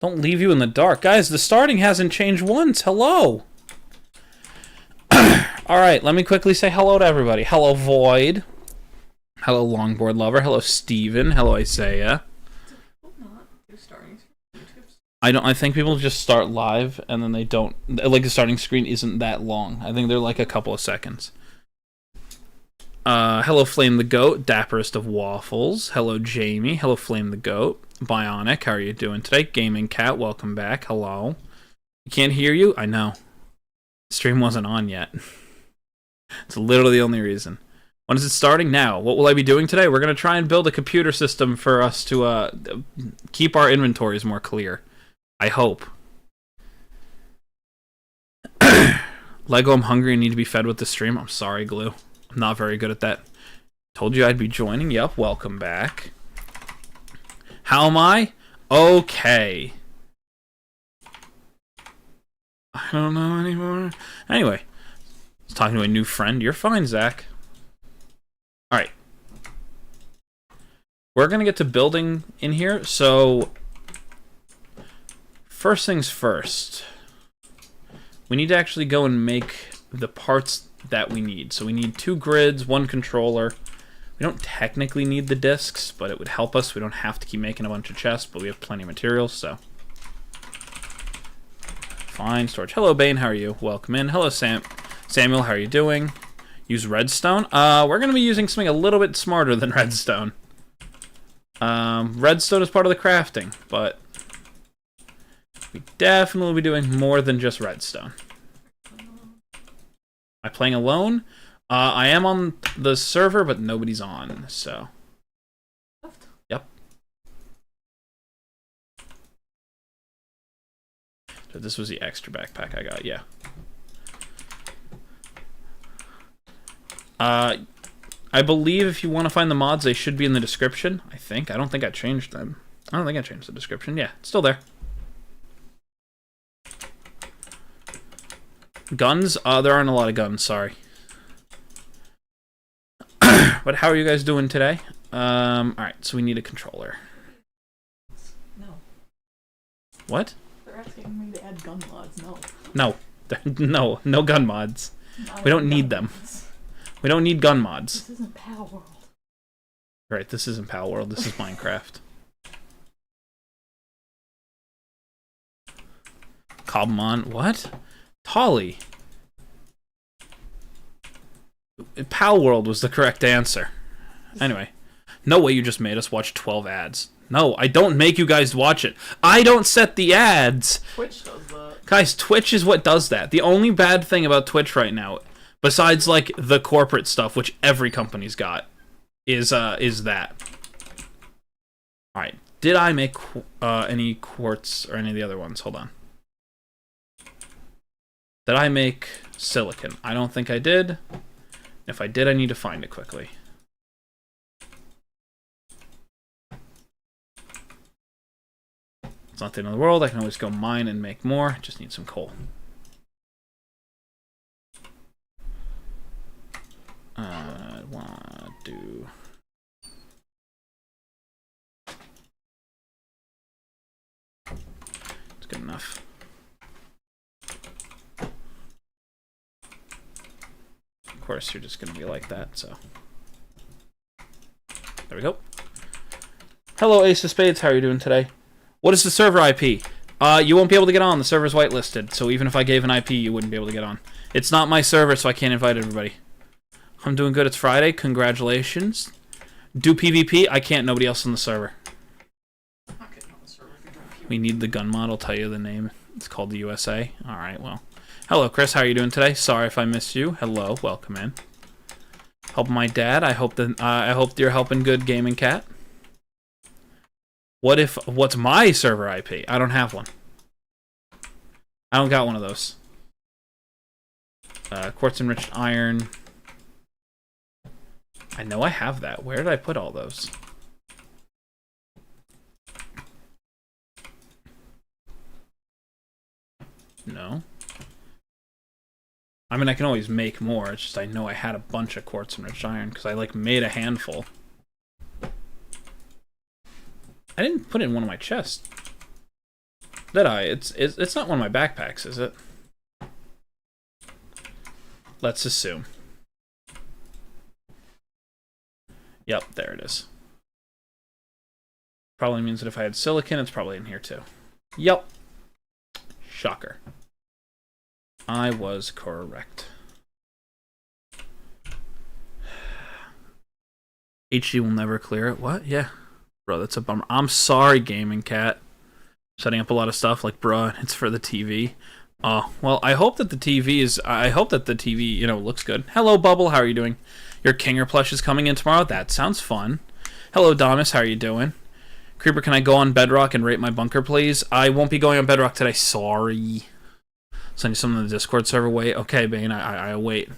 Don't leave you in the dark. Guys, the starting hasn't changed once. Hello. Alright, let me quickly say hello to everybody. Hello, Void. Hello, Longboard Lover. Hello, Steven. Hello, Isaiah. I think people just start live and then they don't, like, the starting screen isn't that long. I think they're like a couple of seconds. Hello, Flame the Goat, dapperest of waffles. Hello, Jamie. Hello, Flame the Goat. Bionic, how are you doing today? Gaming Cat, welcome back. Hello. I can't hear you? I know. The stream wasn't on yet. It's literally the only reason. When is it starting? Now. What will I be doing today? We're going to try and build a computer system for us to keep our inventories more clear. I hope. Lego, I'm hungry and need to be fed with the stream. I'm sorry, Glue. I'm not very good at that. Told you I'd be joining. Yep, welcome back. How am I? Okay. I don't know anymore. Anyway, I was talking to a new friend. You're fine, Zach. Alright. We're going to get to building in here, so first things first, we need to actually go and make the parts that we need. So we need 2 grids, 1 controller. We don't technically need the discs, but it would help us. We don't have to keep making a bunch of chests, but we have plenty of materials, so. Fine, storage. Hello, Bane, how are you? Welcome in. Hello, Samuel, how are you doing? Use redstone. We're going to be using something a little bit smarter than redstone. Redstone is part of the crafting, but we definitely will be doing more than just redstone. Am I playing alone? I am on the server, but nobody's on, so. Yep. So this was the extra backpack I got, yeah. I believe if you want to find the mods, they should be in the description, I think. I don't think I changed them. I don't think I changed the description. Yeah, it's still there. Guns? There aren't a lot of guns, sorry. But how are you guys doing today? Alright, so we need a controller. No. What? They're asking me to add gun mods. No. No. No gun mods. We don't need them. We don't need gun mods. This isn't Pal World. Right, this isn't Pal World, this is Minecraft. Cobblemon, what? Tolly. Pal World was the correct answer. Anyway. No way you just made us watch 12 ads. No, I don't make you guys watch it. I don't set the ads. Twitch does that. Guys, Twitch is what does that. The only bad thing about Twitch right now, besides like the corporate stuff, which every company's got, is that. Alright, did I make any quartz or any of the other ones? Hold on. Did I make silicon? I don't think I did. If I did, I need to find it quickly. It's not the end of the world. I can always go mine and make more. Just need some coal. I want to do... It's good enough. Of course, you're just going to be like that, so... There we go. Hello, Ace of Spades. How are you doing today? What is the server IP? You won't be able to get on. The server's whitelisted, so even if I gave an IP, you wouldn't be able to get on. It's not my server, so I can't invite everybody. I'm doing good. It's Friday. Congratulations. Do PvP? I can't. Nobody else on the server. We need the gun mod. I'll tell you the name. It's called the USA. Alright, well. Hello, Chris. How are you doing today? Sorry if I missed you. Hello. Welcome in. Help my dad. I hope you're helping good, Gaming Cat. What's my server IP? I don't have one. I don't got one of those. Quartz enriched iron. I know I have that. Where did I put all those? No. I mean, I can always make more. It's just I know I had a bunch of quartz enriched iron because I like made a handful. I didn't put it in one of my chests. Did I? It's not one of my backpacks, is it? Let's assume. Yep, there it is. Probably means that if I had silicon, it's probably in here too. Yep. Shocker. I was correct. HD will never clear it. What? Yeah. Bro, that's a bummer. I'm sorry, Gaming Cat. Setting up a lot of stuff like, bruh, it's for the TV. Oh, well, I hope that the TV is... I hope that the TV, you know, looks good. Hello, Bubble. How are you doing? Your Kinger plush is coming in tomorrow? That sounds fun. Hello, Damas. How are you doing? Creeper, can I go on Bedrock and rate my bunker, please? I won't be going on Bedrock today. Sorry. Send you something on the Discord server. Wait. Okay, Bane. I wait.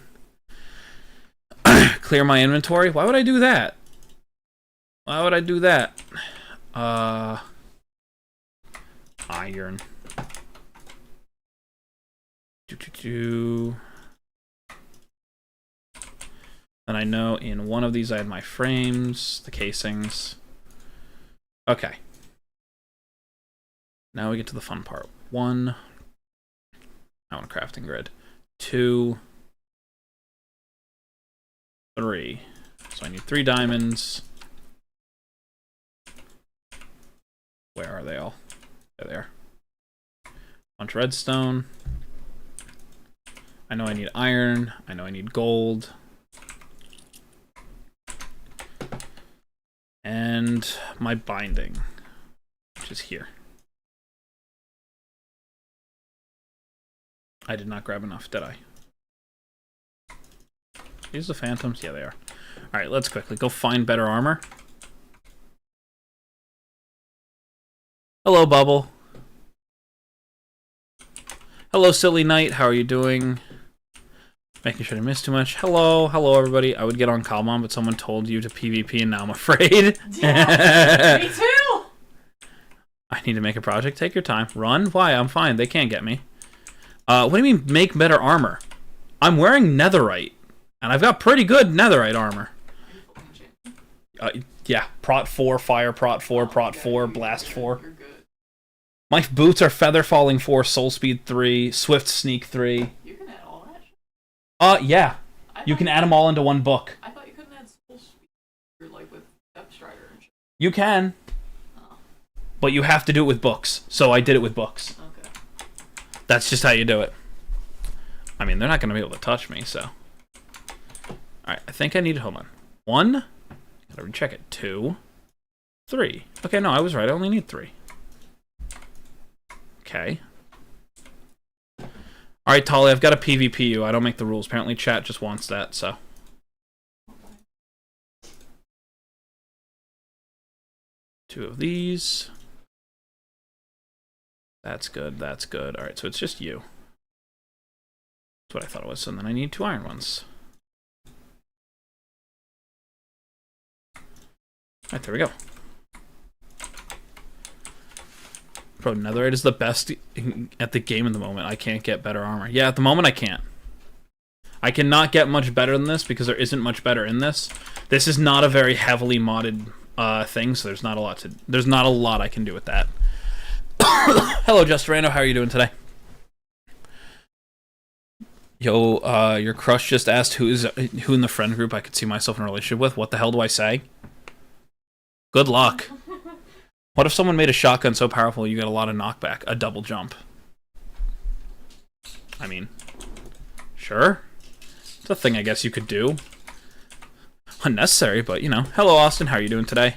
Clear my inventory? Why would I do that? Why would I do that? Iron. And I know in one of these I had my frames, the casings. Okay. Now we get to the fun part. 1. I want a crafting grid. 2. 3. So I need 3 diamonds. Where are they all? There they are. Bunch of redstone. I know I need iron. I know I need gold. And my binding, which is here. I did not grab enough, did I? These the phantoms? Yeah, they are. Alright, let's quickly go find better armor. Hello, Bubble. Hello, Silly Knight. How are you doing? Making sure I didn't miss too much. Hello, everybody. I would get on Cobblemon, but someone told you to PvP, and now I'm afraid. Yeah, me too! I need to make a project. Take your time. Run? Why? I'm fine. They can't get me. What do you mean, make better armor? I'm wearing netherite, and I've got pretty good netherite armor. Yeah, prot 4, fire prot 4, prot 4, blast 4. You're good. My boots are feather falling 4, soul speed 3, swift sneak 3. You can add all that shit? Yeah. You can add them all into one book. I thought you couldn't add soul speed, like with Depth Strider and shit. You can. Oh. But you have to do it with books. So I did it with books. Okay. That's just how you do it. I mean, they're not going to be able to touch me, so. Alright, I think I need, hold on. 1. Gotta recheck it. 2. 3. Okay, no, I was right. I only need 3. Okay. Alright, Tolly, I've got a PvP you. I don't make the rules. Apparently chat just wants that, so. Two of these. That's good, that's good. Alright, so it's just you. That's what I thought it was. So then I need 2 iron ones. Alright, there we go. Bro, netherite is the best at the game in the moment. I can't get better armor. Yeah, at the moment I can't. I cannot get much better than this because there isn't much better in this. This is not a very heavily modded thing, so there's not a lot I can do with that. Hello, Justorano. How are you doing today? Yo, your crush just asked who in the friend group I could see myself in a relationship with. What the hell do I say? Good luck. What if someone made a shotgun so powerful you get a lot of knockback? A double jump. I mean, sure. It's a thing I guess you could do. Unnecessary, but you know. Hello, Austin. How are you doing today?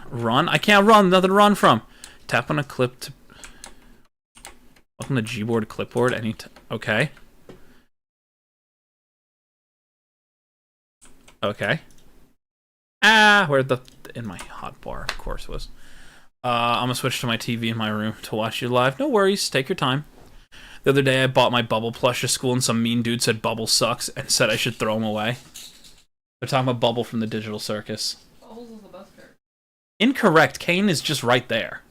Run? I can't run. Nothing to run from. Tap on a clip to... Welcome to Gboard clipboard. Okay. Okay. Ah, where the... In my hotbar, of course it was. I'm gonna switch to my TV in my room to watch you live. No worries, take your time. The other day I bought my Bubble plush to school and some mean dude said Bubble sucks and said I should throw him away. They're talking about Bubble from the Digital Circus. Bubbles is the best character. Incorrect, Kane is just right there.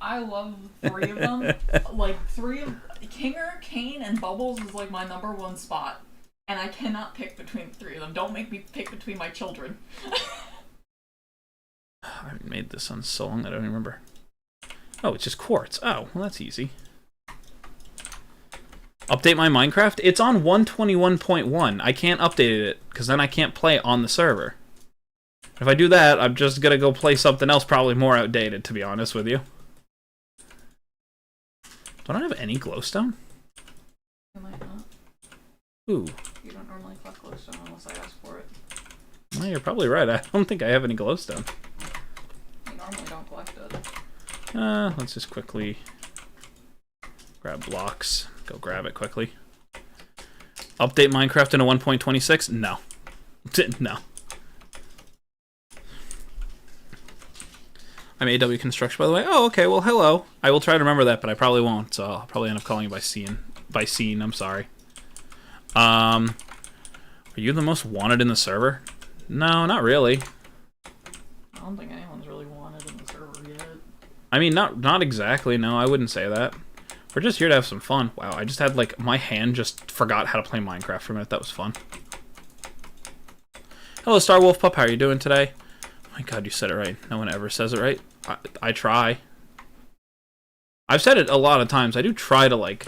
I love 3 of them. Like, 3 of... Kinger, Kane, and Bubbles is like my #1 spot. And I cannot pick between the 3 of them. Don't make me pick between my children. I haven't made this on so long I don't even remember. Oh, it's just quartz. Oh, well, that's easy. Update my Minecraft? It's on 121.1. I can't update it, because then I can't play on the server. If I do that, I'm just gonna go play something else probably more outdated, to be honest with you. Don't I have any glowstone? You might not. Ooh. You don't normally collect glowstone unless I ask for it. Well, you're probably right. I don't think I have any glowstone. You normally don't collect it. Let's just quickly grab blocks. Go grab it quickly. Update Minecraft into 1.26? No. No. I'm AW Construction, by the way. Oh, okay. Well, hello. I will try to remember that, but I probably won't. So I'll probably end up calling you by scene. By scene. I'm sorry. Are you the most wanted in the server? No, not really. I don't think anyone's really wanted in the server yet. I mean, not exactly. No, I wouldn't say that. We're just here to have some fun. Wow, I just had, like, my hand just forgot how to play Minecraft for a minute. That was fun. Hello, Star Wolf Pup. How are you doing today? Oh my god, you said it right. No one ever says it right. I try. I've said it a lot of times. I do try to, like,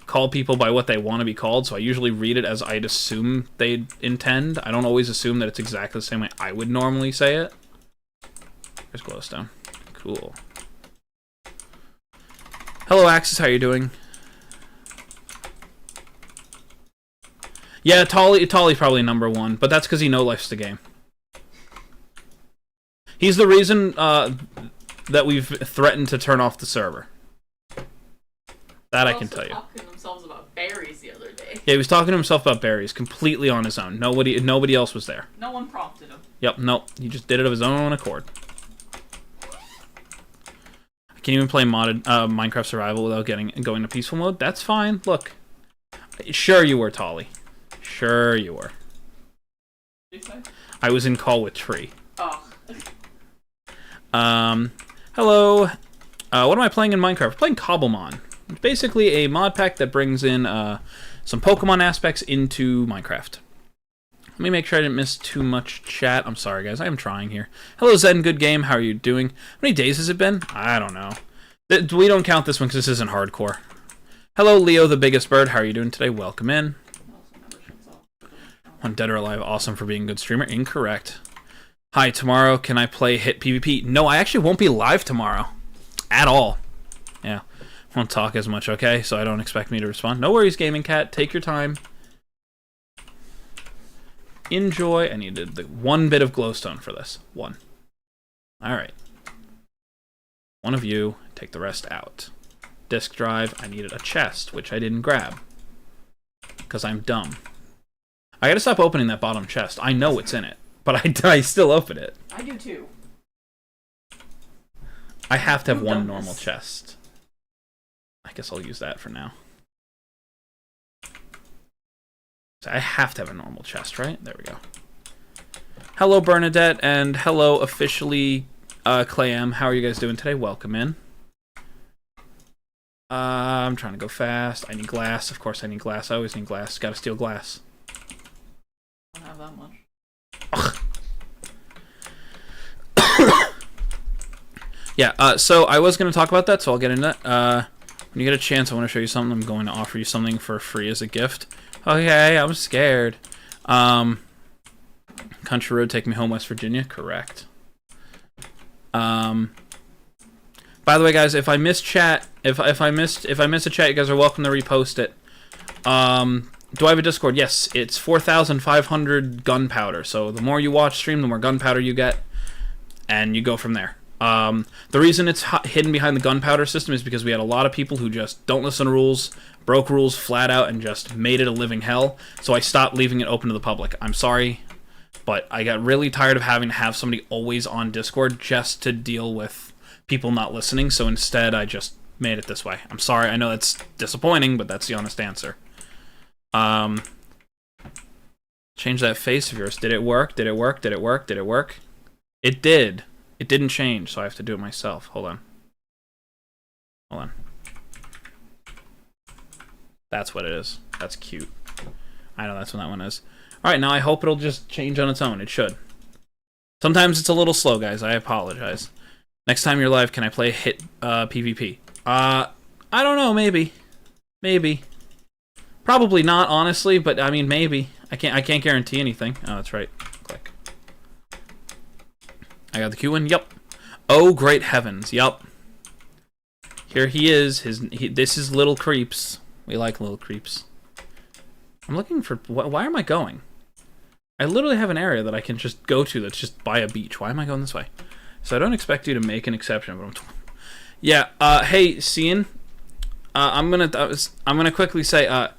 call people by what they want to be called, so I usually read it as I'd assume they'd intend. I don't always assume that it's exactly the same way I would normally say it. There's glowstone. Cool. Hello, Axis. How are you doing? Yeah, Tolly's probably number one, but that's because he no-lifes the game. He's the reason that we've threatened to turn off the server. That I can tell you. Talking to themselves about berries the other day. Yeah, he was talking to himself about berries completely on his own. Nobody else was there. No one prompted him. Yep, nope. He just did it of his own accord. I can't even play modded Minecraft Survival without going to peaceful mode. That's fine. Look. Sure you were, Tolly. Sure you were. What did you say? I was in call with Tree. Oh. Hello. What am I playing in Minecraft? I'm playing Cobblemon. It's basically a mod pack that brings in some Pokemon aspects into Minecraft. Let me make sure I didn't miss too much chat. I'm sorry, guys. I am trying here. Hello, Zen. Good game. How are you doing? How many days has it been? I don't know. We don't count this one because this isn't hardcore. Hello, Leo, the biggest bird. How are you doing today? Welcome in. On Dead or Alive, awesome for being a good streamer. Incorrect. Hi, tomorrow can I play Hit PvP? No, I actually won't be live tomorrow. At all. Yeah. Won't talk as much, okay? So I don't expect me to respond. No worries, Gaming Cat. Take your time. Enjoy. I needed the one bit of glowstone for this. One. Alright. One of you. Take the rest out. Disk drive. I needed a chest, which I didn't grab. Because I'm dumb. I gotta stop opening that bottom chest. I know what's in it. But I still open it. I do too. I have to have one normal chest. I guess I'll use that for now. So I have to have a normal chest, right? There we go. Hello, Bernadette, and hello, officially, Clayam. How are you guys doing today? Welcome in. I'm trying to go fast. I need glass. Of course I need glass. I always need glass. Gotta steal glass. I don't have that much. Yeah, so I was going to talk about that, so I'll get into that. When you get a chance, I want to show you something. I'm going to offer you something for free as a gift. Okay, I'm scared. Country Road, Take Me Home, West Virginia. Correct. By the way, guys, if I miss chat, if I miss a chat, you guys are welcome to repost it. Do I have a Discord? Yes, it's 4,500 gunpowder. So the more you watch stream, the more gunpowder you get, and you go from there. The reason it's hidden behind the gunpowder system is because we had a lot of people who just don't listen to rules, broke rules flat out, and just made it a living hell. So I stopped leaving it open to the public. I'm sorry, but I got really tired of having to have somebody always on Discord just to deal with people not listening. So instead, I just made it this way. I'm sorry. I know that's disappointing, but that's the honest answer. Change that face of yours. Did it work? Did it work? Did it work? Did it work? It did. It didn't change, so I have to do it myself. Hold on. Hold on. That's what it is. That's cute. I know that's what that one is. Alright, now I hope it'll just change on its own. It should. Sometimes it's a little slow, guys. I apologize. Next time you're live, can I play hit PvP? I don't know. Maybe. Probably not, honestly. But I mean, maybe. I can't guarantee anything. Oh, that's right. Click. I got the Q in. Yup. Oh, great heavens. Yup. Here he is. This is Little Creeps. We like Little Creeps. I'm looking for... Why am I going? I literally have an area that I can just go to that's just by a beach. Why am I going this way? So I don't expect you to make an exception, but yeah. Hey, Cian. I'm gonna quickly say,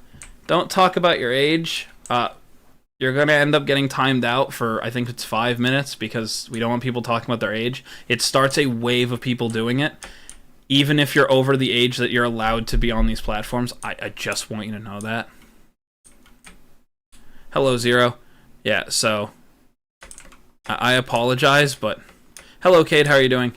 don't talk about your age. You're gonna end up getting timed out for, I think it's 5 minutes, because we don't want people talking about their age. It starts a wave of people doing it. Even if you're over the age that you're allowed to be on these platforms, I just want you to know that. Hello, Zero. Yeah, so I apologize, but hello, Kate. How are you doing?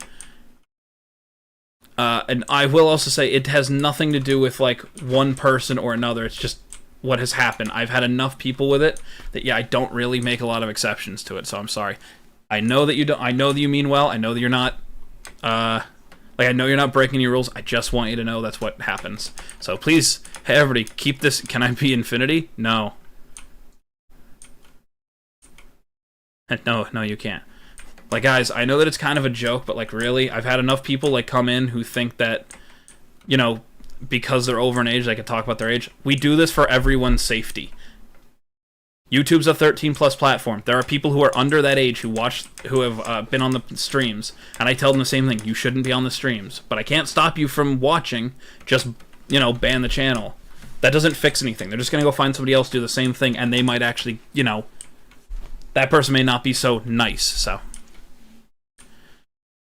And I will also say it has nothing to do with like one person or another. It's just what has happened. I've had enough people with it that I don't really make a lot of exceptions to it. So I'm sorry. I know that you don't. I know that you mean well. I know that you're not. I know you're not breaking your rules. I just want you to know that's what happens. So please, hey everybody, keep this. Can I be infinity? No. No, you can't. Like, guys, I know that it's kind of a joke, but, like, really, I've had enough people, like, come in who think that, you know, because they're over an age, they can talk about their age. We do this for everyone's safety. YouTube's a 13-plus platform. There are people who are under that age who have been on the streams, and I tell them the same thing. You shouldn't be on the streams. But I can't stop you from watching. Just, you know, ban the channel. That doesn't fix anything. They're just going to go find somebody else to do the same thing, and they might actually, you know... That person may not be so nice, so...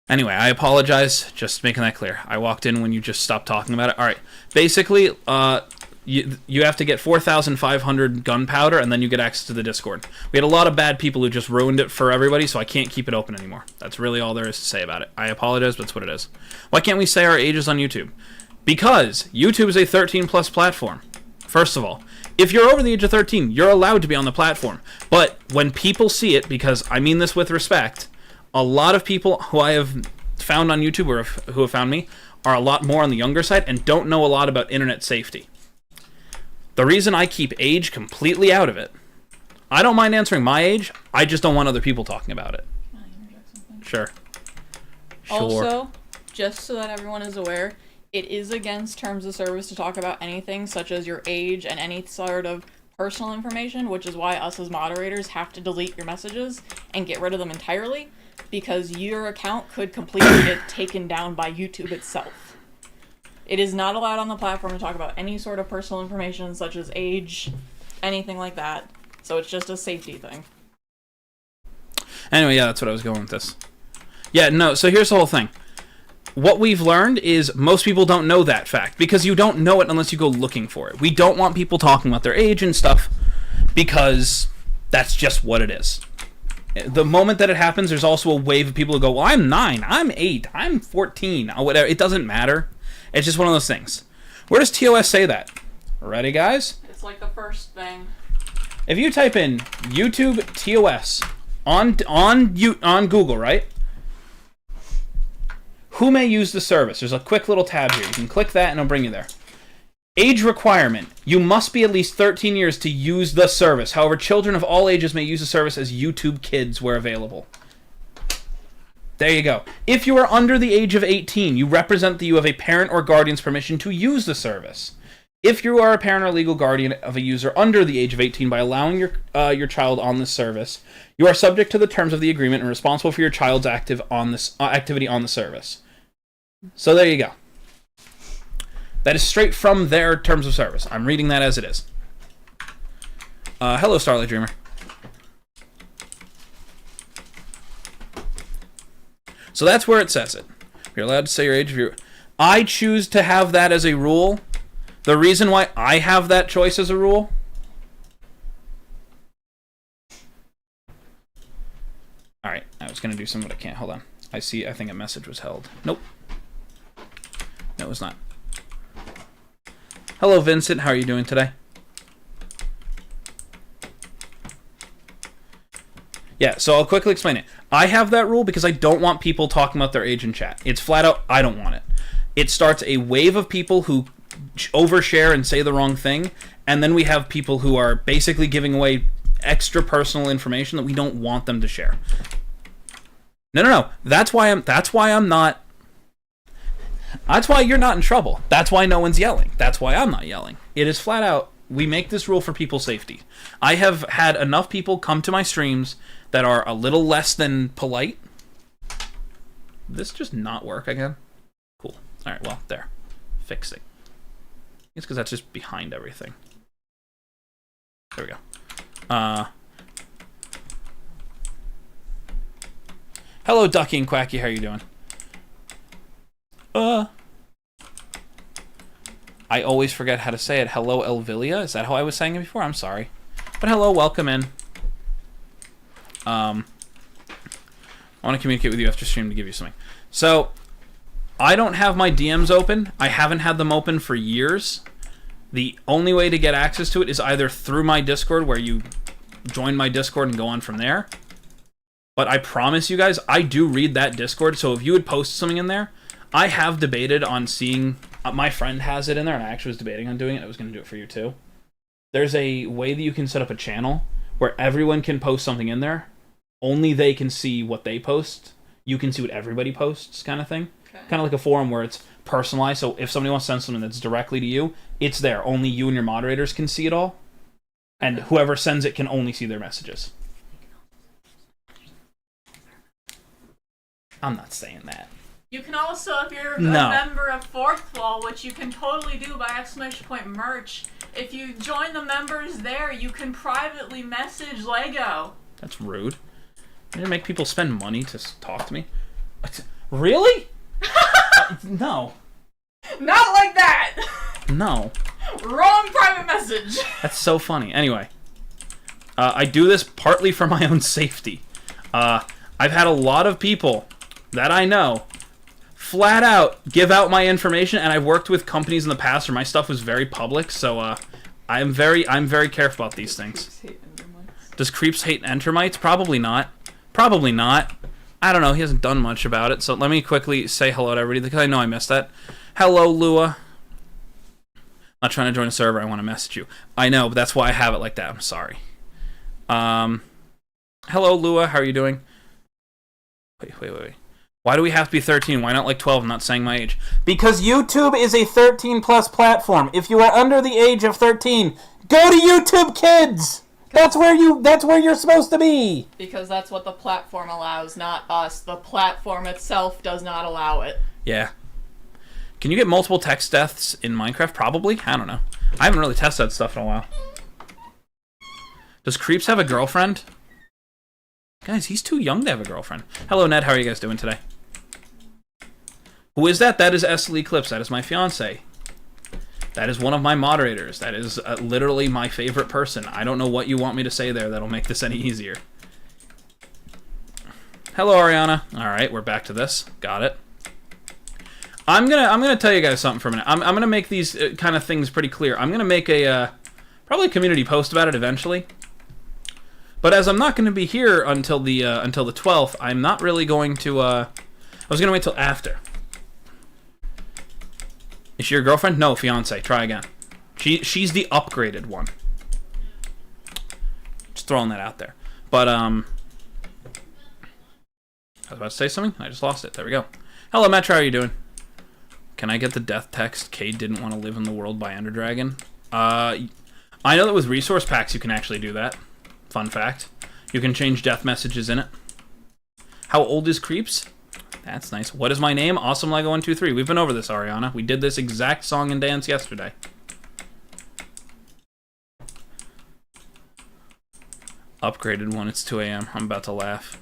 Anyway, I apologize, just making that clear. I walked in when you just stopped talking about it. Alright, basically, you have to get 4,500 gunpowder, and then you get access to the Discord. We had a lot of bad people who just ruined it for everybody, so I can't keep it open anymore. That's really all there is to say about it. I apologize, but that's what it is. Why can't we say our ages on YouTube? Because YouTube is a 13-plus platform. First of all, if you're over the age of 13, you're allowed to be on the platform. But when people see it, because I mean this with respect, a lot of people who I have found on YouTube or who have found me are a lot more on the younger side and don't know a lot about internet safety. The reason I keep age completely out of it, I don't mind answering my age, I just don't want other people talking about it. Can I interject something? Sure. Also, just so that everyone is aware, it is against terms of service to talk about anything such as your age and any sort of personal information, which is why us as moderators have to delete your messages and get rid of them entirely, because your account could completely get taken down by YouTube itself. It is not allowed on the platform to talk about any sort of personal information such as age, anything like that. So it's just a safety thing. Anyway, yeah, that's what I was going with this. Yeah, no, so here's the whole thing. What we've learned is most people don't know that fact, because you don't know it unless you go looking for it. We don't want people talking about their age and stuff, because that's just what it is. The moment that it happens, there's also a wave of people who go, well, I'm 9, I'm 8, I'm 14, or whatever. It doesn't matter. It's just one of those things. Where does TOS say that? Ready, guys? It's like the first thing. If you type in YouTube TOS on Google, right? Who may use the service? There's a quick little tab here. You can click that and it'll bring you there. Age requirement. You must be at least 13 years to use the service. However, children of all ages may use the service as YouTube Kids where available. There you go. If you are under the age of 18, you represent that you have a parent or guardian's permission to use the service. If you are a parent or legal guardian of a user under the age of 18 by allowing your child on this service, you are subject to the terms of the agreement and responsible for your child's activity on the service. So there you go. That is straight from their terms of service. I'm reading that as it is. Hello, Starlight Dreamer. So that's where it says it. You're allowed to say your age if you're... I choose to have that as a rule. The reason why I have that choice as a rule... Alright, I was going to do something, but I can't. Hold on. I think a message was held. Nope. No, it was not. Hello, Vincent. How are you doing today? Yeah, so I'll quickly explain it. I have that rule because I don't want people talking about their age in chat. It's flat out, I don't want it. It starts a wave of people who overshare and say the wrong thing, and then we have people who are basically giving away extra personal information that we don't want them to share. No. That's why you're not in trouble. That's why no one's yelling. That's why I'm not yelling. It is flat out, we make this rule for people's safety. I have had enough people come to my streams that are a little less than polite. This just not work again? Cool. Alright, well, there. Fixing. It's because that's just behind everything. There we go. Hello, Ducky and Quacky. How are you doing? I always forget how to say it. Hello, Elvilia. Is that how I was saying it before? I'm sorry. But hello, welcome in. I want to communicate with you after stream to give you something. So, I don't have my DMs open. I haven't had them open for years. The only way to get access to it is either through my Discord, where you join my Discord and go on from there. But I promise you guys, I do read that Discord, so if you would post something in there, I have debated on seeing... my friend has it in there, and I actually was debating on doing it. I was going to do it for you, too. There's a way that you can set up a channel where everyone can post something in there. Only they can see what they post. You can see what everybody posts, kind of thing. Okay. Kind of like a forum where it's personalized, so if somebody wants to send something that's directly to you, it's there. Only you and your moderators can see it all. And whoever sends it can only see their messages. I'm not saying that. You can also, if you're a member of Fourth Wall, which you can totally do by !merch, if you join the members there, you can privately message Lego. That's rude. You're gonna make people spend money to talk to me? Really? No. Not like that! No. Wrong private message. That's so funny. Anyway. I do this partly for my own safety. I've had a lot of people that I know flat out give out my information, and I've worked with companies in the past where my stuff was very public, so I'm very careful about these things. Does Creeps hate Entermites? Probably not. Probably not. I don't know, he hasn't done much about it, so let me quickly say hello to everybody, because I know I missed that. Hello, Lua. Not trying to join a server, I want to message you. I know, but that's why I have it like that, I'm sorry. Hello, Lua, how are you doing? Wait. Why do we have to be 13? Why not like 12? I'm not saying my age. Because YouTube is a 13-plus platform. If you are under the age of 13, go to YouTube Kids! That's where you're supposed to be! Because that's what the platform allows, not us. The platform itself does not allow it. Yeah. Can you get multiple text deaths in Minecraft? Probably. I don't know. I haven't really tested that stuff in a while. Does Creeps have a girlfriend? Guys, he's too young to have a girlfriend. Hello, Ned. How are you guys doing today? Who is that? That is Esli Clips. That is my fiance. That is one of my moderators. That is literally my favorite person. I don't know what you want me to say there that'll make this any easier. Hello, Ariana. All right, we're back to this. Got it. I'm gonna tell you guys something for a minute. I'm gonna make these kind of things pretty clear. I'm gonna make a probably a community post about it eventually. But as I'm not going to be here until the 12th, I'm not really going to. I was going to wait till after. Is she your girlfriend? No, fiance. Try again. She's the upgraded one. Just throwing that out there. But I was about to say something. I just lost it. There we go. Hello, Metro. How are you doing? Can I get the death text? Cade didn't want to live in the world by Ender Dragon. I know that with resource packs you can actually do that. Fun fact. You can change death messages in it. How old is Creeps? That's nice. What is my name? Awesome Lego 123. We've been over this, Ariana. We did this exact song and dance yesterday. Upgraded one. It's 2 a.m. I'm about to laugh.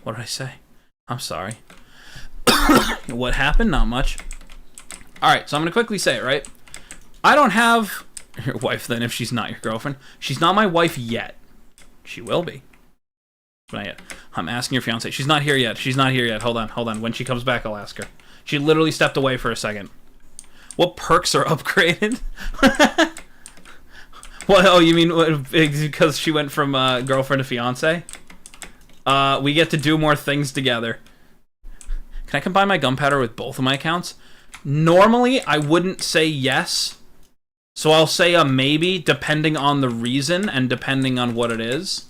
What did I say? I'm sorry. What happened? Not much. Alright, so I'm going to quickly say it, right? I don't have... your wife, then, if she's not your girlfriend. She's not my wife yet. She will be. But not yet. I'm asking your fiance. She's not here yet. She's not here yet. Hold on. When she comes back, I'll ask her. She literally stepped away for a second. What perks are upgraded? What? Oh, you mean because she went from girlfriend to fiance? We get to do more things together. Can I combine my gunpowder with both of my accounts? Normally, I wouldn't say yes. So I'll say a maybe, depending on the reason and depending on what it is.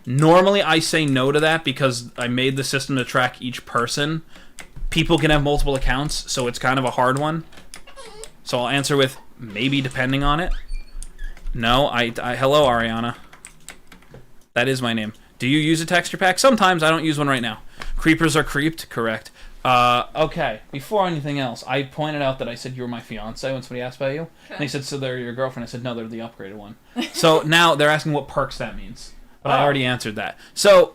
Normally, I say no to that because I made the system to track each person. People can have multiple accounts, so it's kind of a hard one. So I'll answer with maybe, depending on it. No, hello, Ariana. That is my name. Do you use a texture pack? Sometimes. I don't use one right now. Creepers are creeped? Correct. Okay. Before anything else, I pointed out that I said you were my fiance when somebody asked about you. Okay. And they said, so they're your girlfriend. I said, no, they're the upgraded one. So now they're asking what perks that means. But I already answered that. So,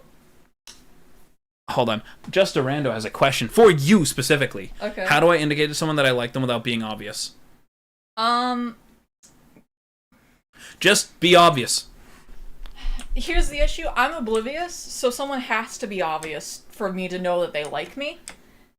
hold on. Just Rando has a question for you specifically. Okay. How do I indicate to someone that I like them without being obvious? Just be obvious. Here's the issue. I'm oblivious, so someone has to be obvious for me to know that they like me.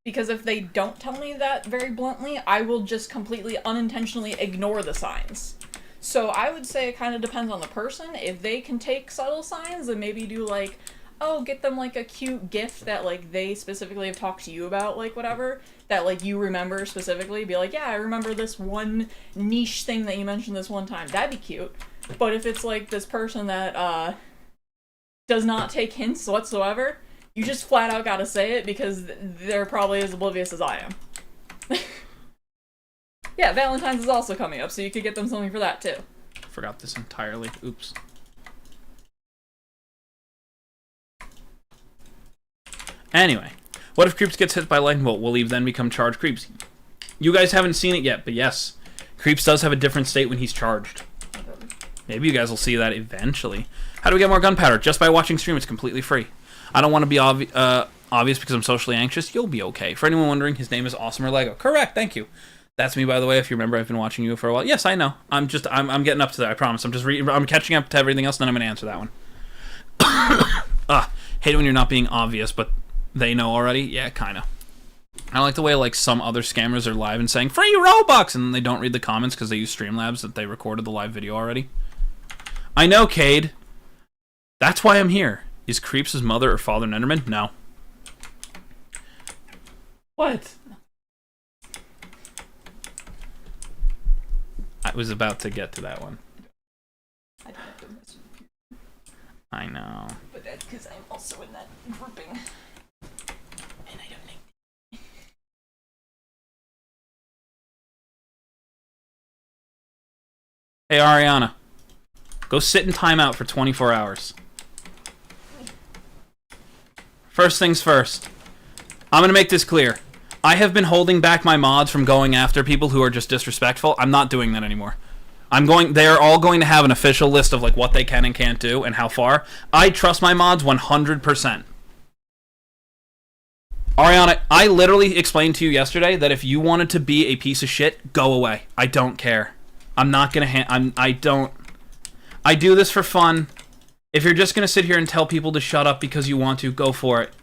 Because if they don't tell me that very bluntly, I will just completely unintentionally ignore the signs. So I would say it kind of depends on the person. If they can take subtle signs, then maybe do like, oh, get them like a cute gift that like they specifically have talked to you about, like whatever, that like you remember specifically. Be like, yeah, I remember this one niche thing that you mentioned this one time. That'd be cute. But if it's like this person that does not take hints whatsoever, you just flat out gotta say it because they're probably as oblivious as I am. Yeah, Valentine's is also coming up, so you could get them something for that too. Forgot this entirely. Oops. Anyway, what if Creeps gets hit by lightning bolt? Will he then become charged Creeps? You guys haven't seen it yet, but yes. Creeps does have a different state when he's charged. Maybe you guys will see that eventually. How do we get more gunpowder? Just by watching stream. It's completely free. I don't want to be obvious because I'm socially anxious. You'll be okay. For anyone wondering, his name is Awesomer Lego. Correct, thank you. That's me, by the way. If you remember, I've been watching you for a while. Yes, I know. I'm getting up to that. I promise. I'm catching up to everything else, and then I'm gonna answer that one. Hate it when you're not being obvious, but they know already. Yeah, kind of. I like the way like some other scammers are live and saying free Robux, and then they don't read the comments because they use Streamlabs that they recorded the live video already. I know, Cade. That's why I'm here. Is Creeps his mother or father an Enderman? No. What? I was about to get to that one. I know. But that's because I'm also in that grouping. And I don't think... Hey, Ariana. Go sit in timeout for 24 hours. First things first. I'm going to make this clear. I have been holding back my mods from going after people who are just disrespectful. I'm not doing that anymore. They are all going to have an official list of like what they can and can't do and how far. I trust my mods 100%. Ariana, I literally explained to you yesterday that if you wanted to be a piece of shit, go away. I don't care. I'm not going to I do this for fun. If you're just going to sit here and tell people to shut up because you want to, go for it.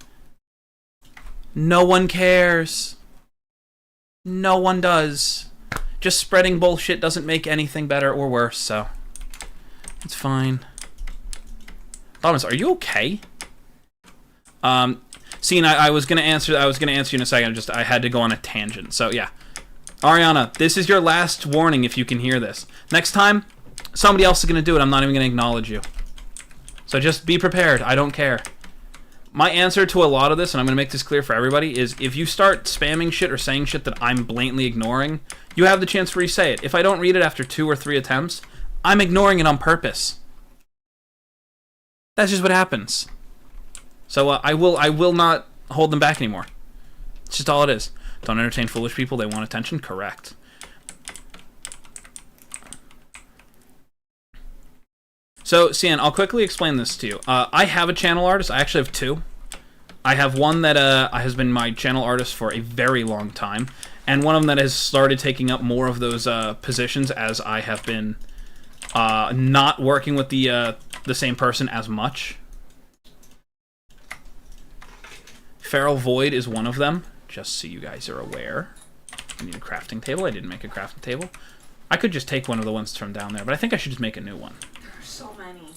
No one cares. No one does. Just spreading bullshit doesn't make anything better or worse, so it's fine. Thomas, are you okay? See, I was gonna answer you in a second. I had to go on a tangent. So yeah, Ariana, this is your last warning. If you can hear this, next time somebody else is gonna do it. I'm not even gonna acknowledge you. So just be prepared. I don't care. My answer to a lot of this, and I'm going to make this clear for everybody, is if you start spamming shit or saying shit that I'm blatantly ignoring, you have the chance to re-say it. If I don't read it after 2 or 3 attempts, I'm ignoring it on purpose. That's just what happens. So I will not hold them back anymore. It's just all it is. Don't entertain foolish people. They want attention. Correct. So, Cian, I'll quickly explain this to you. I have a channel artist. I actually have 2. I have one that has been my channel artist for a very long time, and one of them that has started taking up more of those positions as I have been not working with the same person as much. Feral Void is one of them, just so you guys are aware. I need a crafting table. I didn't make a crafting table. I could just take one of the ones from down there, but I think I should just make a new one. So many.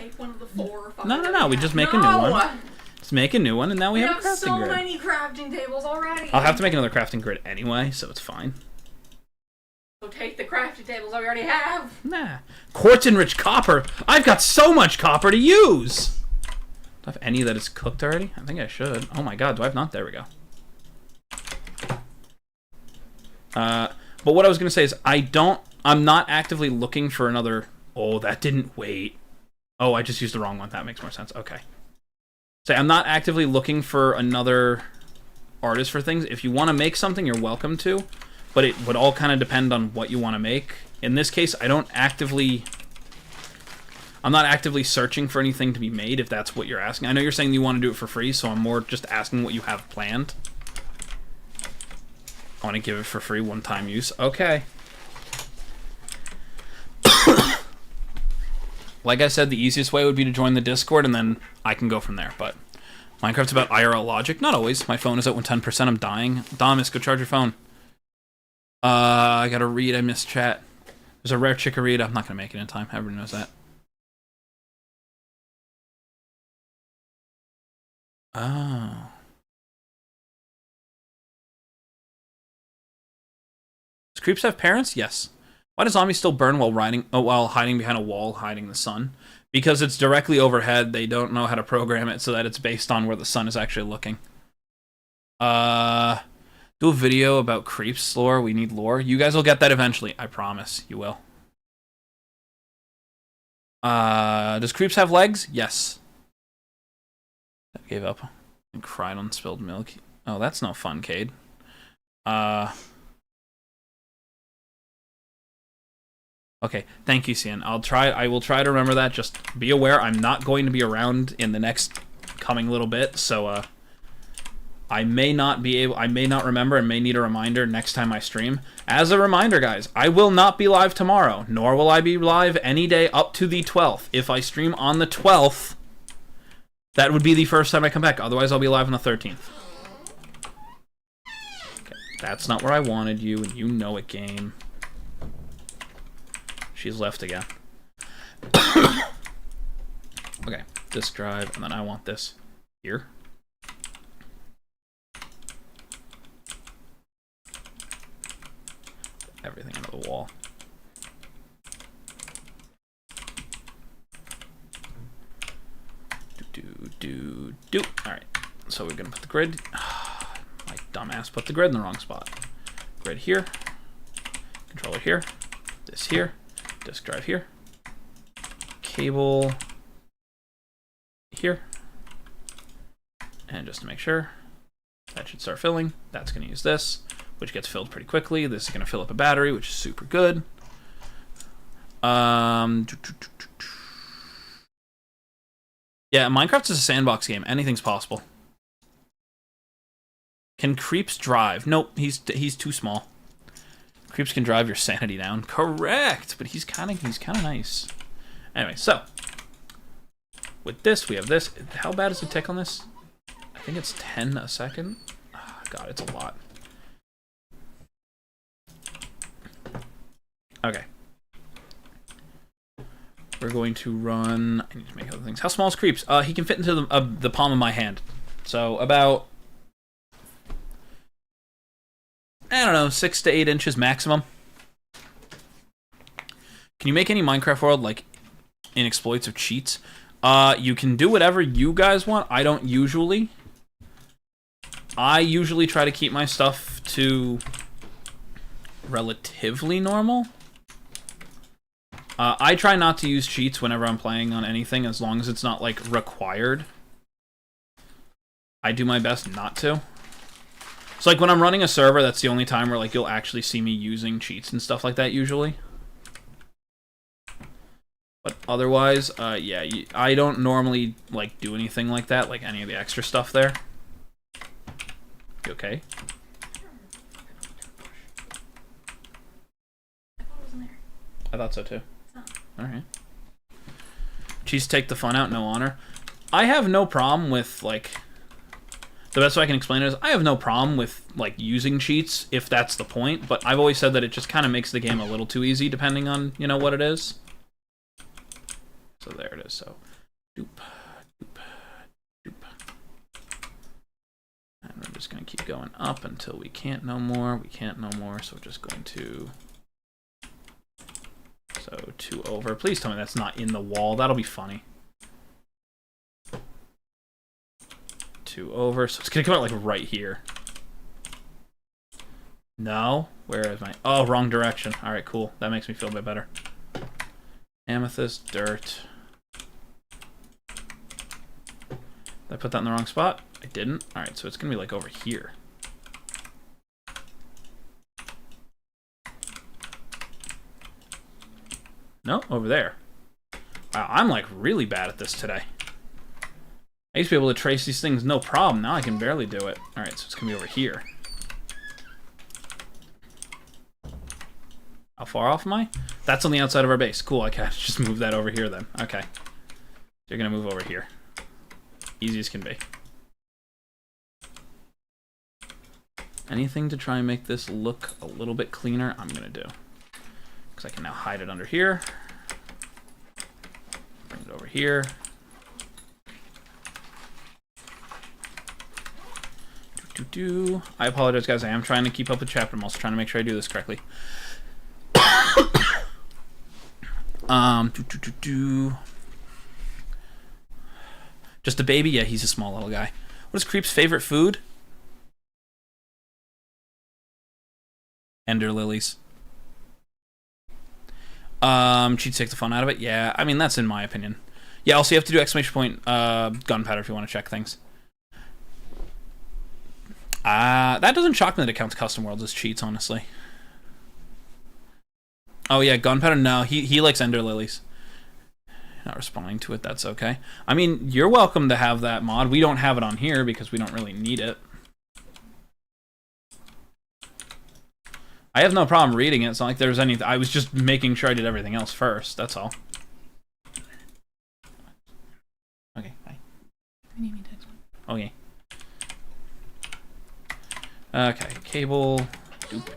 take one of the 4 or 5. No. We just make a new one. Just make a new one, and now we have a crafting grid. We have so many crafting tables already. I'll have to make another crafting grid anyway, so it's fine. So take the crafting tables that we already have. Nah. Quartz-enriched copper? I've got so much copper to use! Do I have any that is cooked already? I think I should. Oh my god, do I have not? There we go. But what I was going to say is I'm not actively looking for another... Oh, that didn't wait. Oh, I just used the wrong one. That makes more sense. Okay. So I'm not actively looking for another artist for things. If you want to make something, you're welcome to. But it would all kind of depend on what you want to make. In this case, I'm not actively searching for anything to be made, if that's what you're asking. I know you're saying you want to do it for free, so I'm more just asking what you have planned. I want to give it for free, one-time use. Okay. Like I said, the easiest way would be to join the Discord, and then I can go from there. But Minecraft's about IRL logic. Not always. My phone is at 10%. I'm dying. Domus, go charge your phone. I gotta read. I missed chat. There's a rare chikorita. I'm not gonna make it in time. Everyone knows that. Oh. Does creeps have parents? Yes. Why does zombies still burn while hiding behind a wall, hiding the sun? Because it's directly overhead. They don't know how to program it so that it's based on where the sun is actually looking. Do a video about creeps lore. We need lore. You guys will get that eventually. I promise. You will. Does creeps have legs? Yes. I gave up and cried on spilled milk. Oh, that's no fun, Cade. Okay, thank you, Cian. I will try to remember that. Just be aware, I'm not going to be around in the next coming little bit, so I may not remember and may need a reminder next time I stream. As a reminder, guys, I will not be live tomorrow, nor will I be live any day up to the 12th. If I stream on the 12th, that would be the first time I come back. Otherwise, I'll be live on the 13th. Okay, that's not where I wanted you, and you know it, game. She's left again. Okay, disk drive, and then I want this here. Everything into the wall. Do. Alright, so we're gonna put the grid. My dumbass put the grid in the wrong spot. Grid here. Controller here. This here. Disk drive here. Cable here. And just to make sure, that should start filling. That's going to use this, which gets filled pretty quickly. This is going to fill up a battery, which is super good. Yeah, Minecraft is a sandbox game. Anything's possible. Can creeps drive? Nope, he's too small. Creeps can drive your sanity down. Correct, but he's kind of nice. Anyway, so with this, we have this. How bad is the tick on this? I think it's 10 a second. Oh, God, it's a lot. Okay. We're going to run... I need to make other things. How small is creeps? He can fit into the palm of my hand. So about... I don't know, 6 to 8 inches maximum. Can you make any Minecraft world, like, in exploits of cheats? You can do whatever you guys want. I don't usually. I usually try to keep my stuff to relatively normal. I try not to use cheats whenever I'm playing on anything, as long as it's not, like, required. I do my best not to. So, like, when I'm running a server, that's the only time where, like, you'll actually see me using cheats and stuff like that, usually. But otherwise, yeah, I don't normally, like, do anything like that, like any of the extra stuff there. You okay? I thought so, too. Alright. Cheats take the fun out, no honor. I have no problem with, like... The best way I can explain it is, I have no problem with, like, using cheats, if that's the point, but I've always said that it just kind of makes the game a little too easy, depending on, you know, what it is. So there it is. So Doop, doop, doop. And we're just going to keep going up until we can't no more. We can't no more, so we're just going to... So 2 over. Please tell me that's not in the wall. That'll be funny. 2 over. So it's going to come out like right here. No? Where is my... Oh, wrong direction. Alright, cool. That makes me feel a bit better. Amethyst, dirt. Did I put that in the wrong spot? I didn't. Alright, so it's going to be like over here. No, over there. Wow, I'm like really bad at this today. I used to be able to trace these things no problem. Now I can barely do it. Alright, so it's going to be over here. How far off am I? That's on the outside of our base. Cool, I can just move that over here then. Okay. So you're going to move over here. Easy as can be. Anything to try and make this look a little bit cleaner, I'm going to do. Because I can now hide it under here. Bring it over here. I apologize, guys. I am trying to keep up with chapter. I'm also trying to make sure I do this correctly. Just a baby? Yeah, he's a small little guy. What is Creep's favorite food? Ender lilies. She'd take the fun out of it. Yeah, I mean, that's in my opinion. Yeah, also you have to do exclamation point gunpowder if you want to check things. That doesn't shock me that it counts custom worlds as cheats, honestly. Oh yeah, gunpowder. No, he likes ender lilies. Not responding to it. That's okay. I mean, you're welcome to have that mod. We don't have it on here because we don't really need it. I have no problem reading it. It's not like there's anything. I was just making sure I did everything else first. That's all. Okay, bye. Okay. Okay, cable. Oop.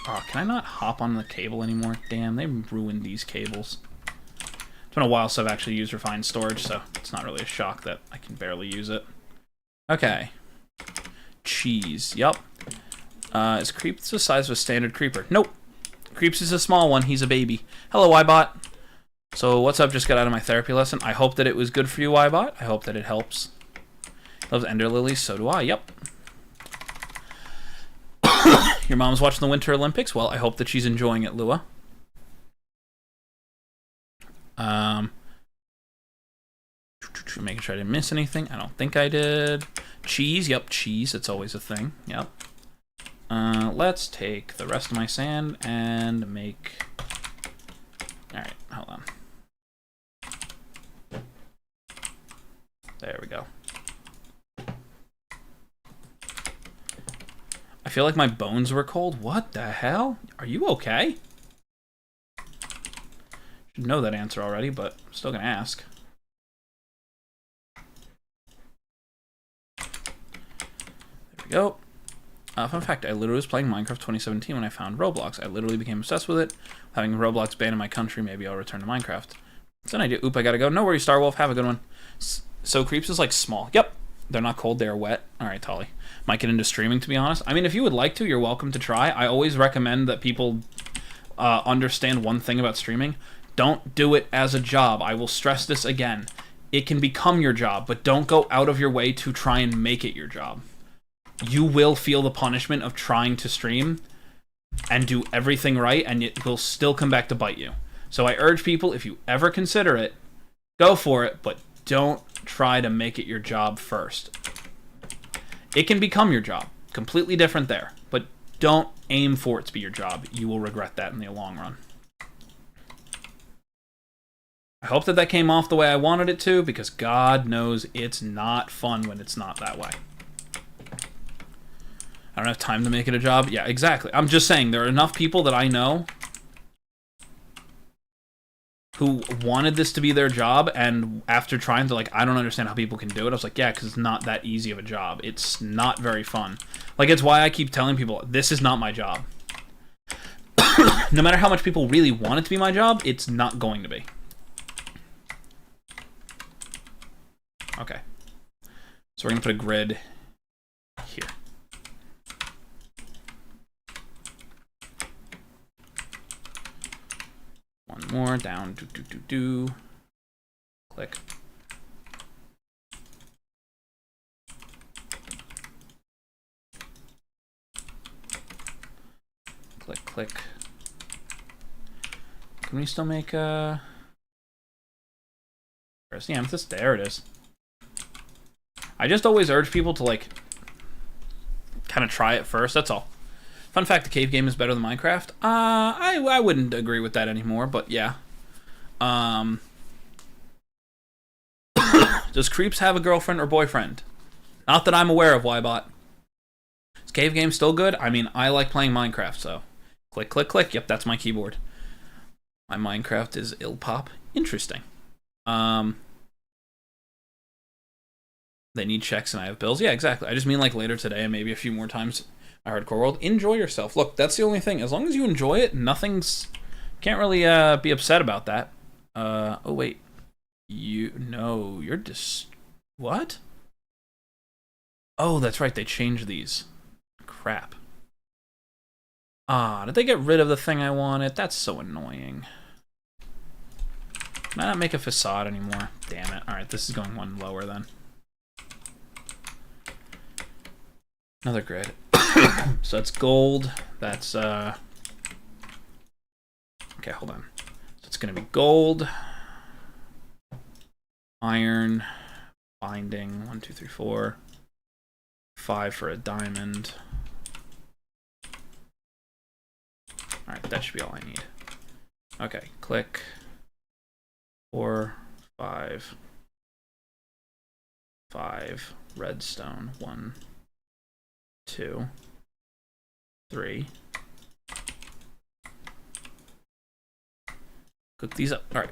Oh, can I not hop on the cable anymore? Damn, they ruined these cables. It's been a while since I've actually used refined storage, so it's not really a shock that I can barely use it. Okay. Cheese. Yup. Is Creeps the size of a standard creeper? Nope. Creeps is a small one. He's a baby. Hello, Ybot. So, what's up? Just got out of my therapy lesson. I hope that it was good for you, Ybot. I hope that it helps. Loves ender lilies. So do I. Yep. Your mom's watching the Winter Olympics? Well, I hope that she's enjoying it, Lua. Making sure I didn't miss anything. I don't think I did. Cheese. Yep, cheese. It's always a thing. Yep. Let's take the rest of my sand and make... Alright, hold on. There we go. I feel like my bones were cold. What the hell? Are you okay? Should know that answer already, but I'm still gonna ask. There we go. Fun fact, I literally was playing Minecraft 2017 when I found Roblox. I literally became obsessed with it. Having Roblox banned in my country, maybe I'll return to Minecraft. It's an idea. Oop, I gotta go. No worries, Starwolf. Have a good one. So Creeps is like small. Yep. They're not cold, they're wet. Alright, Tolly. Might get into streaming, to be honest. I mean, if you would like to, you're welcome to try. I always recommend that people understand one thing about streaming. Don't do it as a job. I will stress this again. It can become your job, but don't go out of your way to try and make it your job. You will feel the punishment of trying to stream and do everything right, and it will still come back to bite you. So I urge people, if you ever consider it, go for it, but don't try to make it your job first. It can become your job. Completely different there. But don't aim for it to be your job. You will regret that in the long run. I hope that that came off the way I wanted it to, because God knows it's not fun when it's not that way. I don't have time to make it a job. Yeah, exactly. I'm just saying, there are enough people that I know who wanted this to be their job, and after trying to, like, I don't understand how people can do it. I was like, yeah, because it's not that easy of a job. It's not very fun. Like, it's why I keep telling people, this is not my job. No matter how much people really want it to be my job, it's not going to be. Okay. So we're going to put a grid here. One more down. Click. Click. Can we still make a... Where's the amethyst? There it is. I just always urge people to, like, kind of try it first. That's all. Fun fact, the cave game is better than Minecraft. I wouldn't agree with that anymore, but yeah. Does Creeps have a girlfriend or boyfriend? Not that I'm aware of, Ybot. Is cave game still good? I mean, I like playing Minecraft, so... Click, click, click. Yep, that's my keyboard. My Minecraft is ill-pop. Interesting. They need checks and I have bills. Yeah, exactly. I just mean like later today and maybe a few more times in Hardcore World. Enjoy yourself. Look, that's the only thing. As long as you enjoy it, nothing's... Can't really be upset about that. Oh, wait. No, you're just... What? Oh, that's right. They changed these. Crap. Did they get rid of the thing I wanted? That's so annoying. Can I not make a facade anymore? Damn it. Alright, this is going one lower then. Another grid. So that's gold. That's, okay, hold on. So it's gonna be gold. Iron. Binding. 1, 2, 3, 4. 5 for a diamond. Alright, that should be all I need. Okay, click. 4, 5. 5. Redstone. 1, 2, 3. Cook these up. Alright.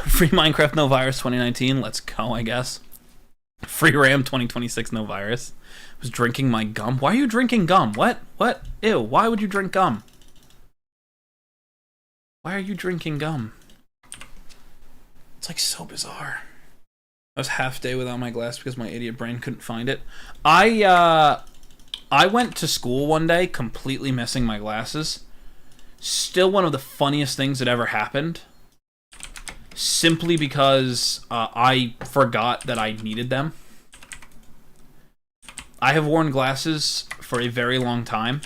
Free Minecraft No Virus 2019. Let's go, I guess. Free RAM 2026 No Virus. Was drinking my gum. Why are you drinking gum? What? What? Ew, why would you drink gum? Why are you drinking gum? It's like so bizarre. I was half day without my glass because my idiot brain couldn't find it. I went to school one day completely missing my glasses. Still one of the funniest things that ever happened. Simply because I forgot that I needed them. I have worn glasses for a very long time.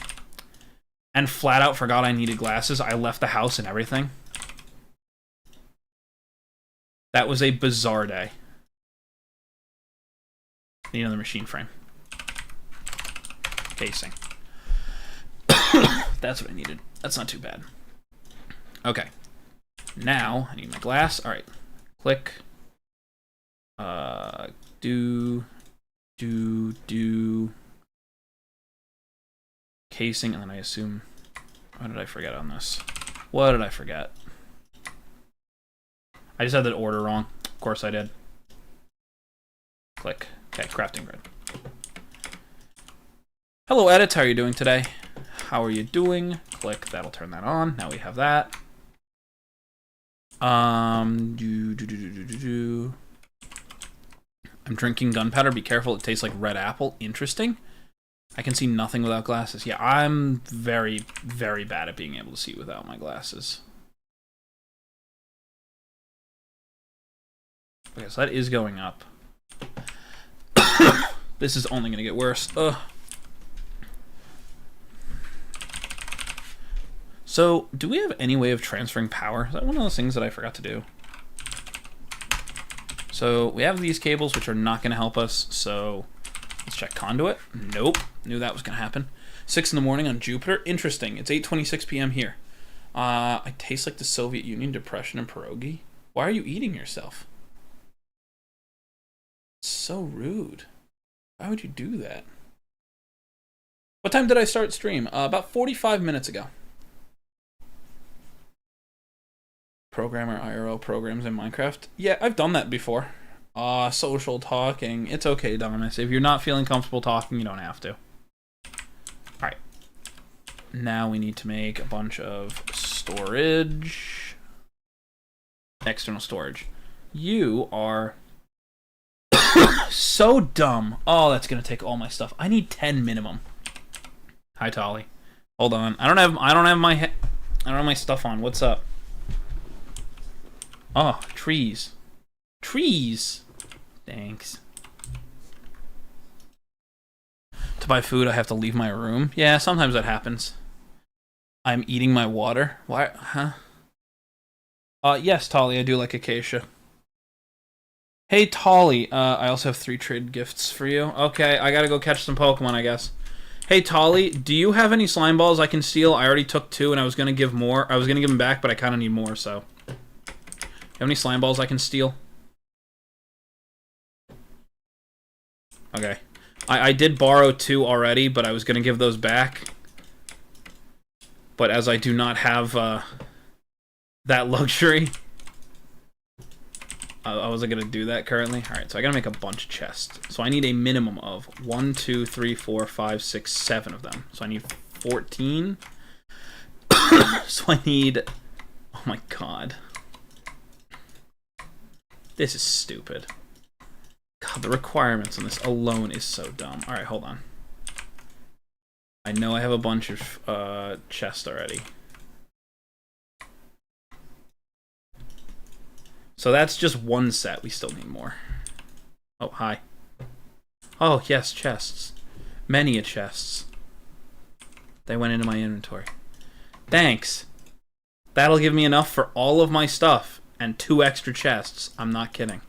And flat out forgot I needed glasses. I left the house and everything. That was a bizarre day. Need another machine frame. Casing. That's what I needed. That's not too bad. Okay. Now, I need my glass. Alright. Click. Do. Casing, and then I assume... What did I forget on this? What did I forget? I just had that order wrong. Of course I did. Click. Okay, crafting grid. Hello, Edits. How are you doing today? How are you doing? Click. That'll turn that on. Now we have that. I'm drinking gunpowder. Be careful. It tastes like red apple. Interesting. I can see nothing without glasses. Yeah, I'm very, very bad at being able to see without my glasses. Okay, so that is going up. This is only going to get worse. Ugh. So, do we have any way of transferring power? Is that one of those things that I forgot to do? So, we have these cables, which are not going to help us, so let's check conduit. Nope. Knew that was going to happen. 6 in the morning on Jupiter. Interesting. It's 8:26 p.m. here. I taste like the Soviet Union, depression, and pierogi. Why are you eating yourself? It's so rude. Why would you do that? What time did I start stream? About 45 minutes ago. Programmer IRL programs in Minecraft. Yeah, I've done that before. Social talking. It's okay, Dominus. If you're not feeling comfortable talking, you don't have to. Alright. Now we need to make a bunch of storage. External storage. You are So dumb. Oh, that's gonna take all my stuff. I need 10 minimum. Hi, Tolly. Hold on. I don't have my stuff on. What's up? Oh, trees. Trees. Thanks. To buy food, I have to leave my room. Yeah, sometimes that happens. I'm eating my water. Why? Huh? Yes, Tolly, I do like acacia. Hey, Tolly, I also have 3 trade gifts for you. Okay, I gotta go catch some Pokemon, I guess. Hey, Tolly, do you have any slime balls I can steal? I already took 2, and I was gonna give more. I was gonna give them back, but I kind of need more, so. You have any slime balls I can steal? Okay. I did borrow 2 already, but I was gonna give those back. But as I do not have, that luxury, I wasn't gonna do that currently. Alright, so I gotta make a bunch of chests. So I need a minimum of 1, 2, 3, 4, 5, 6, 7 of them. So I need 14. So I need... Oh my god. This is stupid. God, the requirements on this alone is so dumb. Alright, hold on. I know I have a bunch of chests already. So that's just 1 set. We still need more. Oh, hi. Oh, yes, chests. Many a chests. They went into my inventory. Thanks. That'll give me enough for all of my stuff. And 2 extra chests. I'm not kidding.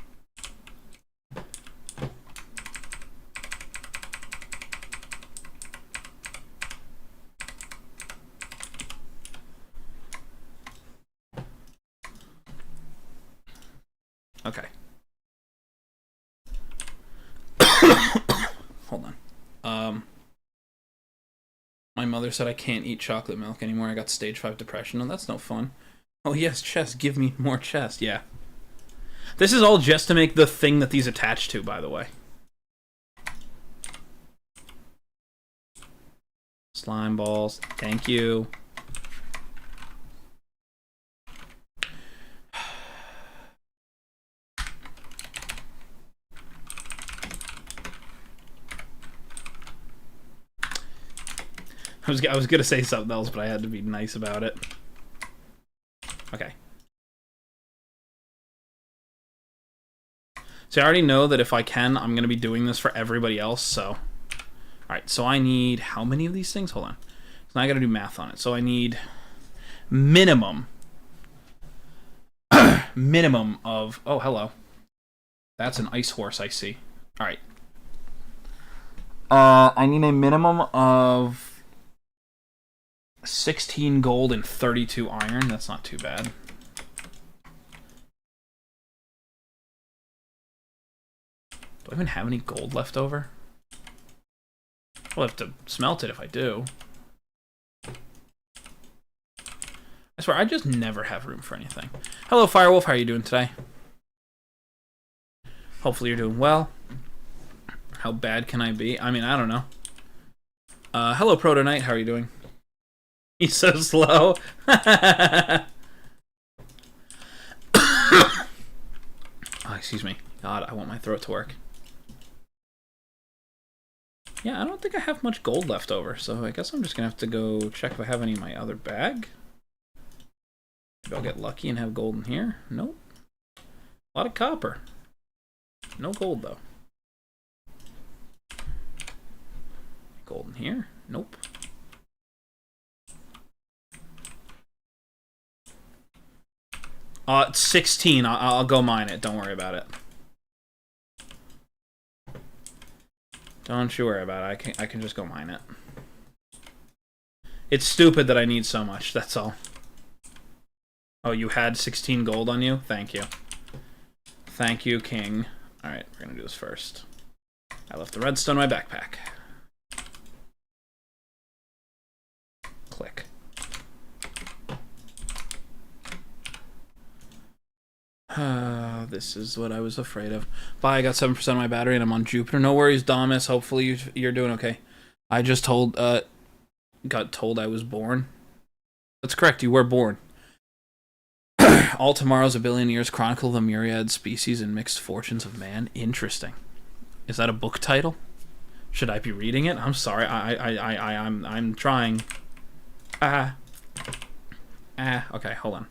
Okay. Hold on. My mother said I can't eat chocolate milk anymore. I got stage 5 depression. Oh, that's no fun. Oh, yes, chest. Give me more chest. Yeah. This is all just to make the thing that these attach to, by the way. Slime balls. Thank you. I was gonna say something else, but I had to be nice about it. Okay. So I already know that if I can, I'm gonna be doing this for everybody else, so... Alright, so I need... How many of these things? Hold on. So now I gotta do math on it. So I need... Minimum. Minimum of... Oh, hello. That's an ice horse, I see. Alright. I need a minimum of... 16 gold and 32 iron. That's not too bad. Do I even have any gold left over? I'll have to smelt it if I do. I swear, I just never have room for anything. Hello, Firewolf. How are you doing today? Hopefully you're doing well. How bad can I be? I mean, I don't know. Hello, Proto Knight. How are you doing? He's so slow. Oh, excuse me. God, I want my throat to work. Yeah, I don't think I have much gold left over, so I guess I'm just gonna have to go check if I have any in my other bag. Maybe I'll get lucky and have gold in here. Nope. A lot of copper. No gold, though. Gold in here? Nope. It's 16. I'll go mine it. Don't worry about it. Don't you worry about it. I can just go mine it. It's stupid that I need so much. That's all. Oh, you had 16 gold on you? Thank you. Thank you, King. Alright, we're gonna do this first. I left the redstone in my backpack. Click. This is what I was afraid of. Bye, I got 7% of my battery and I'm on Jupiter. No worries, Damas. Hopefully you're doing okay. I just got told I was born. That's correct, you were born. All tomorrow's a billion years chronicle the myriad species and mixed fortunes of man. Interesting. Is that a book title? Should I be reading it? I'm sorry. I'm trying. Okay, hold on.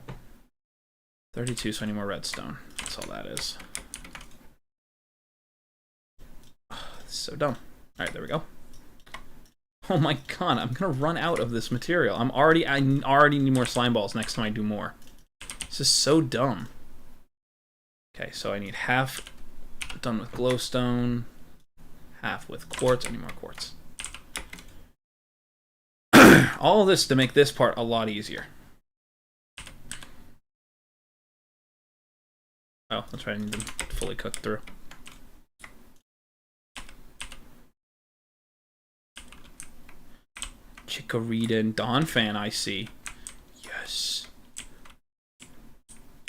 32, so I need more redstone. That's all that is. Oh, this is so dumb. Alright, there we go. Oh my god, I'm gonna run out of this material. I already need more slime balls next time I do more. This is so dumb. Okay, so I need half done with glowstone, half with quartz. I need more quartz. All of this to make this part a lot easier. Oh, that's right, I need them fully cooked through. Chikorita and Dawn fan, I see. Yes.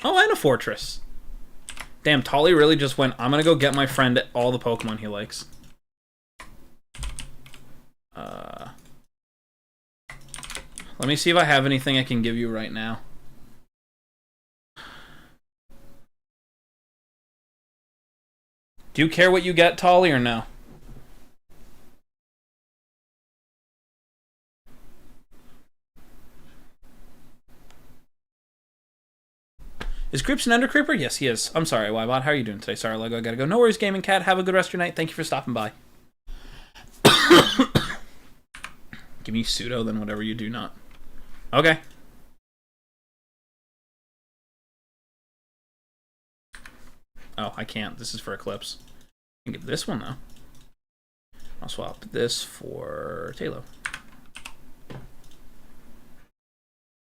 Oh, and a fortress. Damn, Tolly really just went, I'm gonna go get my friend all the Pokemon he likes. Let me see if I have anything I can give you right now. Do you care what you get, Tolly, or no? Is Grips an Ender Creeper? Yes, he is. I'm sorry, Wybot. How are you doing today? Sorry, Lego, I gotta go. No worries, Gaming Cat. Have a good rest of your night. Thank you for stopping by. Give me pseudo, then whatever you do not. Okay. Oh, I can't. This is for Eclipse. I can give this one, though. I'll swap this for Talo.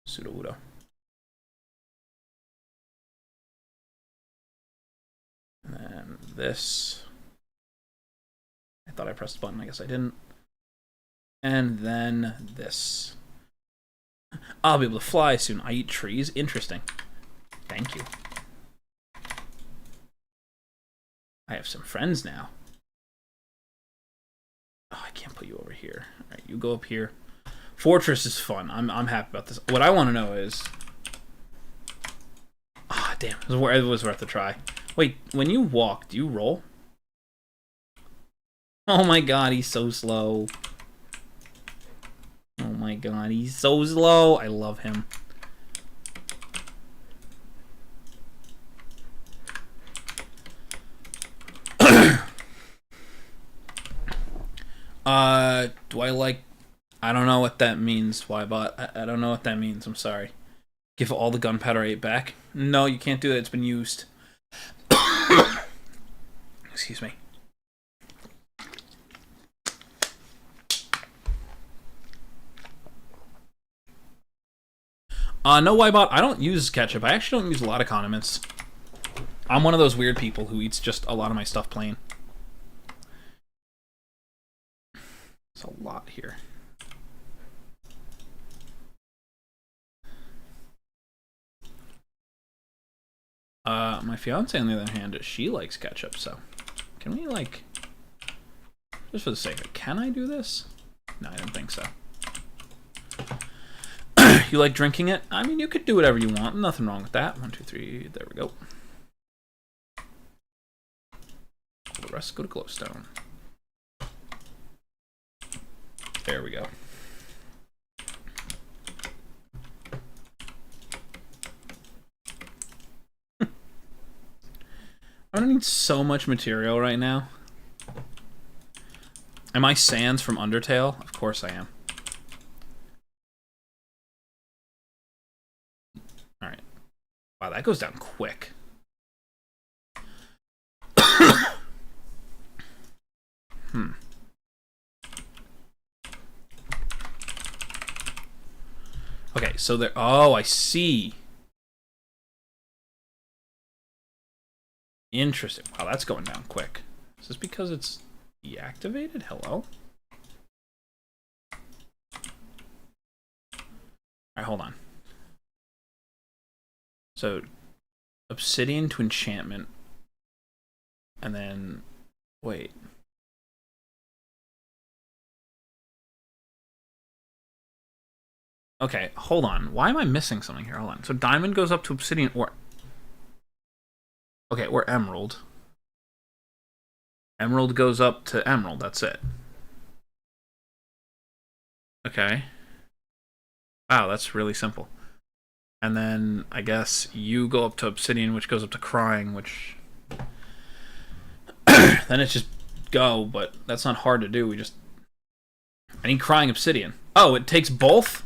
Pseudo Wudo. And then this. I thought I pressed the button. I guess I didn't. And then this. I'll be able to fly soon. I eat trees. Interesting. Thank you. I have some friends now. Oh, I can't put you over here. All right, you go up here. Fortress is fun. I'm happy about this. What I want to know is... Ah, damn. It was worth a try. Wait, when you walk, do you roll? Oh my god, he's so slow. Oh my god, he's so slow. I love him. Do I like... I don't know what that means, Wybot. I don't know what that means. I'm sorry. Give all the gunpowder 8 back. No, you can't do that. It's been used. Excuse me. No, Wybot, I don't use ketchup. I actually don't use a lot of condiments. I'm one of those weird people who eats just a lot of my stuff plain. It's a lot here. My fiance, on the other hand, she likes ketchup, so... Can we, like... Just for the sake of it, can I do this? No, I don't think so. You like drinking it? I mean, you could do whatever you want. Nothing wrong with that. 1, 2, 3. There we go. All the rest go to glowstone. There we go. I'm gonna need so much material right now. Am I Sans from Undertale? Of course I am. Alright. Wow, that goes down quick. Okay, so there... Oh, I see. Interesting. Wow, that's going down quick. Is this because it's deactivated? Hello? Alright, hold on. So, obsidian to enchantment. And then... Wait. Okay, hold on. Why am I missing something here? Hold on. So diamond goes up to obsidian or... Okay, or emerald. Emerald goes up to emerald. That's it. Okay. Wow, that's really simple. And then I guess you go up to obsidian, which goes up to crying, which then it's just go, but that's not hard to do. I need crying obsidian. Oh, it takes both?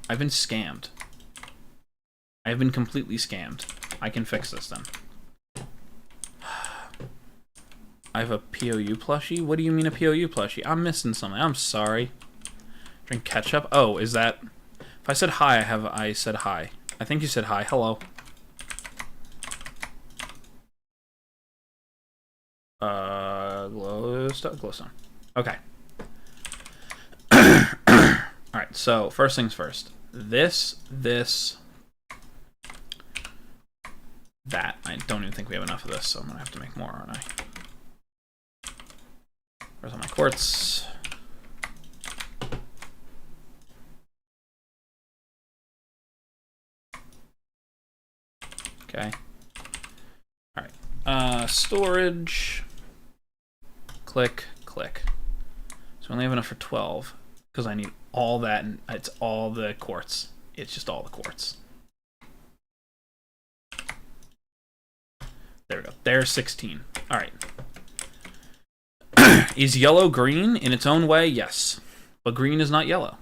I've been scammed. I have been completely scammed. I can fix this then. I have a POU plushie? What do you mean a POU plushie? I'm missing something. I'm sorry. Drink ketchup? Oh, is that... If I said hi, I said hi. I think you said hi. Hello. Glowstone. Okay. Alright, so first things first. This, that. I don't even think we have enough of this, so I'm gonna have to make more, aren't I? Where's all my quartz? Okay. Alright. Storage. Click, click. So we only have enough for 12. Because I need all that, and it's all the quartz. It's just all the quartz. There we go. There's 16. Alright. Is yellow green in its own way? Yes. But green is not yellow.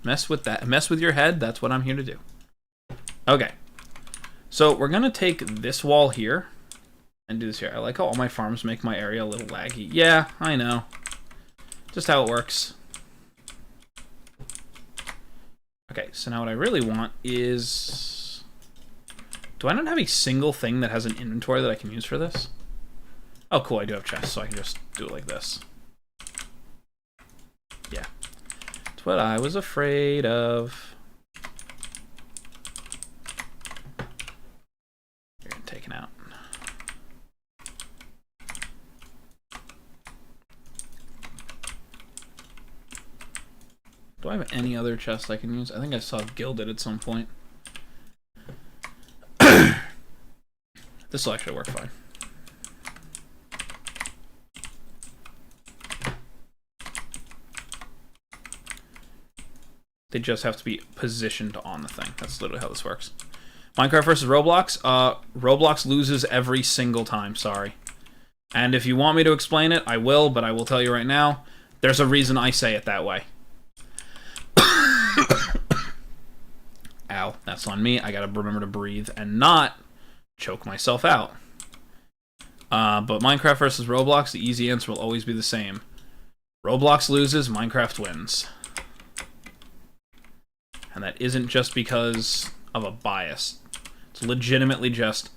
Mess with that. Mess with your head. That's what I'm here to do. Okay. So we're going to take this wall here and do this here. I like how all my farms make my area a little laggy. Yeah, I know. Just how it works. Okay, so now what I really want is... Do I not have a single thing that has an inventory that I can use for this? Oh, cool, I do have chests, so I can just do it like this. Yeah. That's what I was afraid of. You're getting taken out. Do I have any other chests I can use? I think I saw gilded at some point. This will actually work fine. They just have to be positioned on the thing. That's literally how this works. Minecraft versus Roblox? Roblox loses every single time, sorry. And if you want me to explain it, I will, but I will tell you right now, there's a reason I say it that way. Ow, that's on me. I gotta remember to breathe and not choke myself out. But Minecraft versus Roblox, the easy answer will always be the same. Roblox loses, Minecraft wins. And that isn't just because of a bias. It's legitimately just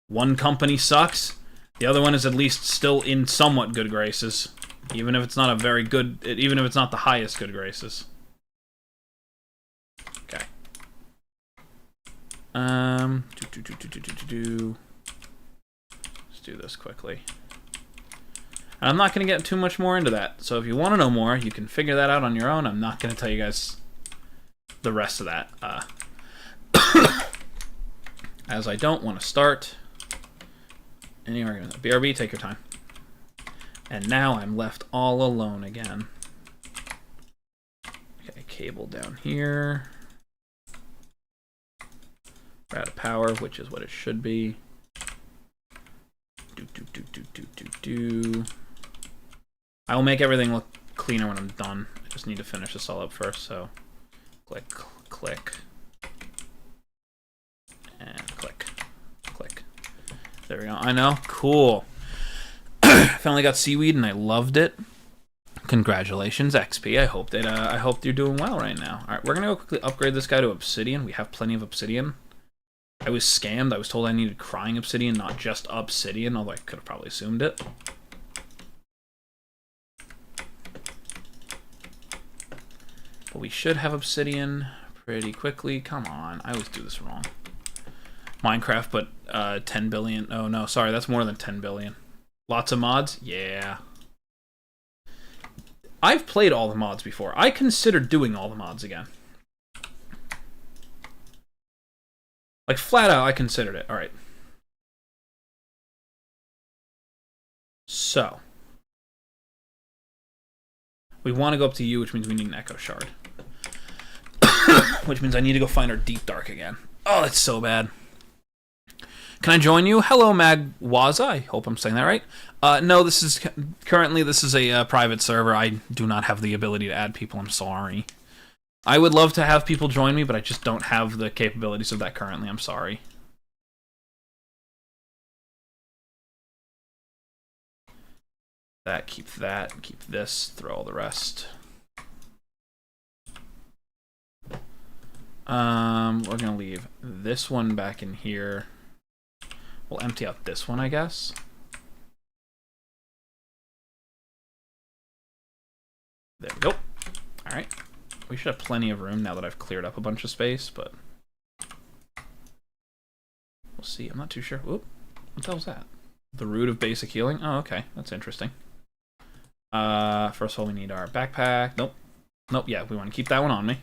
one company sucks, the other one is at least still in somewhat good graces. Even if it's not a very good, even if it's not the highest good graces. Okay. Let's do this quickly. And I'm not going to get too much more into that. So if you want to know more, you can figure that out on your own. I'm not going to tell you guys the rest of that. As I don't want to start any argument. BRB, take your time. And now I'm left all alone again. Okay, cable down here. We're out of power, which is what it should be. I will make everything look cleaner when I'm done. I just need to finish this all up first, so click, click, and click, click. There we go. I know. Cool. Finally got seaweed and I loved it. Congratulations, XP. I hope you're doing well right now. All right, we're gonna go quickly upgrade this guy to obsidian. We have plenty of obsidian. I was scammed. I was told I needed crying obsidian, not just obsidian, although I could have probably assumed it. But we should have obsidian pretty quickly. Come on, I always do this wrong. Minecraft, but 10 billion. Oh no, sorry, that's more than 10 billion. Lots of mods? Yeah. I've played all the mods before. I considered doing all the mods again. Like, flat out, I considered it. Alright. So we want to go up to you, which means we need an echo shard. Which means I need to go find our deep dark again. Oh, that's so bad. Can I join you? Hello, Magwaza. I hope I'm saying that right. No, this is a private server. I do not have the ability to add people. I'm sorry. I would love to have people join me, but I just don't have the capabilities of that currently. I'm sorry. Keep this, throw all the rest. We're gonna leave this one back in here. We'll empty out this one, I guess. There we go. Alright. We should have plenty of room now that I've cleared up a bunch of space, but we'll see. I'm not too sure. Oop. What the hell was that? The root of basic healing? Oh, okay. That's interesting. First of all, we need our backpack. Nope. Nope, yeah, we want to keep that one on me.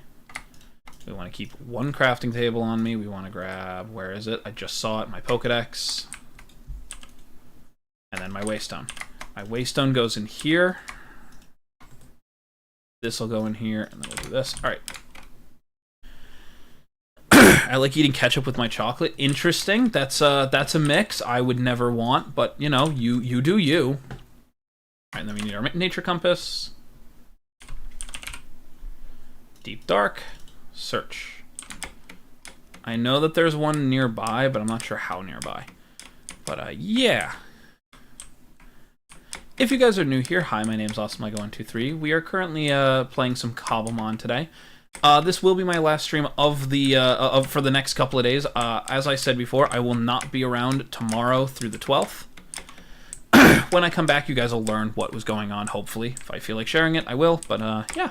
We want to keep one crafting table on me. We want to grab, where is it? I just saw it, my Pokedex. And then my Waystone. My Waystone goes in here. This will go in here, and then we'll do this. All right. I like eating ketchup with my chocolate. Interesting. That's a mix I would never want, but you know, you do you. All right, and then we need our nature compass. Deep dark. Search. I know that there's one nearby, but I'm not sure how nearby. But yeah. If you guys are new here, hi, my name's AwesomeLego123. We are currently playing some Cobblemon today. This will be my last stream of the for the next couple of days. As I said before, I will not be around tomorrow through the 12th. When I come back, you guys will learn what was going on, hopefully. If I feel like sharing it, I will, but yeah.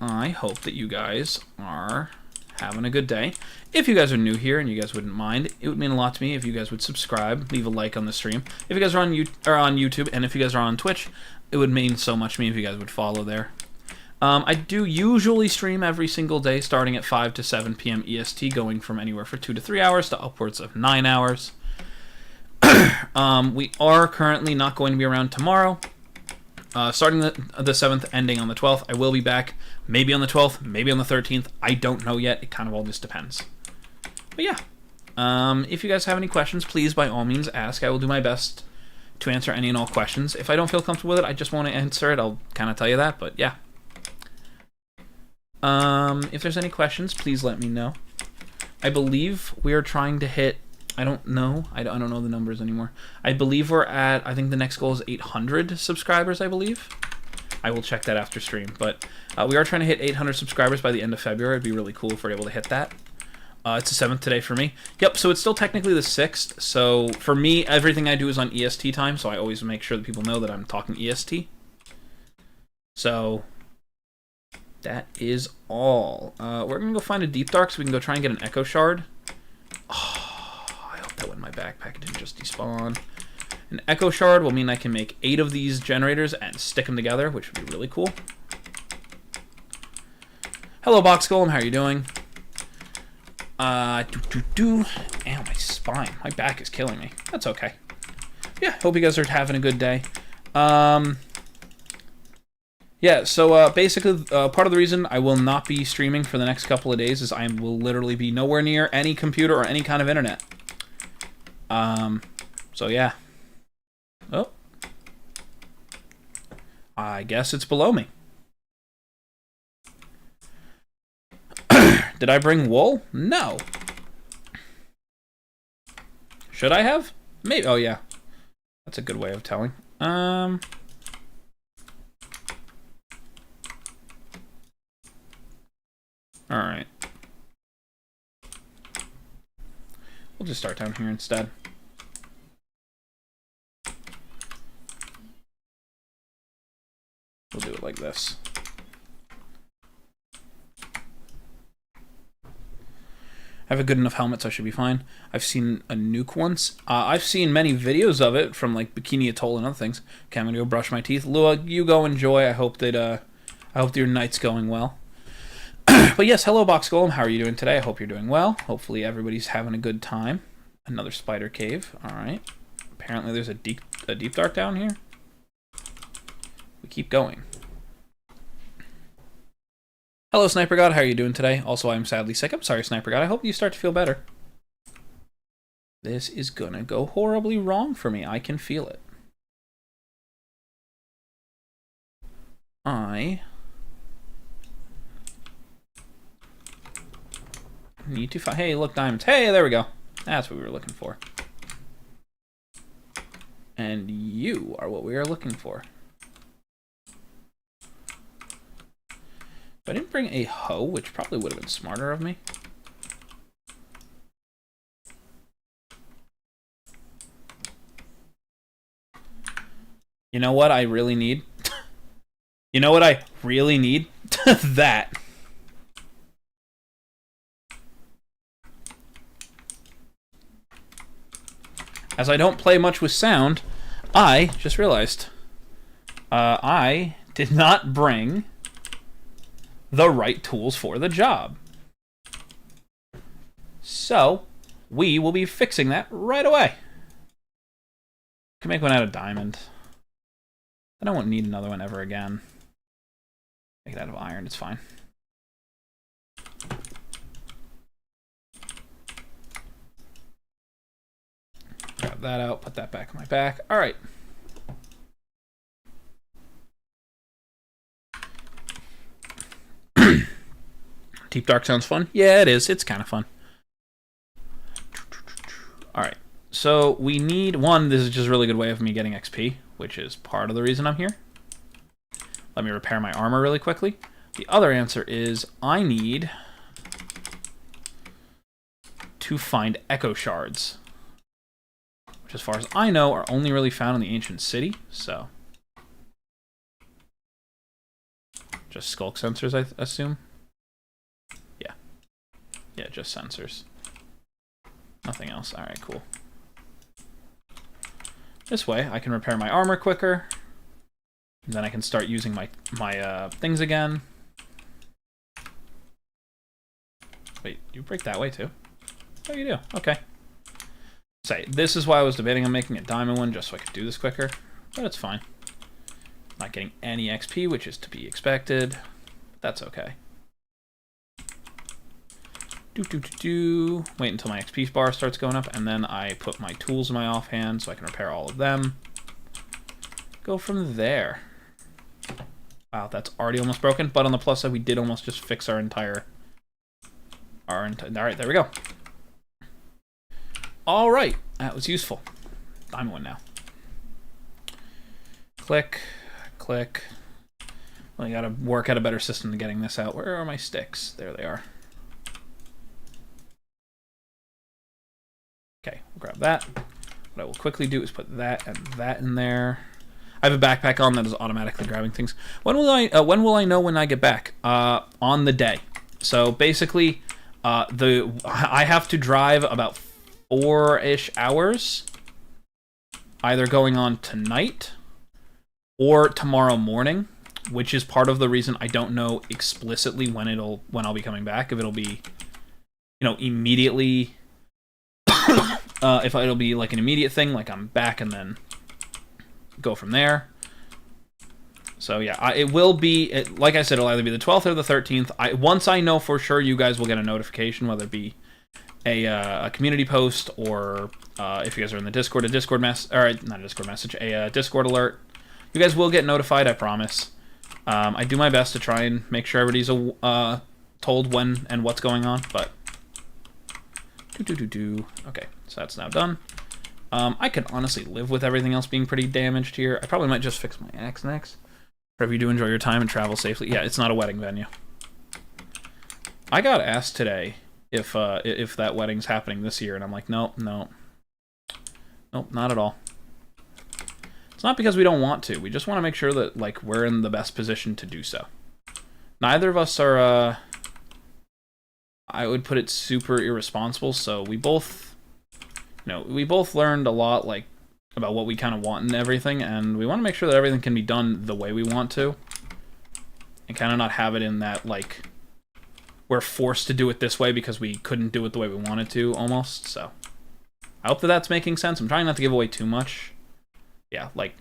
I hope that you guys are having a good day. If you guys are new here and you guys wouldn't mind, it would mean a lot to me if you guys would subscribe, leave a like on the stream. If you guys are on YouTube, and if you guys are on Twitch, it would mean so much to me if you guys would follow there. I do usually stream every single day, starting at 5 to 7 p.m. EST, going from anywhere for 2 to 3 hours to upwards of 9 hours. We are currently not going to be around tomorrow. Starting the 7th, ending on the 12th. I will be back, maybe on the 12th, maybe on the 13th. I don't know yet. It kind of all just depends. But yeah, if you guys have any questions, please, by all means, ask. I will do my best to answer any and all questions. If I don't feel comfortable with it, I just won't answer it. I'll kind of tell you that, but yeah. If there's any questions, please let me know. I believe we are trying to hit... I don't know. I don't know the numbers anymore. I believe we're at... I think the next goal is 800 subscribers, I believe. I will check that after stream. But we are trying to hit 800 subscribers by the end of February. It'd be really cool if we're able to hit that. It's the 7th today for me. Yep, so it's still technically the 6th. So for me, everything I do is on EST time. So I always make sure that people know that I'm talking EST. So that is all. We're going to go find a deep dark so we can go try and get an echo shard. Oh. That went in my backpack, it didn't just despawn. An echo shard will mean I can make 8 of these generators and stick them together, which would be really cool. Hello, Box Golem, how are you doing? Ow, my spine. My back is killing me. That's okay. Yeah, hope you guys are having a good day. Yeah, so basically, part of the reason I will not be streaming for the next couple of days is I will literally be nowhere near any computer or any kind of internet. So yeah. Oh. I guess it's below me. Did I bring wool? No. Should I have? Maybe. Oh, yeah. That's a good way of telling. Alright. We'll just start down here instead. We'll do it like this. I have a good enough helmet, so I should be fine. I've seen a nuke once. I've seen many videos of it from like Bikini Atoll and other things. Okay, I'm gonna go brush my teeth. Lua, you go enjoy. I hope that your night's going well. But yes, hello Box Golem. How are you doing today? I hope you're doing well. Hopefully everybody's having a good time. Another spider cave. All right. Apparently there's a deep dark down here. We keep going. Hello, Sniper God. How are you doing today? Also, I'm sadly sick. I'm sorry, Sniper God. I hope you start to feel better. This is gonna go horribly wrong for me. I can feel it. I need to find... Hey, look, diamonds. Hey, there we go. That's what we were looking for. And you are what we are looking for. I didn't bring a hoe, which probably would have been smarter of me. You know what I really need? You know what I really need? That. As I don't play much with sound, I just realized I did not bring the right tools for the job. So, we will be fixing that right away. Can make one out of diamond. Then I won't need another one ever again. Make it out of iron, it's fine. Grab that out, put that back in my back. All right. Deep dark sounds fun. Yeah, it is. It's kind of fun. All right. So we need one. This is just a really good way of me getting XP, which is part of the reason I'm here. Let me repair my armor really quickly. The other answer is I need to find echo shards, which as far as I know are only really found in the ancient city. So just skulk sensors, I assume. Yeah, just sensors. Nothing else. All right, cool. This way, I can repair my armor quicker. And then I can start using my things again. Wait, you break that way too? Oh, you do. Okay. Say, this is why I was debating on making a diamond one, just so I could do this quicker. But it's fine. Not getting any XP, which is to be expected. But that's okay. Wait until my XP bar starts going up, and then I put my tools in my offhand so I can repair all of them. Go from there. Wow, that's already almost broken, but on the plus side, we did almost just fix our entire... Alright, there we go. Alright, that was useful. Diamond one now. Click, click. Well, I gotta work out a better system to getting this out. Where are my sticks? There they are. Okay, we'll grab that. What I will quickly do is put that and that in there. I have a backpack on that is automatically grabbing things. When will I know when I get back? On the day. So basically, I have to drive about 4-ish hours, either going on tonight or tomorrow morning, which is part of the reason I don't know explicitly when I'll be coming back. If it'll be, immediately. If it'll be like an immediate thing, like I'm back and then go from there. So yeah, it will be, like I said, it'll either be the 12th or the 13th. Once I know for sure, you guys will get a notification, whether it be a community post or if you guys are in the Discord, a Discord Discord alert. You guys will get notified, I promise. I do my best to try and make sure everybody's told when and what's going on, but... Okay, so that's now done. I can honestly live with everything else being pretty damaged here. I probably might just fix my axe next. Wherever you do enjoy your time and travel safely. Yeah, it's not a wedding venue. I got asked today if that wedding's happening this year, and I'm like, nope, not at all. It's not because we don't want to. We just want to make sure that we're in the best position to do so. Neither of us are. I would put it super irresponsible. So we both, learned a lot about what we kind of want and everything, and we want to make sure that everything can be done the way we want to, and kind of not have it in that we're forced to do it this way because we couldn't do it the way we wanted to almost. So I hope that that's making sense. I'm trying not to give away too much. Yeah, like,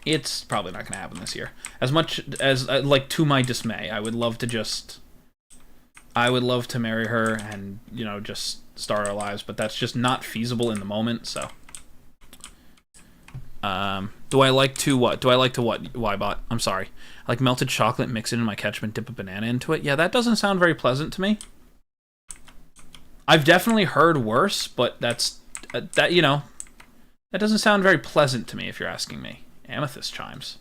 it's probably not going to happen this year. As much as, like, to my dismay, I would love to marry her and, you know, just start our lives, but that's just not feasible in the moment, so. Do I like to what? Ybot? I'm sorry. I like melted chocolate, mix it in my ketchup, and dip a banana into it. Yeah, that doesn't sound very pleasant to me. I've definitely heard worse, but that's, you know, that doesn't sound very pleasant to me if you're asking me. Amethyst chimes.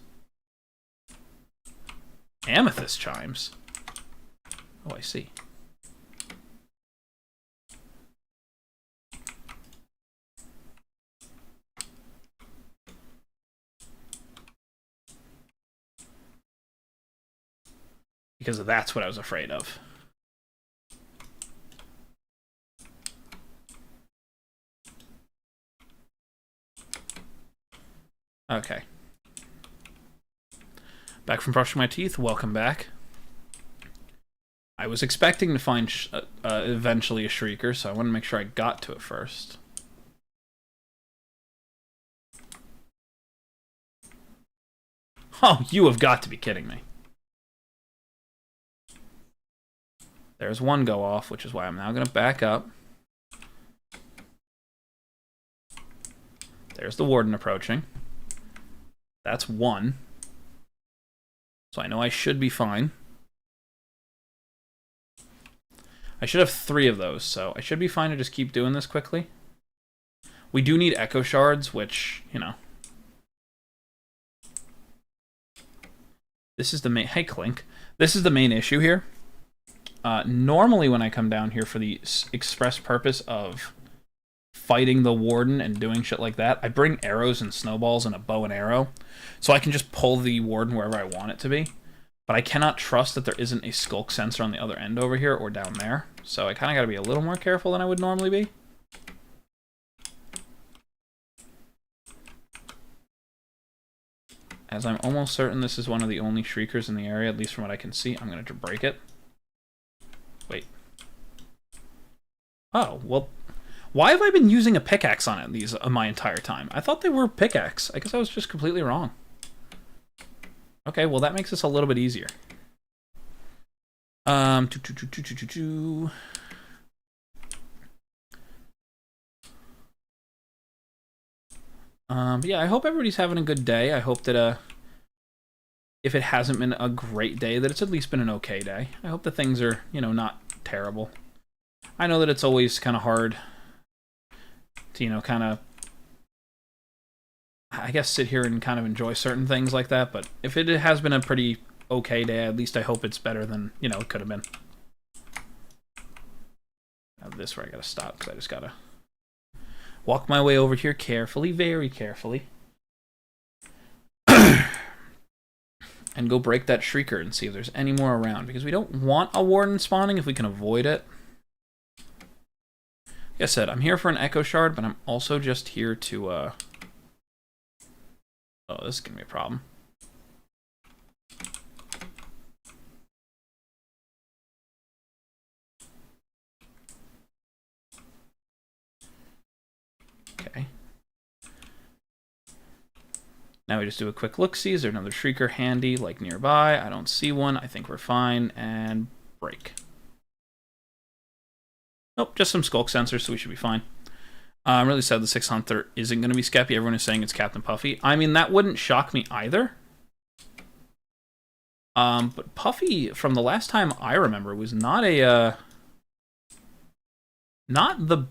Amethyst chimes? Oh, I see. Because that's what I was afraid of. Okay. Back from brushing my teeth. Welcome back. I was expecting to find eventually a Shrieker, so I want to make sure I got to it first. Oh, you have got to be kidding me. There's one go off, which is why I'm now going to back up. There's the Warden approaching. That's one. So I know I should be fine. I should have 3 of those, so I should be fine to just keep doing this quickly. We do need Echo Shards, which, you know. This is the main... Hey, Clink. This is the main issue here. Normally when I come down here for the express purpose of fighting the Warden and doing shit like that, I bring arrows and snowballs and a bow and arrow, so I can just pull the Warden wherever I want it to be. But I cannot trust that there isn't a skulk sensor on the other end over here or down there, so I kind of got to be a little more careful than I would normally be. As I'm almost certain this is one of the only Shriekers in the area, at least from what I can see, I'm going to break it. Wait. Oh, well, why have I been using a pickaxe on it my entire time? I thought they were pickaxe. I guess I was just completely wrong. Okay, well, that makes this a little bit easier. But yeah, I hope everybody's having a good day. I hope that, if it hasn't been a great day, that it's at least been an okay day. I hope that things are, you know, not terrible. I know that it's always kind of hard to, you know, kind of, I guess, sit here and kind of enjoy certain things like that, but if it has been a pretty okay day, at least I hope it's better than, you know, it could have been. Now this where I gotta stop, because I just gotta walk my way over here carefully, very carefully. And go break that Shrieker and see if there's any more around, because we don't want a Warden spawning if we can avoid it. Like I said, I'm here for an Echo Shard, but I'm also just here to, oh, this is gonna be a problem. Okay. Now we just do a quick look-see. Is there another Shrieker handy, like, nearby? I don't see one. I think we're fine. And break. Nope, just some skulk sensors, so we should be fine. I'm really sad the 6th Hunter isn't going to be Skeppy. Everyone is saying it's Captain Puffy. I mean, that wouldn't shock me either. But Puffy, from the last time I remember, was not a, not the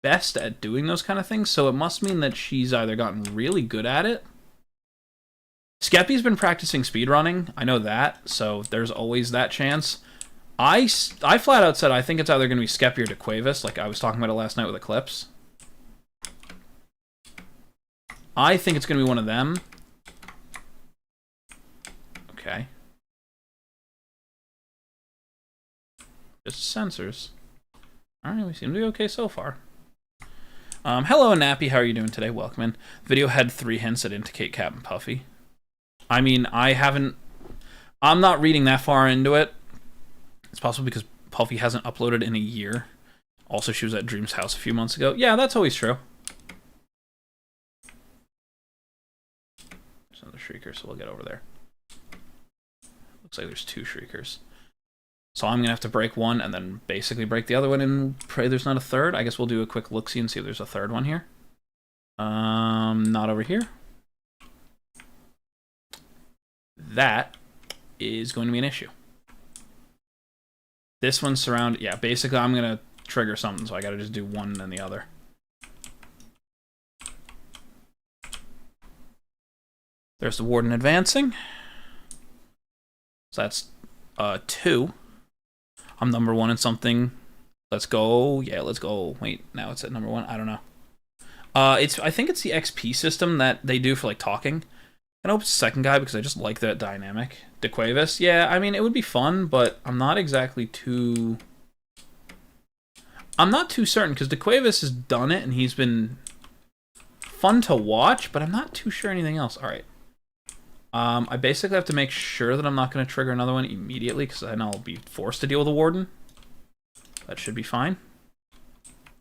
best at doing those kind of things, so it must mean that she's either gotten really good at it. Skeppy's been practicing speedrunning, I know that, so there's always that chance. I flat out said I think it's either going to be Skeppy or DeQuavis, like I was talking about it last night with Eclipse. I think it's going to be one of them. Okay. Just sensors. Alright, we seem to be okay so far. Hello, Nappy, how are you doing today? Welcome in. The video had 3 hints that indicate Captain Puffy. I mean, I'm not reading that far into it. It's possible because Puffy hasn't uploaded in a year. Also, she was at Dream's house a few months ago. Yeah, that's always true. There's another Shrieker, so we'll get over there. Looks like there's 2 Shriekers. So I'm going to have to break one and then basically break the other one and pray there's not a third. I guess we'll do a quick look-see and see if there's a third one here. Not over here. That is going to be an issue. This one's surrounded. Yeah, basically I'm going to trigger something, so I got to just do one and then the other. There's the Warden advancing. So that's 2. I'm number 1 in something. Let's go. Yeah, let's go. Wait, now it's at number 1. I don't know. I think it's the XP system that they do for like talking. I hope it's the second guy because I just like that dynamic. DeQuavis. Yeah, I mean it would be fun, but I'm not exactly too. I'm not too certain because DeQuavis has done it and he's been fun to watch, but I'm not too sure anything else. All right. I basically have to make sure that I'm not going to trigger another one immediately because then I'll be forced to deal with a Warden. That should be fine.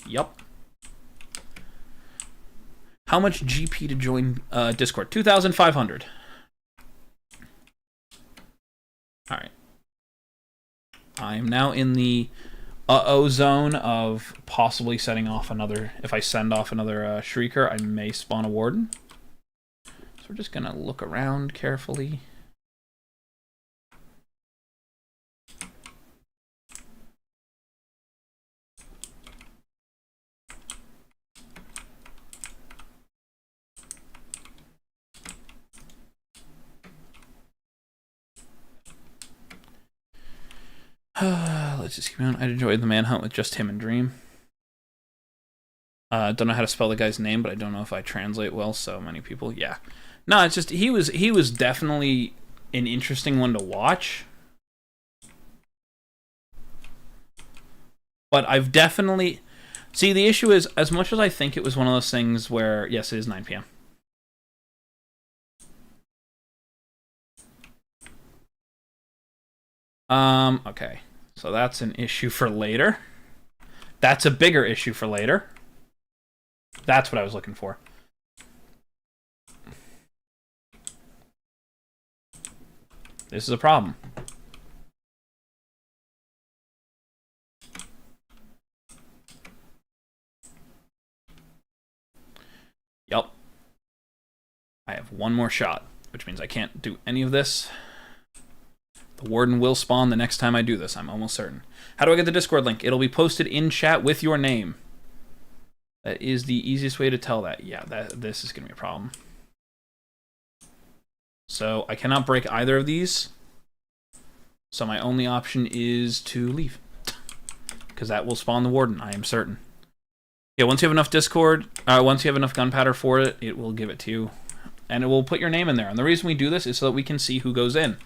Yup. How much GP to join Discord? 2,500. All right. I am now in the uh-oh zone of possibly setting off another. If I send off another Shrieker, I may spawn a Warden. So we're just going to look around carefully. Let's just keep going. I enjoyed the manhunt with just him and Dream. Don't know how to spell the guy's name, but I don't know if I translate well, so many people. Yeah. No, it's just he was definitely an interesting one to watch. But I've definitely... See, the issue is, as much as I think it was one of those things where... Yes, it is 9 p.m. Okay. So that's an issue for later. That's a bigger issue for later. That's what I was looking for. This is a problem. Yup. I have one more shot, which means I can't do any of this. The Warden will spawn the next time I do this, I'm almost certain. How do I get the Discord link? It'll be posted in chat with your name. That is the easiest way to tell that. Yeah, this is going to be a problem. So I cannot break either of these. So my only option is to leave. Because that will spawn the Warden, I am certain. Yeah, once you have enough Discord, once you have enough gunpowder for it, it will give it to you. And it will put your name in there. And the reason we do this is so that we can see who goes in.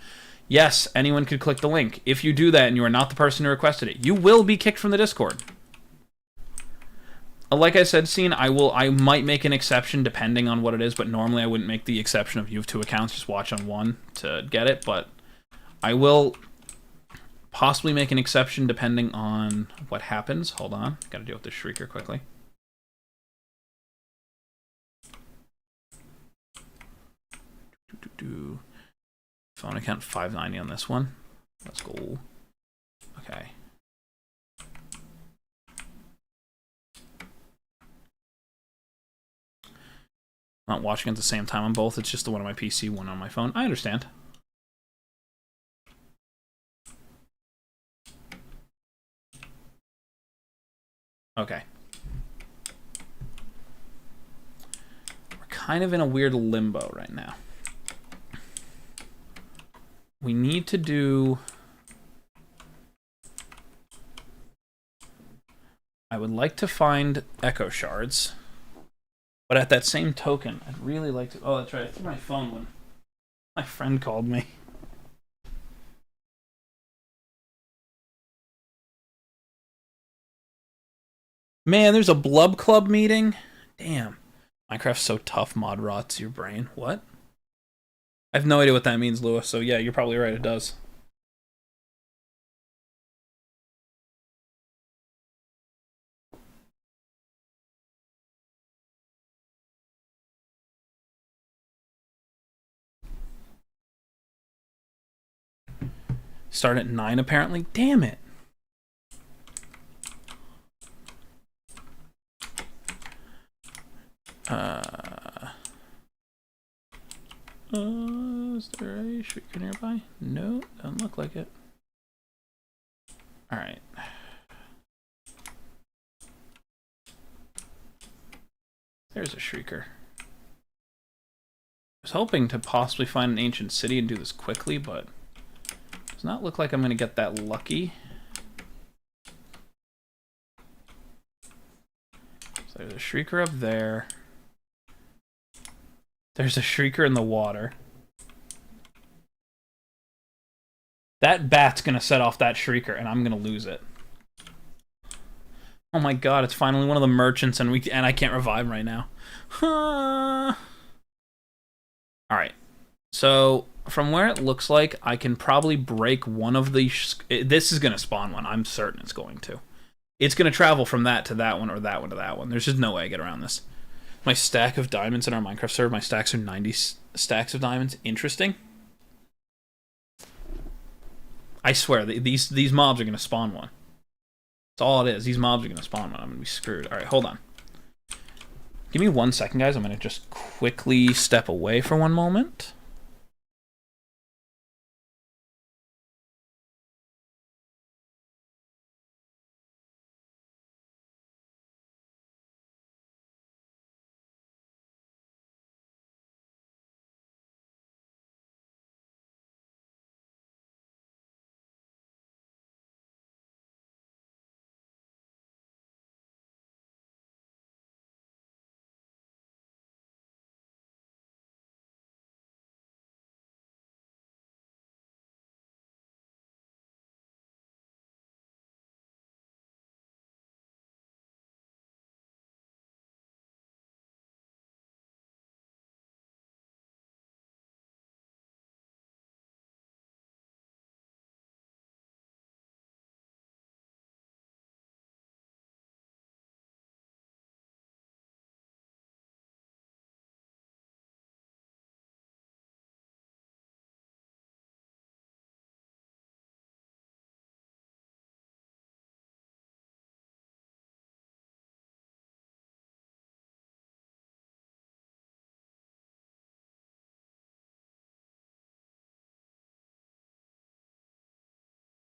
Yes, anyone could click the link. If you do that and you are not the person who requested it, you will be kicked from the Discord. Like I said, Scene, I might make an exception depending on what it is, but normally I wouldn't make the exception of you have 2 accounts, just watch on one to get it, but I will possibly make an exception depending on what happens. Hold on, gotta deal with this Shrieker quickly. Phone account 590 on this one. Let's go. Okay. I'm not watching at the same time on both. It's just the one on my PC, one on my phone. I understand. Okay. We're kind of in a weird limbo right now. We need to do... I would like to find echo shards. But at that same token, I'd really like to... Oh, that's right. I threw my phone when my friend called me. Man, there's a Blub Club meeting? Damn. Minecraft's so tough, mod rots your brain. What? I have no idea what that means, Lewis, so yeah, you're probably right, it does. Start at 9 apparently. Damn it. Is there a shrieker nearby? No, doesn't look like it. Alright. There's a shrieker. I was hoping to possibly find an ancient city and do this quickly, but it does not look like I'm going to get that lucky. So there's a shrieker up there. There's a shrieker in the water. That bat's going to set off that shrieker, and I'm going to lose it. Oh my god, it's finally one of the merchants, and I can't revive him right now. Alright. So, from where it looks like, I can probably break one of the... This is going to spawn one. I'm certain it's going to. It's going to travel from that to that one, or that one to that one. There's just no way I get around this. My stack of diamonds in our Minecraft server, my stacks are 90 stacks of diamonds. Interesting. I swear, these mobs are going to spawn one. That's all it is. These mobs are going to spawn one. I'm going to be screwed. Alright, hold on. Give me 1 second, guys. I'm going to just quickly step away for one moment.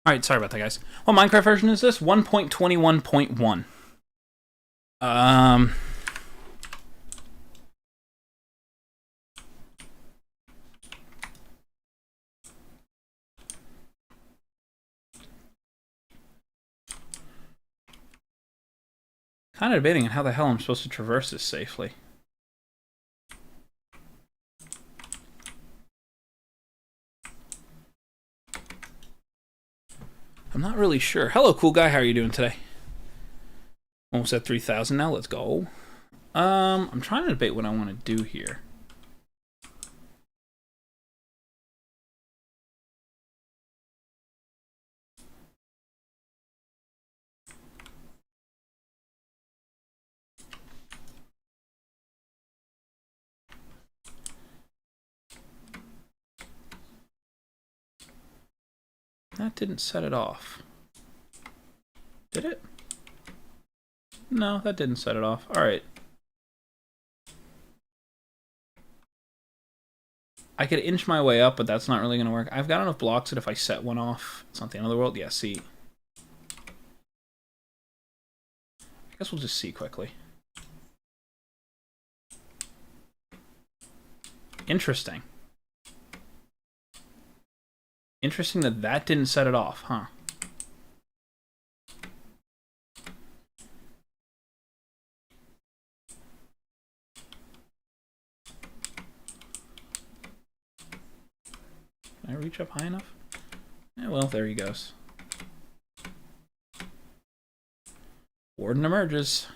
Alright, sorry about that, guys. What Minecraft version is this? 1.21.1. Kind of debating on how the hell I'm supposed to traverse this safely. I'm not really sure. Hello, cool guy. How are you doing today? Almost at 3,000 now. Let's go. I'm trying to debate what I want to do here. That didn't set it off. Did it? No, that didn't set it off. Alright. I could inch my way up, but that's not really going to work. I've got enough blocks that if I set one off, it's not the end of the world. Yeah, see. I guess we'll just see quickly. Interesting. Interesting that that didn't set it off, huh? Can I reach up high enough? Yeah, well, there he goes. Warden emerges.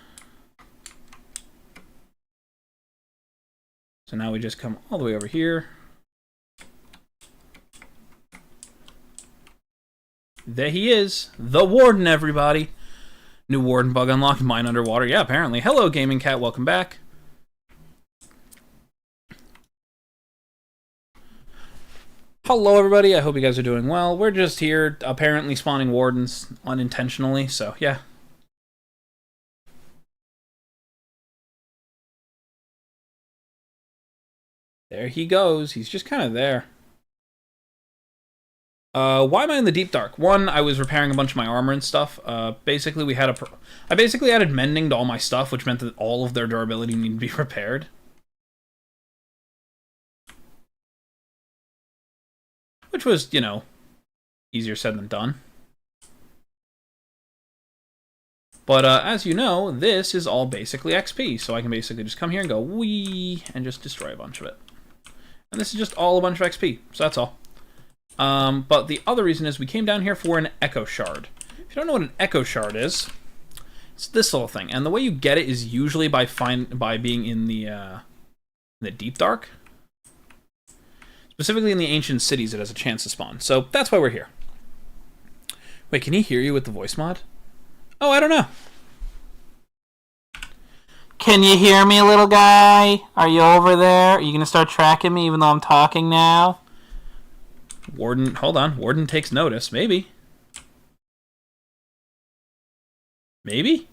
So now we just come all the way over here. There he is, the Warden, everybody. New Warden bug unlocked, mine underwater. Yeah, apparently. Hello, Gaming Cat, welcome back. Hello, everybody. I hope you guys are doing well. We're just here, apparently spawning wardens unintentionally, so yeah. There he goes. He's just kind of there. Why am I in the deep dark? One, I was repairing a bunch of my armor and stuff. Basically, I basically added mending to all my stuff, which meant that all of their durability needed to be repaired. Which was, you know, easier said than done. But as you know, this is all basically XP, so I can basically just come here and go wee and just destroy a bunch of it. And this is just all a bunch of XP, so that's all. But the other reason is we came down here for an Echo Shard. If you don't know what an Echo Shard is, it's this little thing, and the way you get it is usually by being in the deep dark. Specifically in the ancient cities, it has a chance to spawn. So that's why we're here. Wait, can he hear you with the voice mod? Oh, I don't know. Can you hear me, little guy? Are you over there? Are you going to start tracking me even though I'm talking now? Warden, hold on. Warden takes notice. Maybe. Maybe?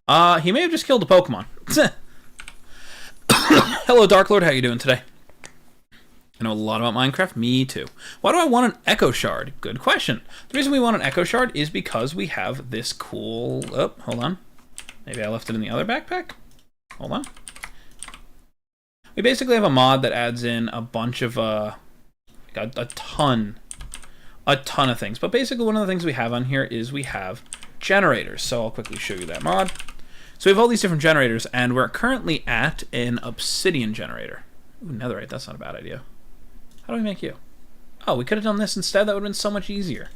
He may have just killed a Pokemon. Hello, Dark Lord. How you doing today? I know a lot about Minecraft. Me too. Why do I want an Echo Shard? Good question. The reason we want an Echo Shard is because we have this cool... Oh, hold on. Maybe I left it in the other backpack? Hold on. We basically have a mod that adds in a bunch of... a ton of things. But basically one of the things we have on here is we have generators. So I'll quickly show you that mod. So we have all these different generators, and we're currently at an obsidian generator. Ooh, netherite. That's not a bad idea. How do we make you? Oh, we could have done this instead. That would have been so much easier.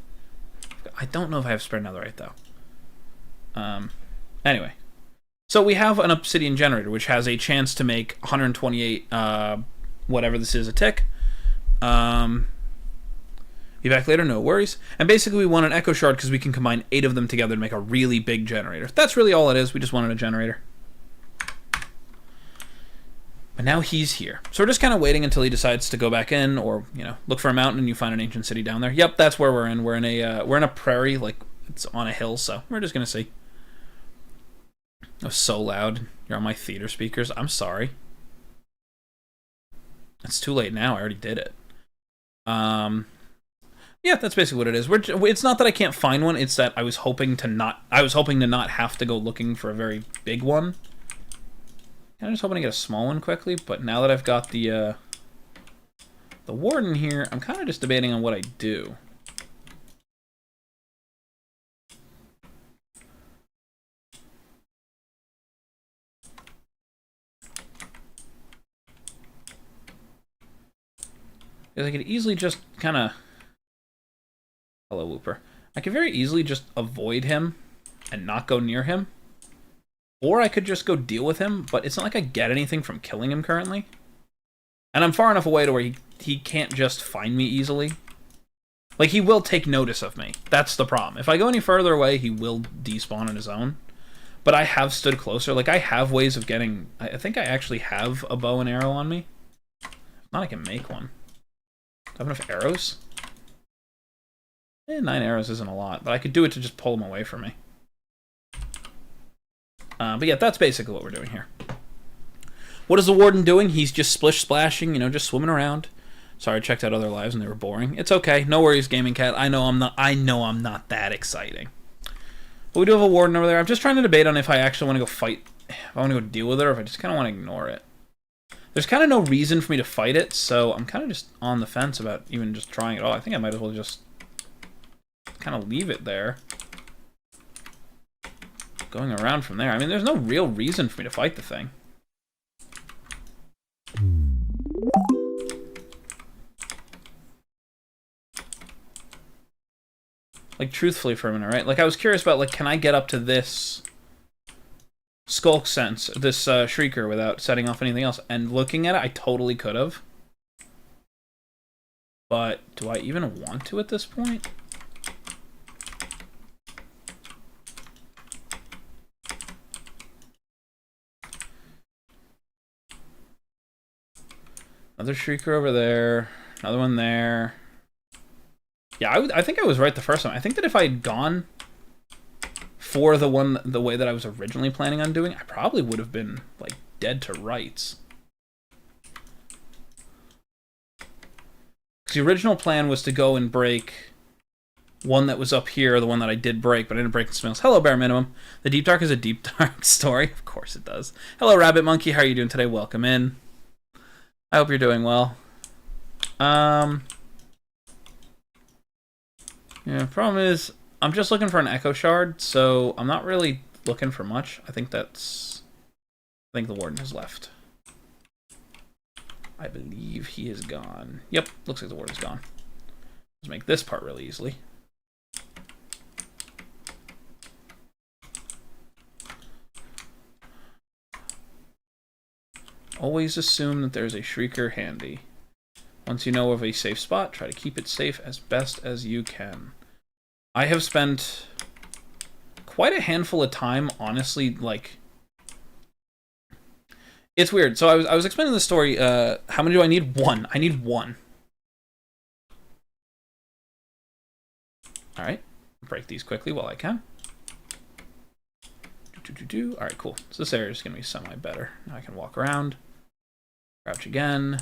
I don't know if I have spare netherite, though. Anyway. So we have an obsidian generator, which has a chance to make 128, whatever this is, a tick. Be back later, no worries. And basically we want an Echo Shard because we can combine 8 of them together to make a really big generator. That's really all it is. We just wanted a generator. But now he's here. So we're just kind of waiting until he decides to go back in, or, you know, look for a mountain and you find an ancient city down there. Yep, that's where we're in. We're in a prairie, like it's on a hill, so we're just gonna see. That was so loud. You're on my theater speakers. I'm sorry. It's too late now. I already did it. Yeah, that's basically what it is. It's not that I can't find one. It's that I was hoping to not have to go looking for a very big one. I'm just hoping to get a small one quickly, but now that I've got the Warden here, I'm kind of just debating on what I do. Because I could easily just kind of... Hello, Whooper. I could very easily just avoid him and not go near him. Or I could just go deal with him, but it's not like I get anything from killing him currently. And I'm far enough away to where he can't just find me easily. Like, he will take notice of me. That's the problem. If I go any further away, he will despawn on his own. But I have stood closer. Like, I have ways of getting... I think I actually have a bow and arrow on me. If not, I can make one. Do I have enough arrows? 9 arrows isn't a lot, but I could do it to just pull him away from me. But yeah, that's basically what we're doing here. What is the Warden doing? He's just splish-splashing, you know, just swimming around. Sorry, I checked out other lives and they were boring. It's okay. No worries, Gaming Cat. I know I'm not that exciting. But we do have a Warden over there. I'm just trying to debate on if I actually want to go fight, if I want to go deal with it, or if I just kind of want to ignore it. There's kind of no reason for me to fight it, so I'm kind of just on the fence about even just trying it all. I think I might as well just kind of leave it there. Going around from there. I mean, there's no real reason for me to fight the thing. Like, truthfully for a minute, right? Like, I was curious about, like, can I get up to this Skulk Sense, this Shrieker, without setting off anything else? And looking at it, I totally could have. But do I even want to at this point? Another Shrieker over there. Another one there. Yeah, I think I was right the first time. I think that if I had gone for the way that I was originally planning on doing, I probably would have been, like, dead to rights. Because the original plan was to go and break one that was up here, the one that I did break, but I didn't break the Smells. Hello, Bare Minimum. The Deep Dark is a deep dark story. Of course it does. Hello, Rabbit Monkey. How are you doing today? Welcome in. I hope you're doing well. Yeah, problem is, I'm just looking for an Echo Shard, so I'm not really looking for much. I think the Warden has left. I believe he is gone. Yep, looks like the Warden's gone. Let's make this part really easily. Always assume that there's a Shrieker handy. Once you know of a safe spot, try to keep it safe as best as you can. I have spent quite a handful of time, honestly, like... It's weird. So I was explaining the story. How many do I need? One. I need one. Alright. Break these quickly while I can. Alright, cool. So this area is going to be semi-better. Now I can walk around. Crouch again.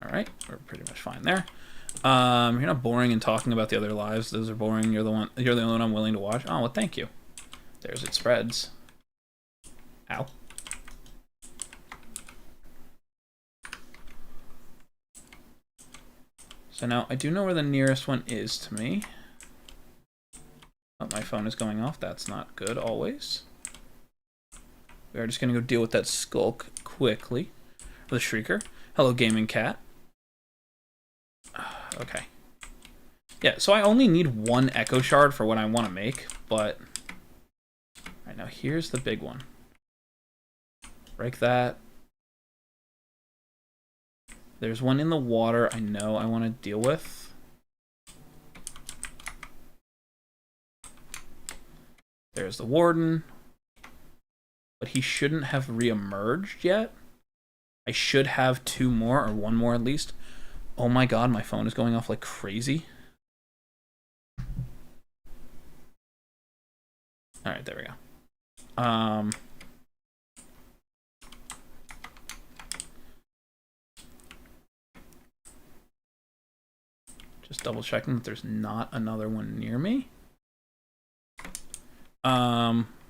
Alright, we're pretty much fine there. You're not boring and talking about the other lives. Those are boring. You're the only one I'm willing to watch. Oh, well, thank you. There's it spreads. Ow. So now I do know where the nearest one is to me. Oh, my phone is going off. That's not good always. We are just going to go deal with that skulk quickly. The Shrieker. Hello, Gaming Cat. Okay. Yeah, so I only need one Echo Shard for what I want to make, but... Alright, now here's the big one. Break that. There's one in the water I know I want to deal with. There's the Warden. But he shouldn't have re-emerged yet. I should have two more, or one more at least. Oh my god, my phone is going off like crazy. Alright, there we go. Just double checking that there's not another one near me.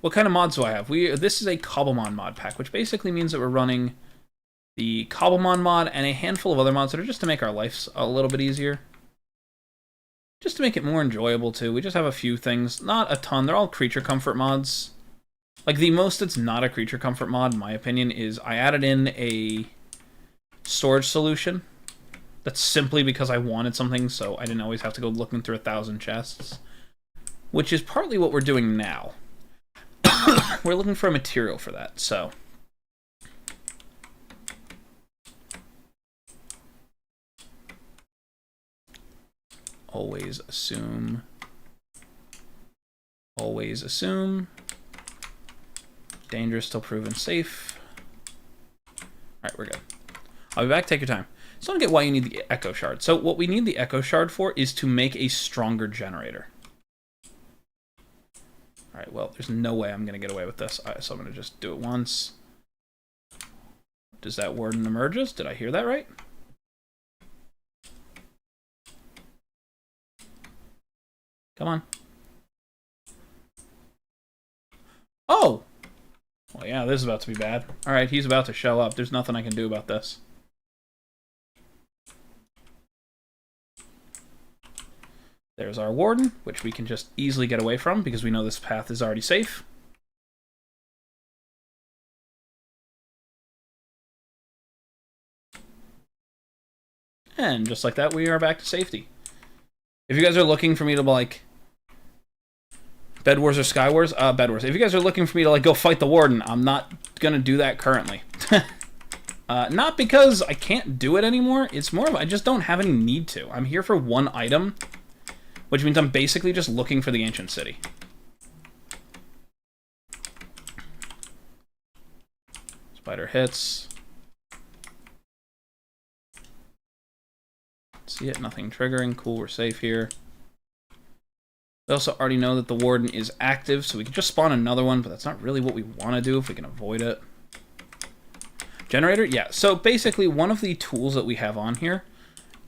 What kind of mods do I have? This is a Cobblemon mod pack, which basically means that we're running the Cobblemon mod and a handful of other mods that are just to make our lives a little bit easier. Just to make it more enjoyable, too. We just have a few things. Not a ton. They're all creature comfort mods. Like, the most that's not a creature comfort mod, in my opinion, is I added in a storage solution. That's simply because I wanted something, so I didn't always have to go looking through 1,000 chests. Which is partly what we're doing now. We're looking for a material for that, so... Always assume. Always assume. Dangerous till proven safe. Alright, we're good. I'll be back, take your time. So I don't get why you need the Echo Shard. So what we need the Echo Shard for is to make a stronger generator. Alright, well, there's no way I'm going to get away with this. So I'm going to just do it once. Does that Warden emerges? Did I hear that right? Come on. Oh! Well, yeah, this is about to be bad. Alright, he's about to show up. There's nothing I can do about this. There's our Warden, which we can just easily get away from because we know this path is already safe. And just like that, we are back to safety. If you guys are looking for me to, like, Bed Wars or Sky Wars? Bed Wars. If you guys are looking for me to, like, go fight the Warden, I'm not gonna do that currently. Not because I can't do it anymore. It's more of I just don't have any need to. I'm here for one item, which means I'm basically just looking for the ancient city. Spider hits. See it? Nothing triggering. Cool, we're safe here. We also already know that the Warden is active, so we can just spawn another one, but that's not really what we want to do if we can avoid it. Generator? Yeah, so basically one of the tools that we have on here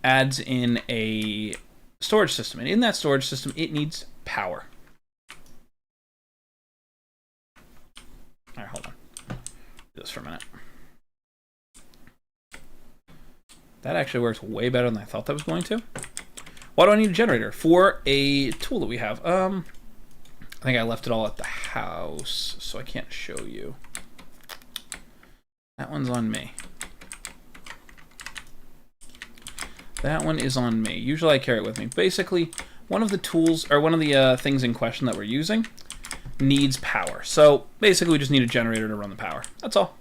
adds in a storage system, and in that storage system, it needs power. All right, hold on. Do this for a minute. That actually works way better than I thought that was going to. Why do I need a generator? For a tool that we have. I think I left it all at the house, so I can't show you. That one's on me. That one is on me. Usually I carry it with me. Basically, one of the tools, or one of the things in question that we're using needs power. So basically we just need a generator to run the power. That's all.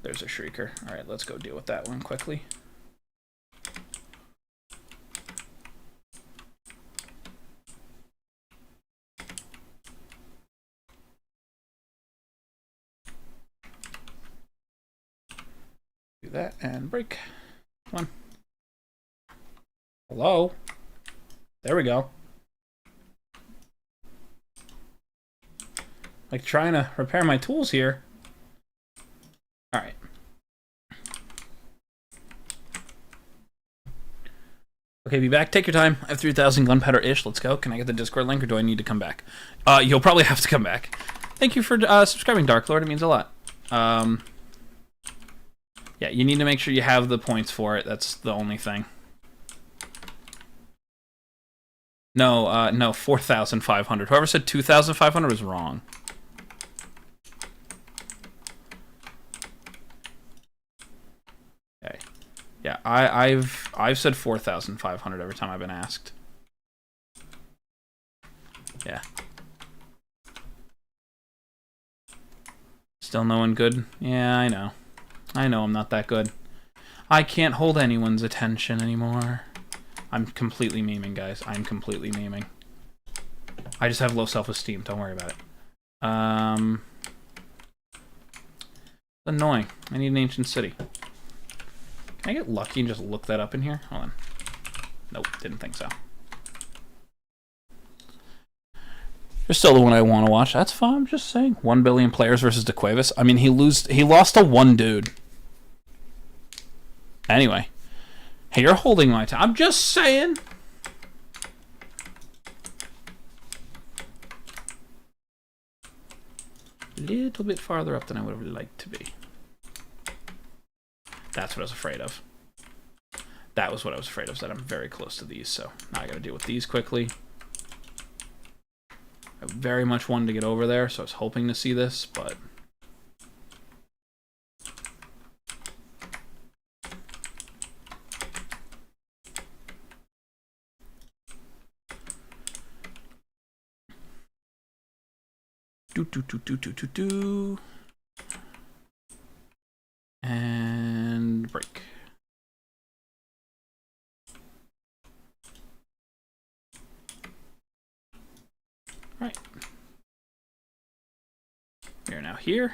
There's a shrieker. All right, let's go deal with that one quickly. Do that and break. Come on. Hello? There we go. Like trying to repair my tools here. All right. Okay, be back. Take your time. I have 3,000 gunpowder-ish. Let's go. Can I get the Discord link, or do I need to come back? You'll probably have to come back. Thank you for subscribing, Dark Lord. It means a lot. Yeah, you need to make sure you have the points for it. That's the only thing. No, no, 4,500. Whoever said 2,500 was wrong. Okay. Yeah, I've said 4,500 every time I've been asked. Yeah. Still no one good? Yeah, I know. I know I'm not that good. I can't hold anyone's attention anymore. I'm completely memeing, guys. I'm completely memeing. I just have low self-esteem. Don't worry about it. Annoying. I need an ancient city. Can I get lucky and just look that up in here? Hold on. Nope, didn't think so. You're still the one I want to watch. That's fine. I'm just saying. 1 billion players versus DeQuavis. I mean, he lost to one dude. Anyway. Hey, you're holding my time. I'm just saying. A little bit farther up than I would have liked to be. That's what I was afraid of. That was what I was afraid of, is that I'm very close to these, so now I gotta deal with these quickly. I very much wanted to get over there, so I was hoping to see this, but... Do. And break. Right. We are now here.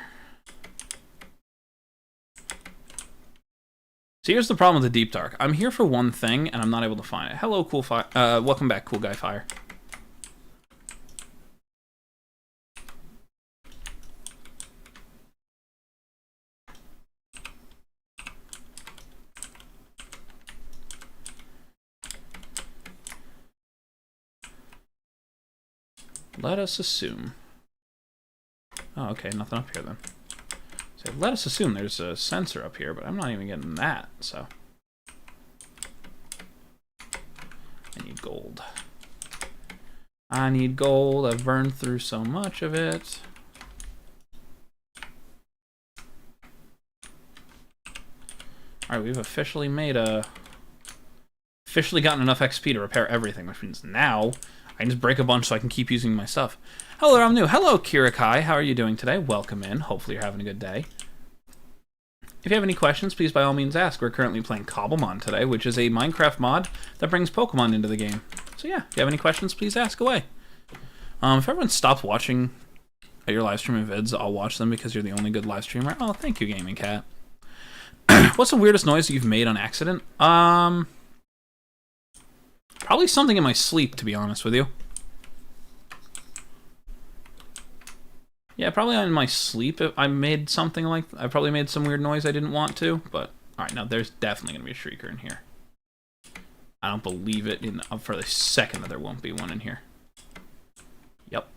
So here's the problem with the Deep Dark. I'm here for one thing, and I'm not able to find it. Hello, cool fire. Welcome back, cool guy fire. Let us assume. Oh, okay, nothing up here then. So let us assume there's a sensor up here, but I'm not even getting that, so. I need gold. I need gold. I've burned through so much of it. Alright, we've officially gotten enough XP to repair everything, which means now I can just break a bunch so I can keep using my stuff. Hello, I'm new. Hello, Kirakai. How are you doing today? Welcome in. Hopefully you're having a good day. If you have any questions, please by all means ask. We're currently playing Cobblemon today, which is a Minecraft mod that brings Pokemon into the game. So yeah, if you have any questions, please ask away. If everyone stops watching your live streaming vids, I'll watch them because you're the only good live streamer. Oh, thank you, Gaming Cat. What's the weirdest noise you've made on accident? Probably something in my sleep, to be honest with you. Yeah, probably in my sleep. If I made something like... I probably made some weird noise I didn't want to, but... Alright, now there's definitely going to be a shrieker in here. I don't believe it for the second that there won't be one in here. Yep.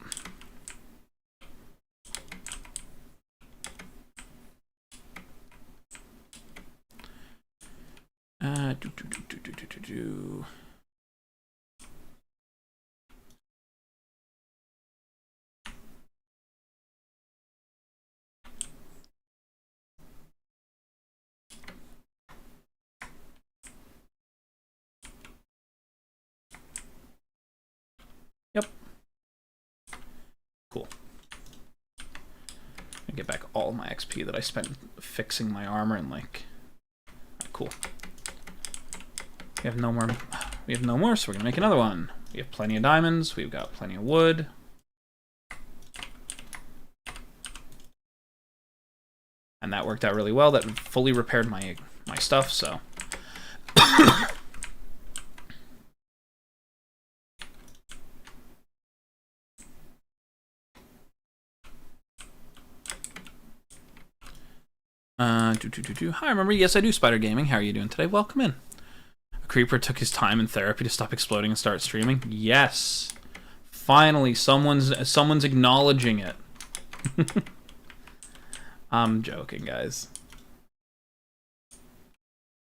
Yep. Cool. I get back all my XP that I spent fixing my armor and like. Right, cool. We have no more. We have no more, so we're gonna make another one. We have plenty of diamonds. We've got plenty of wood. And that worked out really well. That fully repaired my stuff. So. Hi, remember? Yes, I do, Spider Gaming. How are you doing today? Welcome in. A creeper took his time in therapy to stop exploding and start streaming. Yes. Finally, someone's acknowledging it. I'm joking, guys.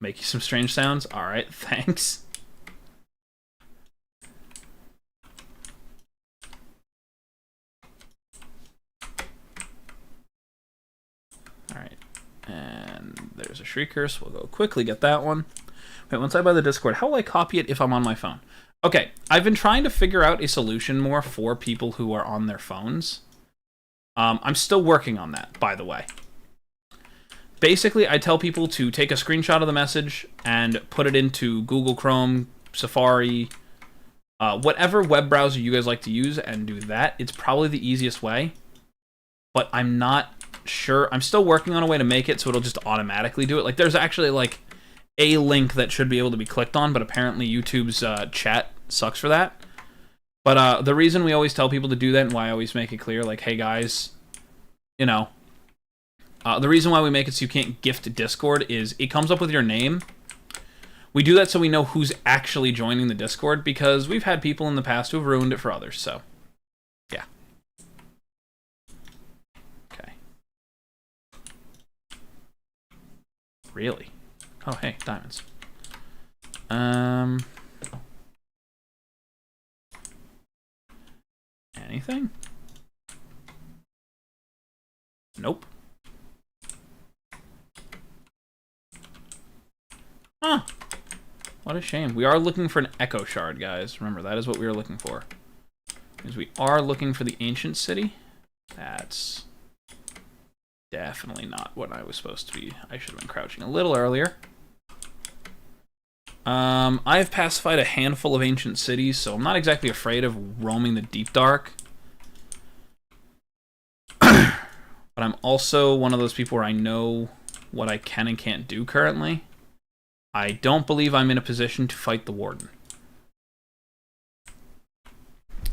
Make you some strange sounds? Alright, thanks. Alright. And there's a shrieker, so we'll go quickly get that one. Wait, once I buy the Discord, how will I copy it if I'm on my phone? Okay, I've been trying to figure out a solution more for people who are on their phones. I'm still working on that, by the way. Basically, I tell people to take a screenshot of the message and put it into Google Chrome, Safari, whatever web browser you guys like to use, and do that. It's probably the easiest way, but I'm not sure. I'm still working on a way to make it so it'll just automatically do it. Like, there's actually, like, a link that should be able to be clicked on, but apparently YouTube's chat sucks for that. But the reason we always tell people to do that, and why I always make it clear, like, hey guys, you know, the reason why we make it so you can't gift Discord is it comes up with your name. We do that so we know who's actually joining the Discord, because we've had people in the past who have ruined it for others, so, yeah. Okay. Really? Oh, hey, diamonds. Anything? Nope. Huh. What a shame. We are looking for an echo shard, guys. Remember, that is what we are looking for. Because we are looking for the ancient city. That's definitely not what I was supposed to be. I should have been crouching a little earlier. I have pacified a handful of ancient cities, so I'm not exactly afraid of roaming the deep dark. But I'm also one of those people where I know what I can and can't do currently. I don't believe I'm in a position to fight the Warden.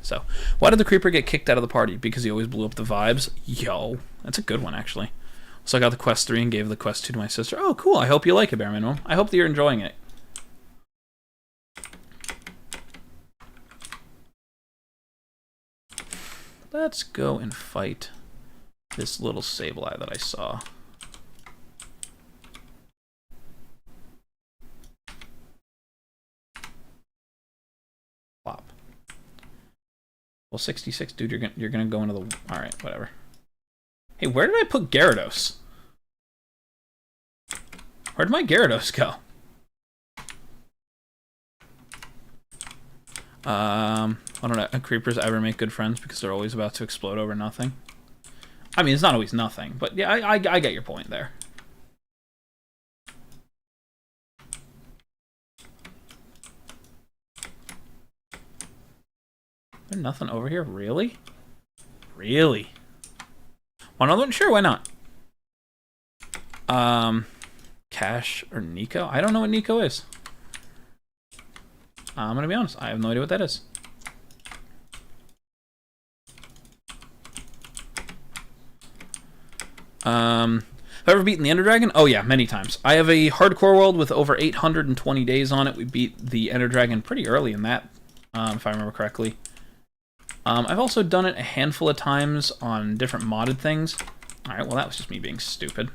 So, why did the creeper get kicked out of the party? Because he always blew up the vibes? Yo, that's a good one, actually. So I got the quest 3 and gave the quest 2 to my sister. Oh, cool. I hope you like it, bare minimum. I hope that you're enjoying it. Let's go and fight this little Sableye that I saw. Plop. Well, 66, dude, you're gonna go into the... Alright, whatever. Hey, where did I put Gyarados? Where'd my Gyarados go? I don't know. Creepers ever make good friends because they're always about to explode over nothing. I mean, it's not always nothing, but yeah, I get your point there. There's nothing over here? Really? Really? One other one? Sure, why not? Cash or Nico? I don't know what Nico is. I'm gonna be honest. I have no idea what that is. Have I ever beaten the Ender Dragon? Oh yeah, many times. I have a hardcore world with over 820 days on it. We beat the Ender Dragon pretty early in that, if I remember correctly. I've also done it a handful of times on different modded things. Alright, well that was just me being stupid.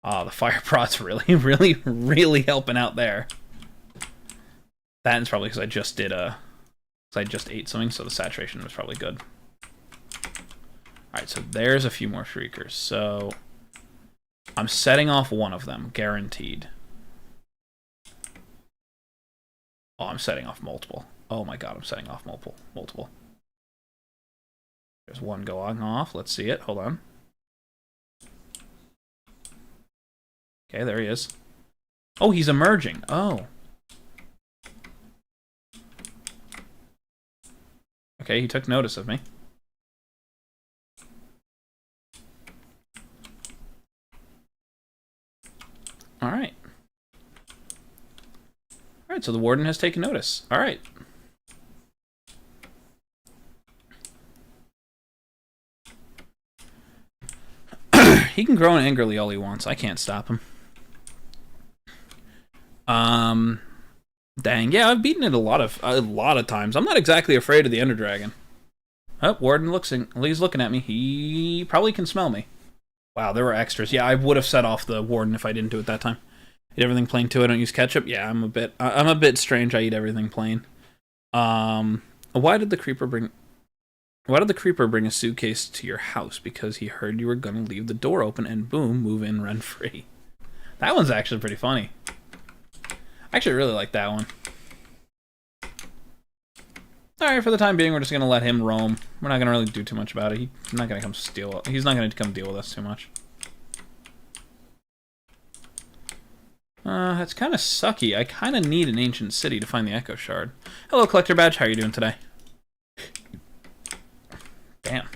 Oh, the fire prod's really, really, really helping out there. That is probably because I just did I just ate something, so the saturation was probably good. Alright, so there's a few more Shriekers. So I'm setting off one of them, guaranteed. Oh, I'm setting off multiple. Oh my god, I'm setting off multiple. There's one going off. Let's see it. Hold on. Okay, there he is. Oh, he's emerging. Oh. Okay, he took notice of me. Alright. Alright, so the Warden has taken notice. Alright. He can groan angrily all he wants. I can't stop him. Dang, yeah, I've beaten it a lot of times. I'm not exactly afraid of the Ender Dragon. Oh, Warden he's looking at me. He probably can smell me. Wow, there were extras. Yeah, I would have set off the Warden if I didn't do it that time. Eat everything plain too. I don't use ketchup. Yeah, I'm a bit strange. I eat everything plain. Why did the creeper bring a suitcase to your house? Because he heard you were gonna leave the door open and boom, move in rent free. That one's actually pretty funny. I actually really like that one. Alright, for the time being, we're just gonna let him roam. We're not gonna really do too much about it. He's not gonna come deal with us too much. That's kind of sucky. I kind of need an ancient city to find the Echo Shard. Hello, Collector Badge. How are you doing today? Damn.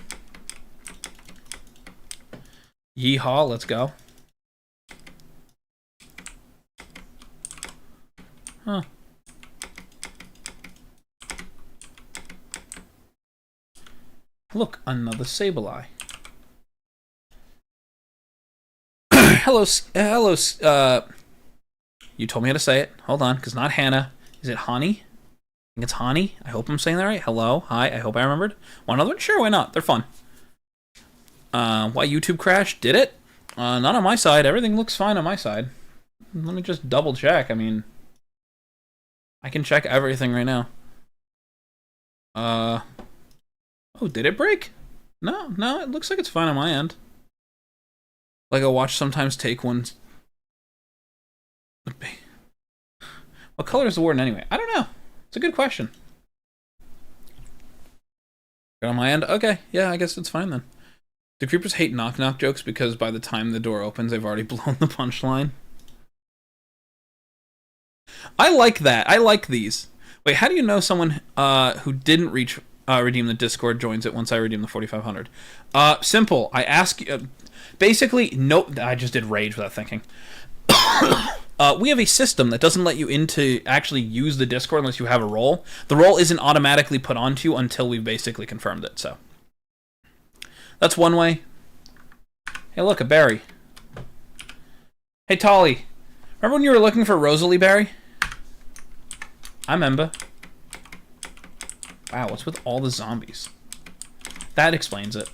Yeehaw, let's go. Huh. Look, another Sableye. Hello, you told me how to say it. Hold on, because not Hannah. Is it Hani? I think it's Hani. I hope I'm saying that right. Hello, hi, I hope I remembered. One other one? Sure, why not? They're fun. Why YouTube crashed? Did it? Not on my side. Everything looks fine on my side. Let me just double check. I mean, I can check everything right now. Oh, did it break? No, it looks like it's fine on my end. Like a watch sometimes take one. What color is the Warden anyway? I don't know. It's a good question. Good on my end? Okay, yeah, I guess it's fine then. Do creepers hate knock-knock jokes because by the time the door opens, they've already blown the punchline? I like that. I like these. Wait, how do you know someone who didn't redeem the Discord joins it once I redeem the 4,500? Simple. I ask you... basically, nope. I just did rage without thinking. We have a system that doesn't let you into actually use the Discord unless you have a role. The role isn't automatically put onto you until we've basically confirmed it, so. That's one way. Hey, look, a berry. Hey, Tolly. Remember when you were looking for Rosalie Berry? I remember. Wow, what's with all the zombies? That explains it.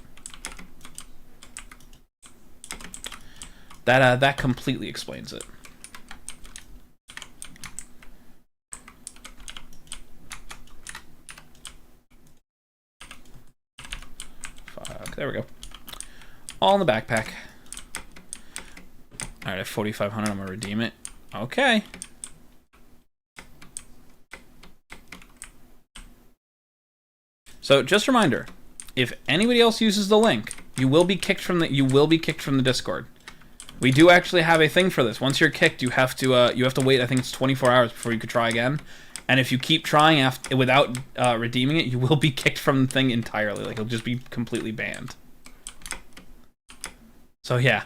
That completely explains it. Fuck, there we go. All in the backpack. Alright, at 4,500, I'm gonna redeem it. Okay. So, just a reminder, if anybody else uses the link, you will be kicked from the Discord. We do actually have a thing for this. Once you're kicked, you have to wait. I think it's 24 hours before you could try again. And if you keep trying without redeeming it, you will be kicked from the thing entirely. Like, it'll just be completely banned. So yeah,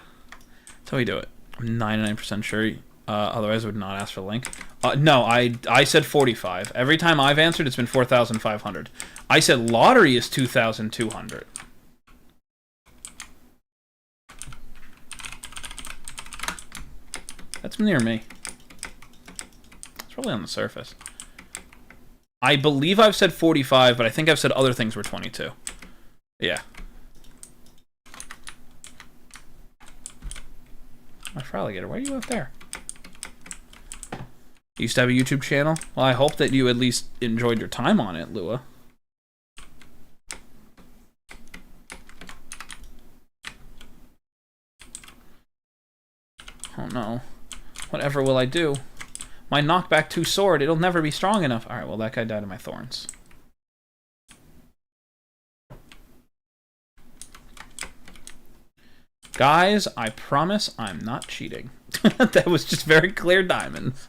that's how we do it. I'm 99% sure. Otherwise, I would not ask for the link. No, I said 45. Every time I've answered, it's been 4,500. I said lottery is 2,200. That's near me. It's probably on the surface. I believe I've said 45, but I think I've said other things were 22. Yeah. My alligator, why are you up there? You used to have a YouTube channel? Well, I hope that you at least enjoyed your time on it, Lua. Oh no. Whatever will I do? My knockback 2 sword, it'll never be strong enough. Alright, well that guy died of my thorns. Guys, I promise I'm not cheating. That was just very clear diamonds.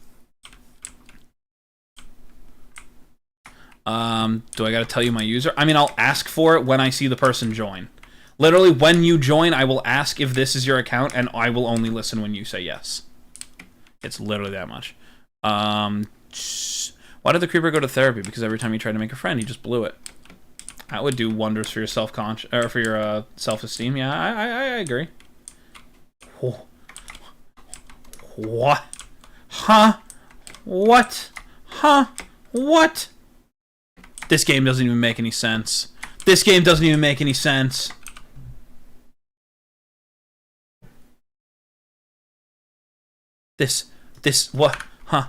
Do I gotta tell you my user? I mean, I'll ask for it when I see the person join. Literally, when you join, I will ask if this is your account, and I will only listen when you say yes. It's literally that much. Why did the creeper go to therapy? Because every time he tried to make a friend, he just blew it. That would do wonders for your self-esteem. Yeah, I agree. What? Huh? What? Huh? What? This game doesn't even make any sense. This game doesn't even make any sense. What? Huh?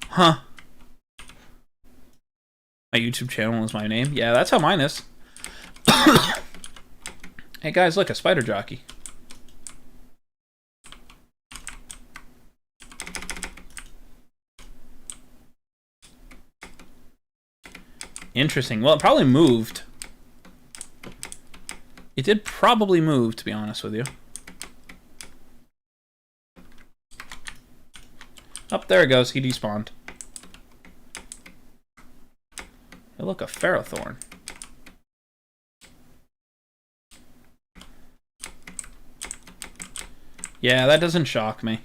Huh? My YouTube channel is my name? Yeah, that's how mine is. Hey guys, look, a spider jockey. Interesting. Well, it probably moved. It did probably move, to be honest with you. Up there it goes. He despawned. Hey, look, a ferrothorn. Yeah, that doesn't shock me.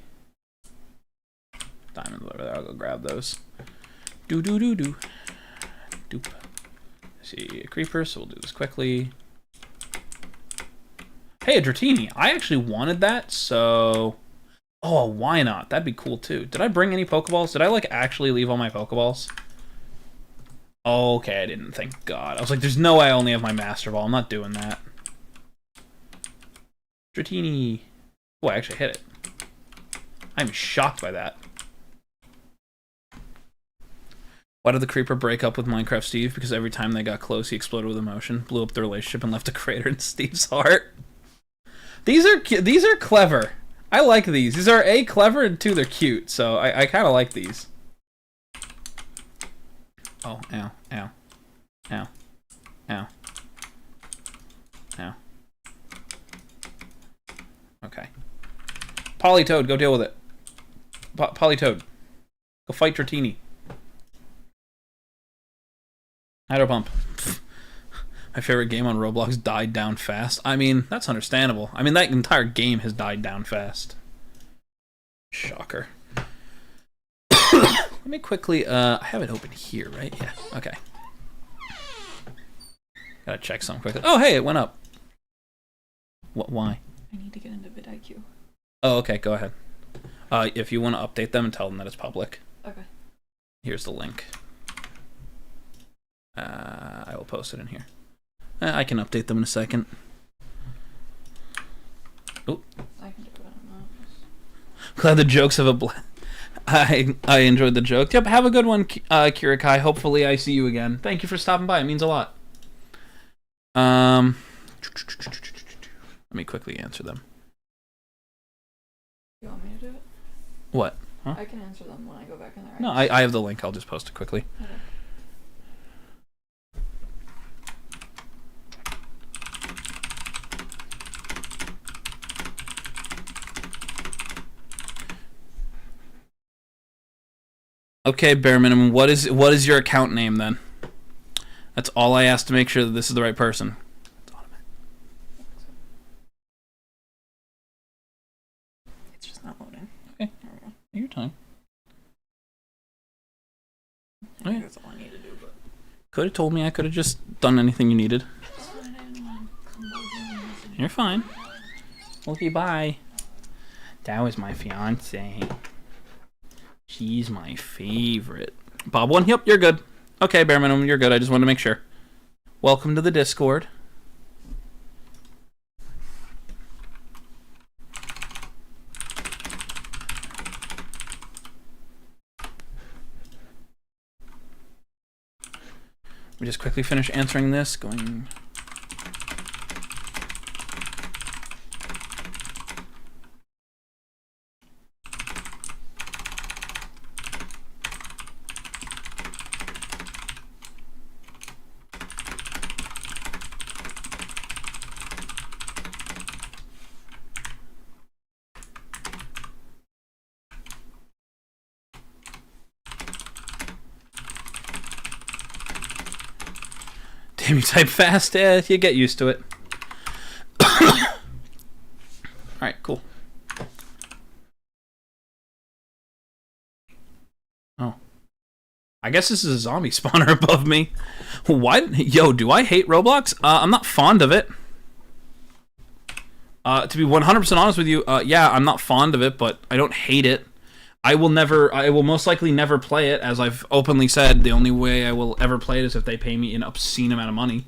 Diamonds over there. I'll go grab those. Do. Doop. I see a creeper, so we'll do this quickly. Hey, a Dratini. I actually wanted that, so... Oh, why not? That'd be cool, too. Did I bring any Pokeballs? Did I, like, actually leave all my Pokeballs? Okay, I didn't. Thank God. I was like, there's no way I only have my Master Ball. I'm not doing that. Dratini. Oh, I actually hit it. I'm shocked by that. Why did the creeper break up with Minecraft Steve? Because every time they got close, he exploded with emotion, blew up the relationship, and left a crater in Steve's heart. These are clever. I like these. These are A, clever, and 2, they're cute. So I kind of like these. Oh, ow, ow, ow, ow, ow. Okay. Polytoad, go deal with it. Polytoad, go fight Dratini. Hydropump. My favorite game on Roblox died down fast. I mean, that's understandable. I mean, that entire game has died down fast. Shocker. Let me quickly, I have it open here, right? Yeah, okay. Gotta check something quickly. Oh, hey, it went up. What? Why? I need to get into vidIQ. Oh, okay, go ahead. If you want to update them and tell them that it's public. Okay. Here's the link. I will post it in here. I can update them in a second. Oh. I can do it. Glad the jokes have a I enjoyed the joke. Yep, have a good one, Kirikai. Hopefully I see you again. Thank you for stopping by. It means a lot. Let me quickly answer them. You want me to do it? What? Huh? I can answer them when I go back in there. No, I have the link. I'll just post it quickly. Okay. Okay, bare minimum. What is your account name then? That's all I ask to make sure that this is the right person. It's just not loading. Okay. There we go. Your time. I think that's all I need to do, but... Could have told me. I could have just done anything you needed. You're fine. Okay, bye. That was my fiance. She's my favorite. Bob one, yep, you're good. Okay, bare minimum, you're good. I just wanted to make sure. Welcome to the Discord. We just quickly finish answering this. Going. Damn, you type fast. Yeah, you get used to it. Alright, cool. Oh. I guess this is a zombie spawner above me. Why? Yo, do I hate Roblox? I'm not fond of it. To be 100% honest with you, yeah, I'm not fond of it, but I don't hate it. I will most likely never play it, as I've openly said. The only way I will ever play it is if they pay me an obscene amount of money.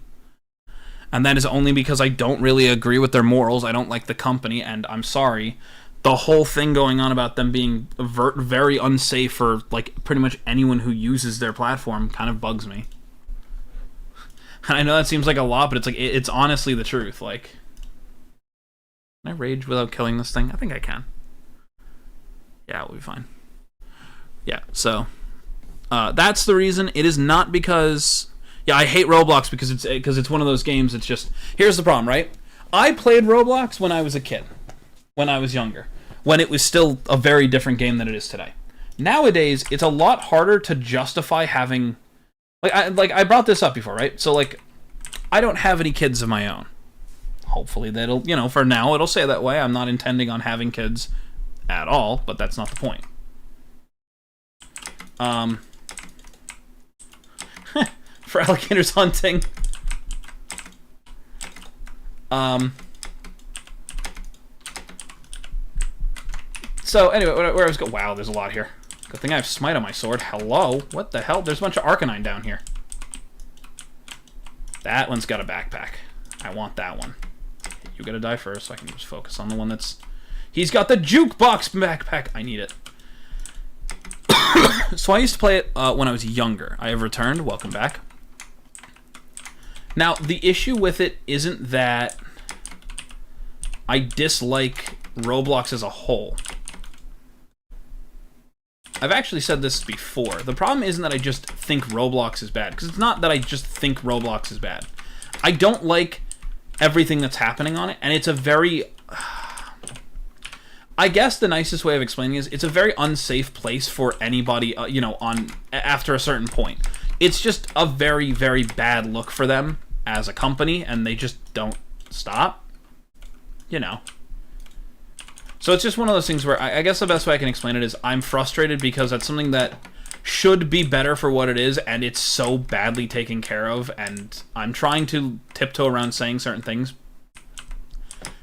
And that is only because I don't really agree with their morals. I don't like the company, and I'm sorry. The whole thing going on about them being very unsafe for like pretty much anyone who uses their platform kind of bugs me. And I know that seems like a lot, but it's like it's honestly the truth. Like, can I rage without killing this thing? I think I can. Yeah, we'll be fine. Yeah, so that's the reason. It is not because... Yeah, I hate Roblox because it's one of those games. It's just... Here's the problem, right? I played Roblox when I was a kid. When I was younger. When it was still a very different game than it is today. Nowadays, it's a lot harder to justify having... I brought this up before, right? So, like, I don't have any kids of my own. Hopefully that'll... You know, for now, it'll stay that way. I'm not intending on having kids... at all, but that's not the point. For alligators hunting. So anyway, where I was going. Wow, there's a lot here. Good thing I have smite on my sword. Hello, what the hell? There's a bunch of Arcanine down here. That one's got a backpack. I want that one. You gotta die first, so I can just focus on the one that's... He's got the jukebox backpack. I need it. So I used to play it when I was younger. I have returned. Welcome back. Now, the issue with it isn't that I dislike Roblox as a whole. I've actually said this before. The problem isn't that I just think Roblox is bad, because it's not that I just think Roblox is bad. I don't like everything that's happening on it, and it's a very... I guess the nicest way of explaining it is it's a very unsafe place for anybody, you know, after a certain point. It's just a very, very bad look for them as a company, and they just don't stop. You know. So it's just one of those things where I guess the best way I can explain it is I'm frustrated because that's something that should be better for what it is, and it's so badly taken care of, and I'm trying to tiptoe around saying certain things.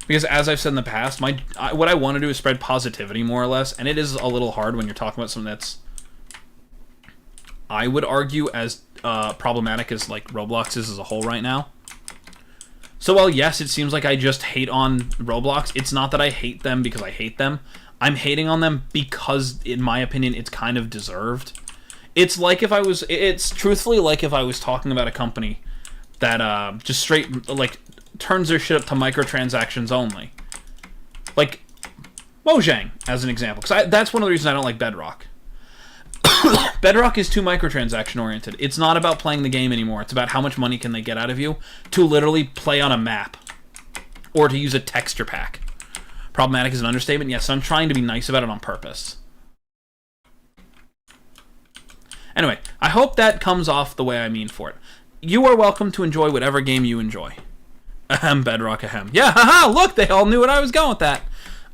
Because as I've said in the past, what I want to do is spread positivity, more or less, and it is a little hard when you're talking about something that's, I would argue, as problematic as like Roblox is as a whole right now. So while yes, it seems like I just hate on Roblox, it's not that I hate them because I hate them. I'm hating on them because, in my opinion, it's kind of deserved. It's like if I was, it's truthfully like if I was talking about a company that just straight, like, turns their shit up to microtransactions only. Like, Mojang, as an example. Because that's one of the reasons I don't like Bedrock. Bedrock is too microtransaction oriented. It's not about playing the game anymore. It's about how much money can they get out of you to literally play on a map. Or to use a texture pack. Problematic is an understatement. Yes, I'm trying to be nice about it on purpose. Anyway, I hope that comes off the way I mean for it. You are welcome to enjoy whatever game you enjoy. Ahem, Bedrock, ahem. Yeah, haha, look, they all knew what I was going with that.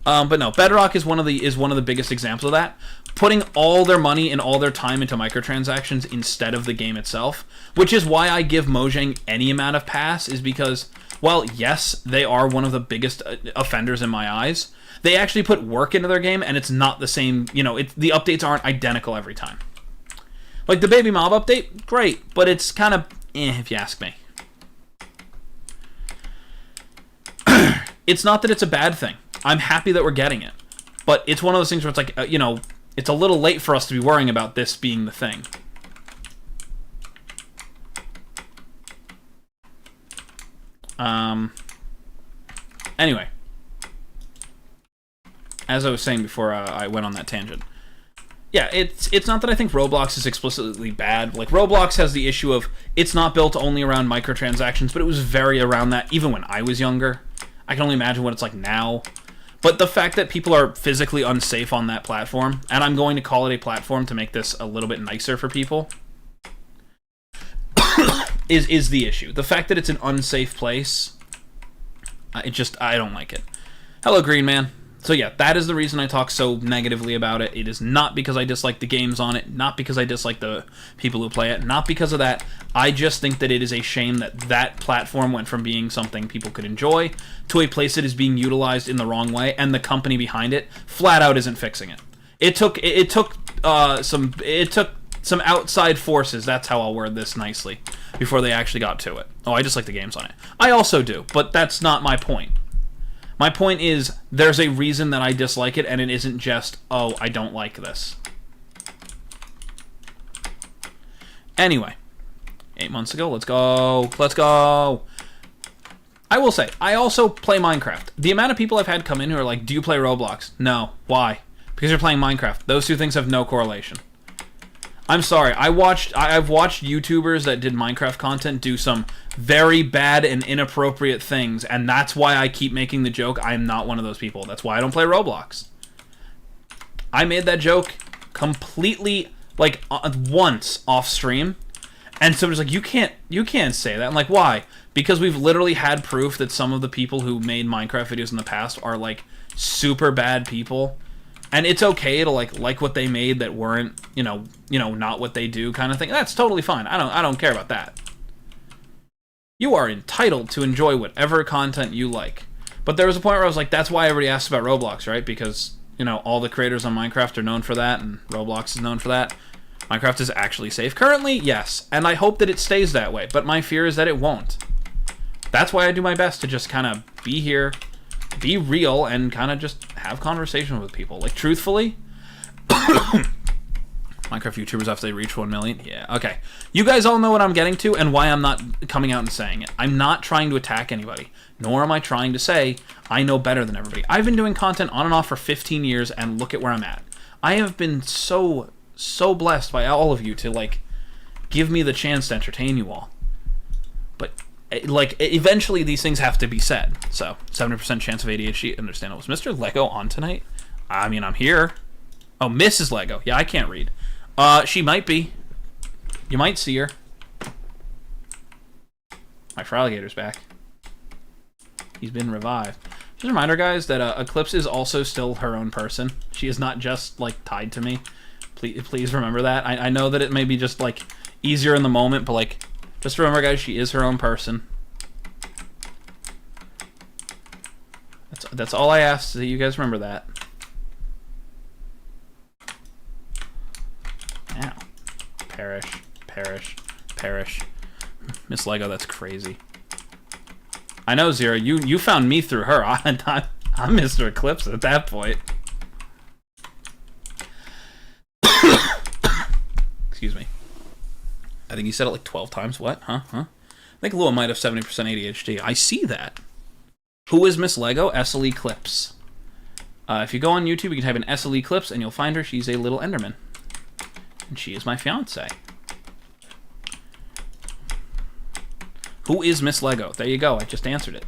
But no, Bedrock is one of the biggest examples of that. Putting all their money and all their time into microtransactions instead of the game itself, which is why I give Mojang any amount of pass, is because, well, yes, they are one of the biggest offenders in my eyes. They actually put work into their game, and it's not the same, the updates aren't identical every time. Like the Baby Mob update, great, but it's kind of if you ask me. It's not that it's a bad thing. I'm happy that we're getting it. But it's one of those things where it's like, it's a little late for us to be worrying about this being the thing. Anyway. As I was saying before I went on that tangent. Yeah, it's not that I think Roblox is explicitly bad. Like, Roblox has the issue of it's not built only around microtransactions, but it was very around that even when I was younger. I can only imagine what it's like now. But the fact that people are physically unsafe on that platform, and I'm going to call it a platform to make this a little bit nicer for people, is the issue. The fact that it's an unsafe place, I don't like it. Hello, Green Man. So yeah, that is the reason I talk so negatively about it. It is not because I dislike the games on it, not because I dislike the people who play it, not because of that. I just think that it is a shame that that platform went from being something people could enjoy to a place that is being utilized in the wrong way, and the company behind it flat out isn't fixing it. It took some outside forces, that's how I'll word this nicely, before they actually got to it. Oh, I just like the games on it. I also do, but that's not my point. My point is, there's a reason that I dislike it, and it isn't just, oh, I don't like this. Anyway, 8 months ago, let's go. I will say, I also play Minecraft. The amount of people I've had come in who are like, do you play Roblox? No. Why? Because you're playing Minecraft. Those two things have no correlation. I'm sorry, I've watched YouTubers that did Minecraft content do some very bad and inappropriate things, and that's why I keep making the joke. I am not one of those people. That's why I don't play Roblox. I made that joke completely, like, once off stream, and somebody's like, you can't say that. I'm like, why? Because we've literally had proof that some of the people who made Minecraft videos in the past are, like, super bad people. And it's okay to like what they made that weren't, not what they do kind of thing. That's totally fine. I don't care about that. You are entitled to enjoy whatever content you like. But there was a point where I was like, that's why everybody asks about Roblox, right? Because, all the creators on Minecraft are known for that, and Roblox is known for that. Minecraft is actually safe. Currently, yes. And I hope that it stays that way. But my fear is that it won't. That's why I do my best to just kind of be here, be real, and kind of just have conversation with people. Like, truthfully, Minecraft YouTubers after they reach 1 million. Yeah, okay. You guys all know what I'm getting to and why I'm not coming out and saying it. I'm not trying to attack anybody, nor am I trying to say I know better than everybody. I've been doing content on and off for 15 years, and look at where I'm at. I have been so blessed by all of you to, like, give me the chance to entertain you all. But like, eventually these things have to be said. So, 70% chance of ADHD. Understand. Was Mr. Lego on tonight? I mean, I'm here. Oh, Mrs. Lego. Yeah, I can't read. She might be. You might see her. My Fraligator's back. He's been revived. Just a reminder, guys, that Eclipse is also still her own person. She is not just, like, tied to me. Please remember that. I know that it may be just, like, easier in the moment, but, like, just remember, guys, she is her own person. That's all I ask, so you guys remember that. Ow. Perish. Miss Lego, that's crazy. I know, Zero, you found me through her. I'm Mr. Eclipse at that point. Excuse me. I think he said it like 12 times. What? Huh? I think Lua might have 70% ADHD. I see that. Who is Miss Lego? SLE Clips. If you go on YouTube, you can type in SLE Clips, and you'll find her. She's a little Enderman. And she is my fiance. Who is Miss Lego? There you go. I just answered it.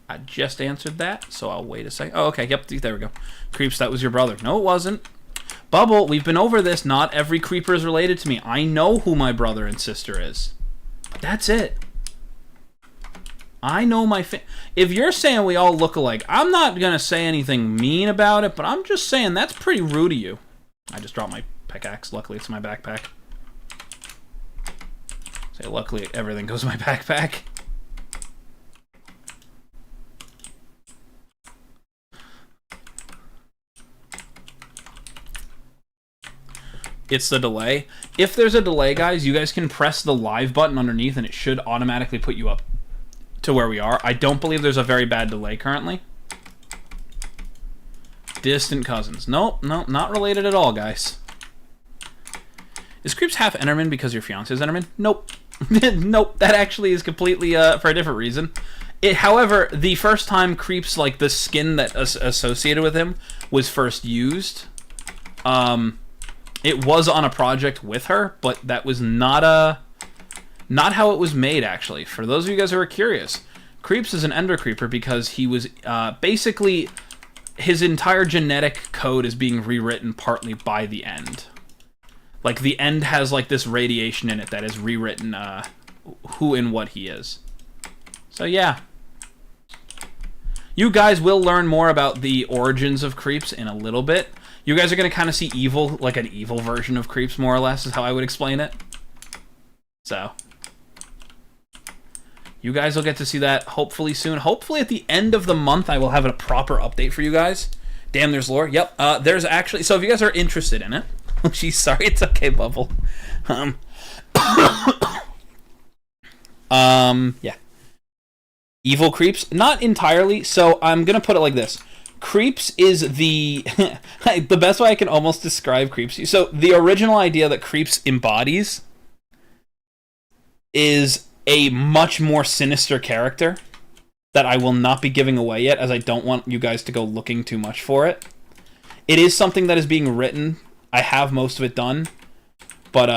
I just answered that, so I'll wait a second. Oh, okay. Yep, there we go. Creeps, that was your brother. No, it wasn't. Bubble, we've been over this. Not every creeper is related to me. I know who my brother and sister is. That's it. I know my if you're saying we all look alike, I'm not going to say anything mean about it, but I'm just saying that's pretty rude of you. I just dropped my pickaxe. Luckily, it's in my backpack. Say, luckily, everything goes in my backpack. It's the delay. If there's a delay, guys, you guys can press the live button underneath and it should automatically put you up to where we are. I don't believe there's a very bad delay currently. Distant cousins. Nope, not related at all, guys. Is Creeps half Enderman because your fiance is Enderman? Nope. Nope, that actually is completely for a different reason. However, the first time Creeps, like the skin that associated with him, was first used, it was on a project with her, but that was not how it was made, actually. For those of you guys who are curious, Creeps is an Ender Creeper because he was basically his entire genetic code is being rewritten partly by the End. Like, the End has, like, this radiation in it that is rewritten who and what he is. So, yeah. You guys will learn more about the origins of Creeps in a little bit. You guys are going to kind of see evil, like an evil version of Creeps, more or less, is how I would explain it. So, you guys will get to see that hopefully soon. Hopefully at the end of the month, I will have a proper update for you guys. Damn, there's lore. Yep, there's actually... So if you guys are interested in it... Oh, geez, sorry, it's okay, Bubble. Yeah. Evil Creeps? Not entirely, so I'm going to put it like this. Creeps is the best way I can almost describe Creeps. So the original idea that Creeps embodies is a much more sinister character that I will not be giving away yet, as I don't want you guys to go looking too much for it. It is something that is being written. I have most of it done, but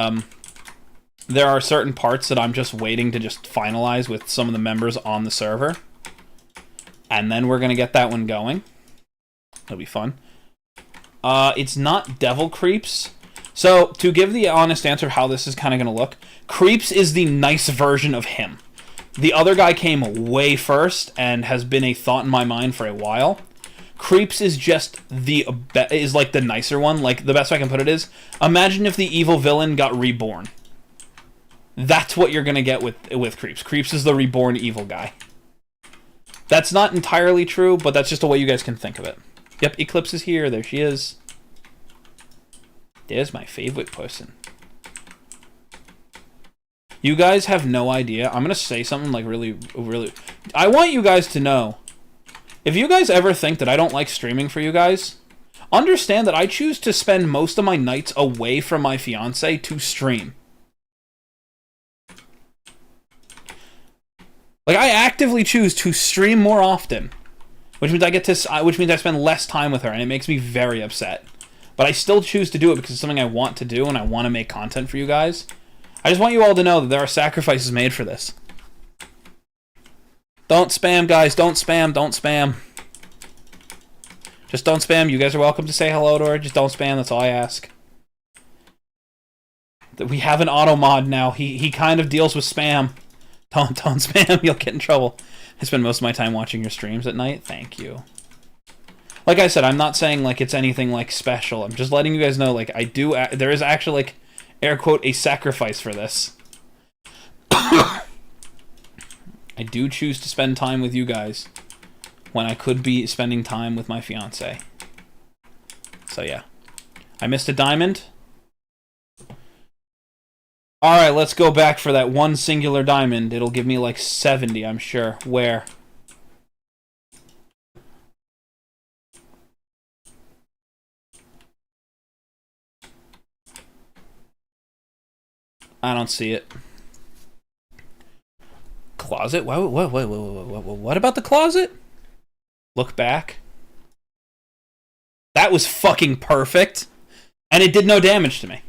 there are certain parts that I'm just waiting to just finalize with some of the members on the server, and then we're going to get that one going. It'll be fun. It's not Devil Creeps. So, to give the honest answer of how this is kind of going to look, Creeps is the nice version of him. The other guy came way first and has been a thought in my mind for a while. Creeps is just like the nicer one. Like, the best way I can put it is, imagine if the evil villain got reborn. That's what you're going to get with Creeps. Creeps is the reborn evil guy. That's not entirely true, but that's just a way you guys can think of it. Yep, Eclipse is here. There she is. There's my favorite person. You guys have no idea. I'm going to say something like really... I want you guys to know, if you guys ever think that I don't like streaming for you guys, understand that I choose to spend most of my nights away from my fiance to stream. Like, I actively choose to stream more often, which means I spend less time with her, and it makes me very upset. But I still choose to do it because it's something I want to do, and I want to make content for you guys. I just want you all to know that there are sacrifices made for this. Don't spam, guys. Don't spam. Don't spam. Just don't spam. You guys are welcome to say hello to her. Just don't spam. That's all I ask. We have an auto mod now. He kind of deals with spam. Don't spam. You'll get in trouble. I spend most of my time watching your streams at night. Thank you. Like I said, I'm not saying like it's anything like special. I'm just letting you guys know, like, there is actually, like, air quote, a sacrifice for this. I do choose to spend time with you guys when I could be spending time with my fiance. So yeah. I missed a diamond. Alright, let's go back for that one singular diamond. It'll give me like 70, I'm sure. Where? I don't see it. Closet? What about the closet? Look back. That was fucking perfect. And it did no damage to me.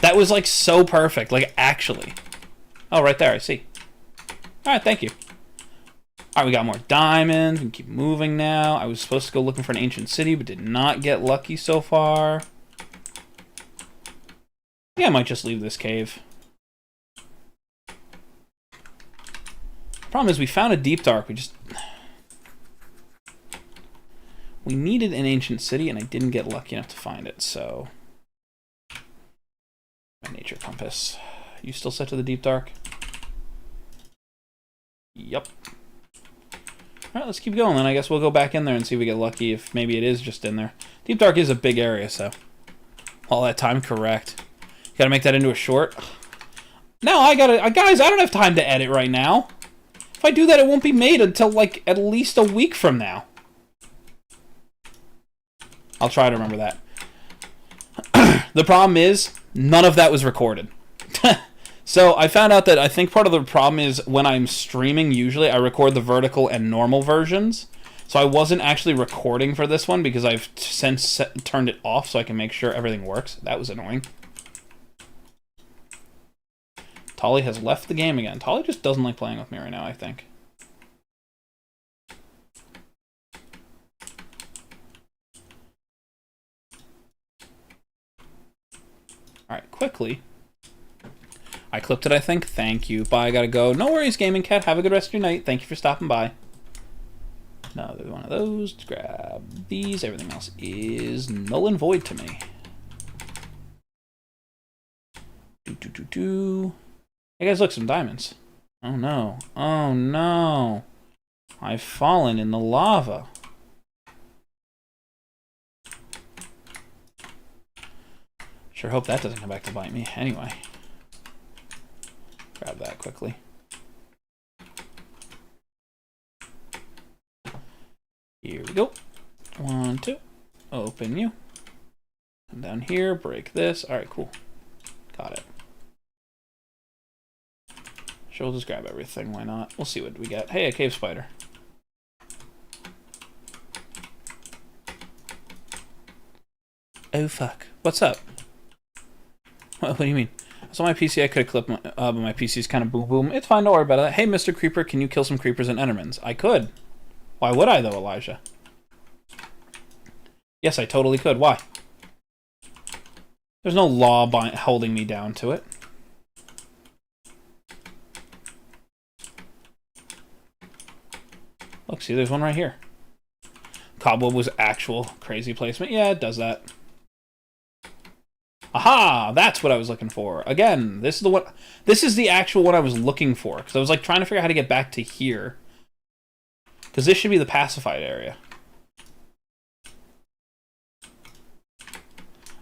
That was, like, so perfect. Like, actually. Oh, right there, I see. Alright, thank you. Alright, we got more diamonds. We can keep moving now. I was supposed to go looking for an ancient city, but did not get lucky so far. Yeah, I might just leave this cave. Problem is, we found a deep dark. We needed an ancient city, and I didn't get lucky enough to find it, so... My nature compass. You still set to the deep dark? Yup. Alright, let's keep going then. I guess we'll go back in there and see if we get lucky, if maybe it is just in there. Deep dark is a big area, so... All that time, correct. Gotta make that into a short. No, guys, I don't have time to edit right now. If I do that, it won't be made until, like, at least a week from now. I'll try to remember that. The problem is, none of that was recorded. So I found out that I think part of the problem is when I'm streaming, usually I record the vertical and normal versions. So I wasn't actually recording for this one because I've since turned it off so I can make sure everything works. That was annoying. Tolly has left the game again. Tolly just doesn't like playing with me right now, I think. Alright, quickly. I clipped it, I think. Thank you. Bye, I gotta go. No worries, Gaming Cat. Have a good rest of your night. Thank you for stopping by. Another one of those. Grab these. Everything else is null and void to me. Hey guys, look, some diamonds. Oh no. Oh no. I've fallen in the lava. Sure hope that doesn't come back to bite me. Anyway. Grab that quickly. Here we go. 1, 2. Open you. Come down here, break this. Alright, cool. Got it. Sure, we'll just grab everything. Why not? We'll see what we get. Hey, a cave spider. Oh, fuck. What's up? What do you mean? So my PC, I could have clipped but my PC's kind of boom boom. It's fine, don't worry about it. Hey, Mr. Creeper, can you kill some creepers and endermans? I could. Why would I, though, Elijah? Yes, I totally could. Why? There's no law holding me down to it. Look, see, there's one right here. Cobweb was actual crazy placement. Yeah, it does that. Aha! That's what I was looking for. Again, this is the one. This is the actual one I was looking for because I was like trying to figure out how to get back to here. Because this should be the pacified area.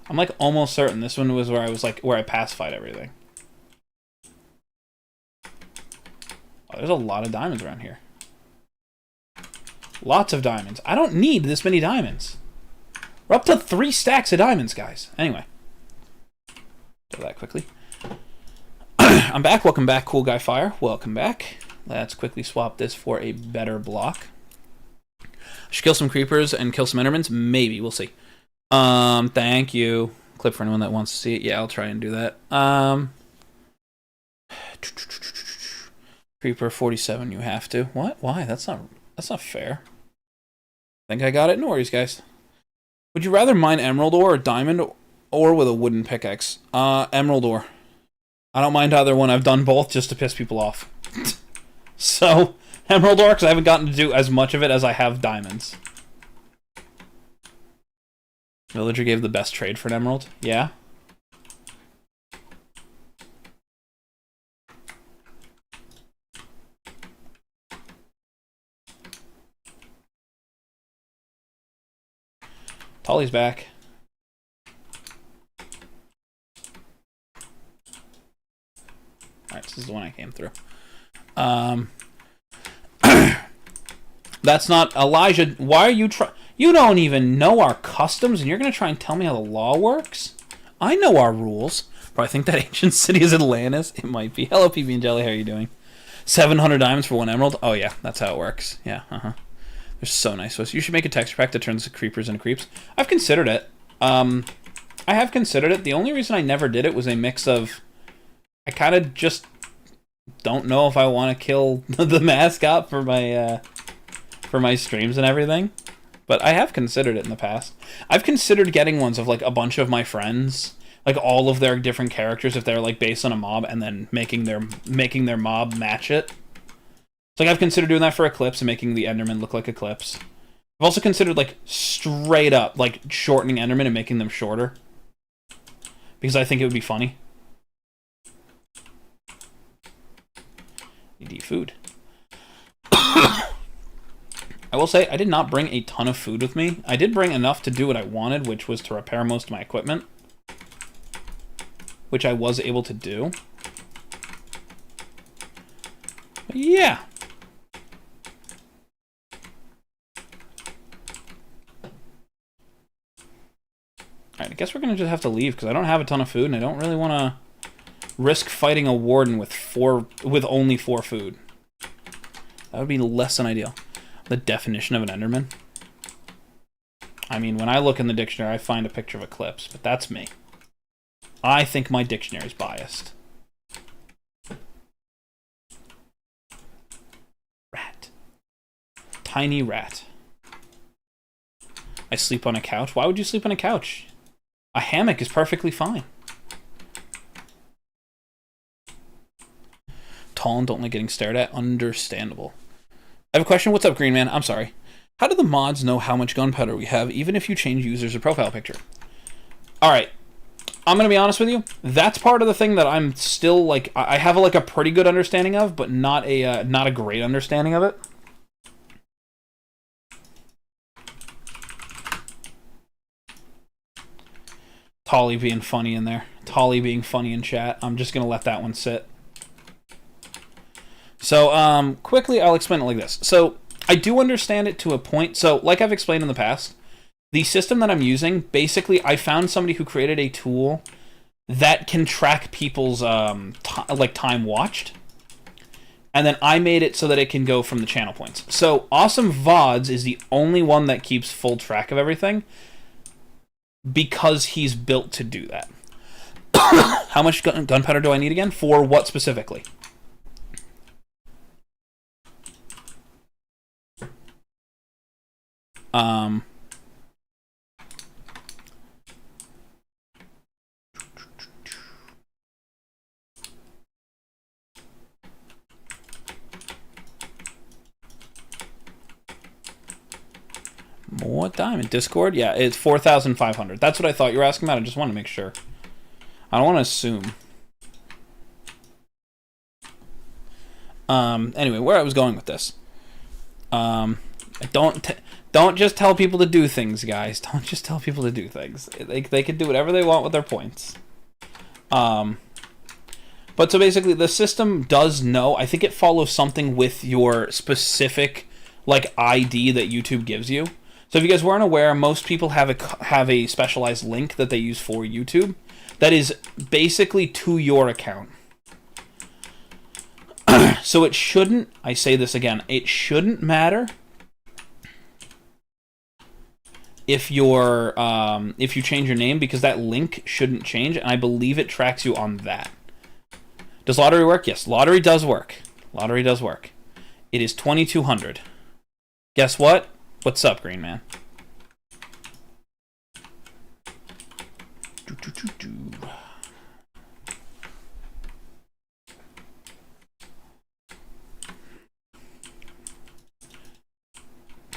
I'm like almost certain this one was where I was like where I pacified everything. Oh, there's a lot of diamonds around here. Lots of diamonds. I don't need this many diamonds. We're up to 3 stacks of diamonds, guys. Anyway. Do that quickly. I'm back. Welcome back, Cool Guy Fire. Welcome back. Let's quickly swap this for a better block. I should kill some creepers and kill some endermans. Maybe. We'll see. Thank you. Clip for anyone that wants to see it. Yeah, I'll try and do that. Creeper 47, you have to. What? Why? That's not fair. I think I got it. No worries, guys. Would you rather mine emerald ore or diamond ore with a wooden pickaxe? Emerald ore. I don't mind either one. I've done both just to piss people off. So, emerald ore, because I haven't gotten to do as much of it as I have diamonds. Villager gave the best trade for an emerald. Yeah. Tolly's back. Alright, this is the one I came through. That's not... Elijah, why are you trying... You don't even know our customs, and you're going to try and tell me how the law works? I know our rules. But I think that ancient city is Atlantis. It might be. Hello, PB and Jelly. How are you doing? 700 diamonds for 1 emerald? Oh, yeah. That's how it works. Yeah, They're so nice. So you should make a texture pack that turns the creepers into creeps. I've considered it. I have considered it. The only reason I never did it was a mix of... I kind of just don't know if I want to kill the mascot for my streams and everything. But I have considered it in the past. I've considered getting ones of like a bunch of my friends, like all of their different characters if they're like based on a mob, and then making their mob match it. So like I've considered doing that for Eclipse and making the Enderman look like Eclipse. I've also considered like straight up like shortening Enderman and making them shorter, because I think it would be funny. You eat food. I will say, I did not bring a ton of food with me. I did bring enough to do what I wanted, which was to repair most of my equipment, which I was able to do. But yeah. Alright, I guess we're going to just have to leave, because I don't have a ton of food, and I don't really want to risk fighting a warden with only 4 food. That would be less than ideal. The definition of an Enderman. I mean, when I look in the dictionary, I find a picture of Eclipse, but that's me. I think my dictionary's biased. Rat. Tiny rat. I sleep on a couch. Why would you sleep on a couch? A hammock is perfectly fine. Tall and don't like getting stared at. Understandable. I have a question. What's up, Green Man? I'm sorry. How do the mods know how much gunpowder we have, even if you change users or profile picture? Alright. I'm going to be honest with you. That's part of the thing that I'm still, like, I have, like, a pretty good understanding of, but not a great understanding of it. Tolly being funny in there. Tolly being funny in chat. I'm just going to let that one sit. So, quickly, I'll explain it like this. So, I do understand it to a point. So, like I've explained in the past, the system that I'm using, basically, I found somebody who created a tool that can track people's, time watched. And then I made it so that it can go from the channel points. So, Awesome VODs is the only one that keeps full track of everything, because he's built to do that. How much gunpowder do I need again? For what specifically? More diamond. Discord? Yeah, it's 4,500. That's what I thought you were asking about. I just want to make sure. I don't want to assume. Anyway, where I was going with this. Don't just tell people to do things, guys. Don't just tell people to do things. They can do whatever they want with their points. But so basically, the system does know. I think it follows something with your specific, like, ID that YouTube gives you. So if you guys weren't aware, most people have a specialized link that they use for YouTube that is basically to your account. So it shouldn't, I say this again, it shouldn't matter if you change your name, because that link shouldn't change, and I believe it tracks you on that. Does lottery work? Yes, lottery does work. Lottery does work. It is 2,200. Guess what? What's up, Green Man?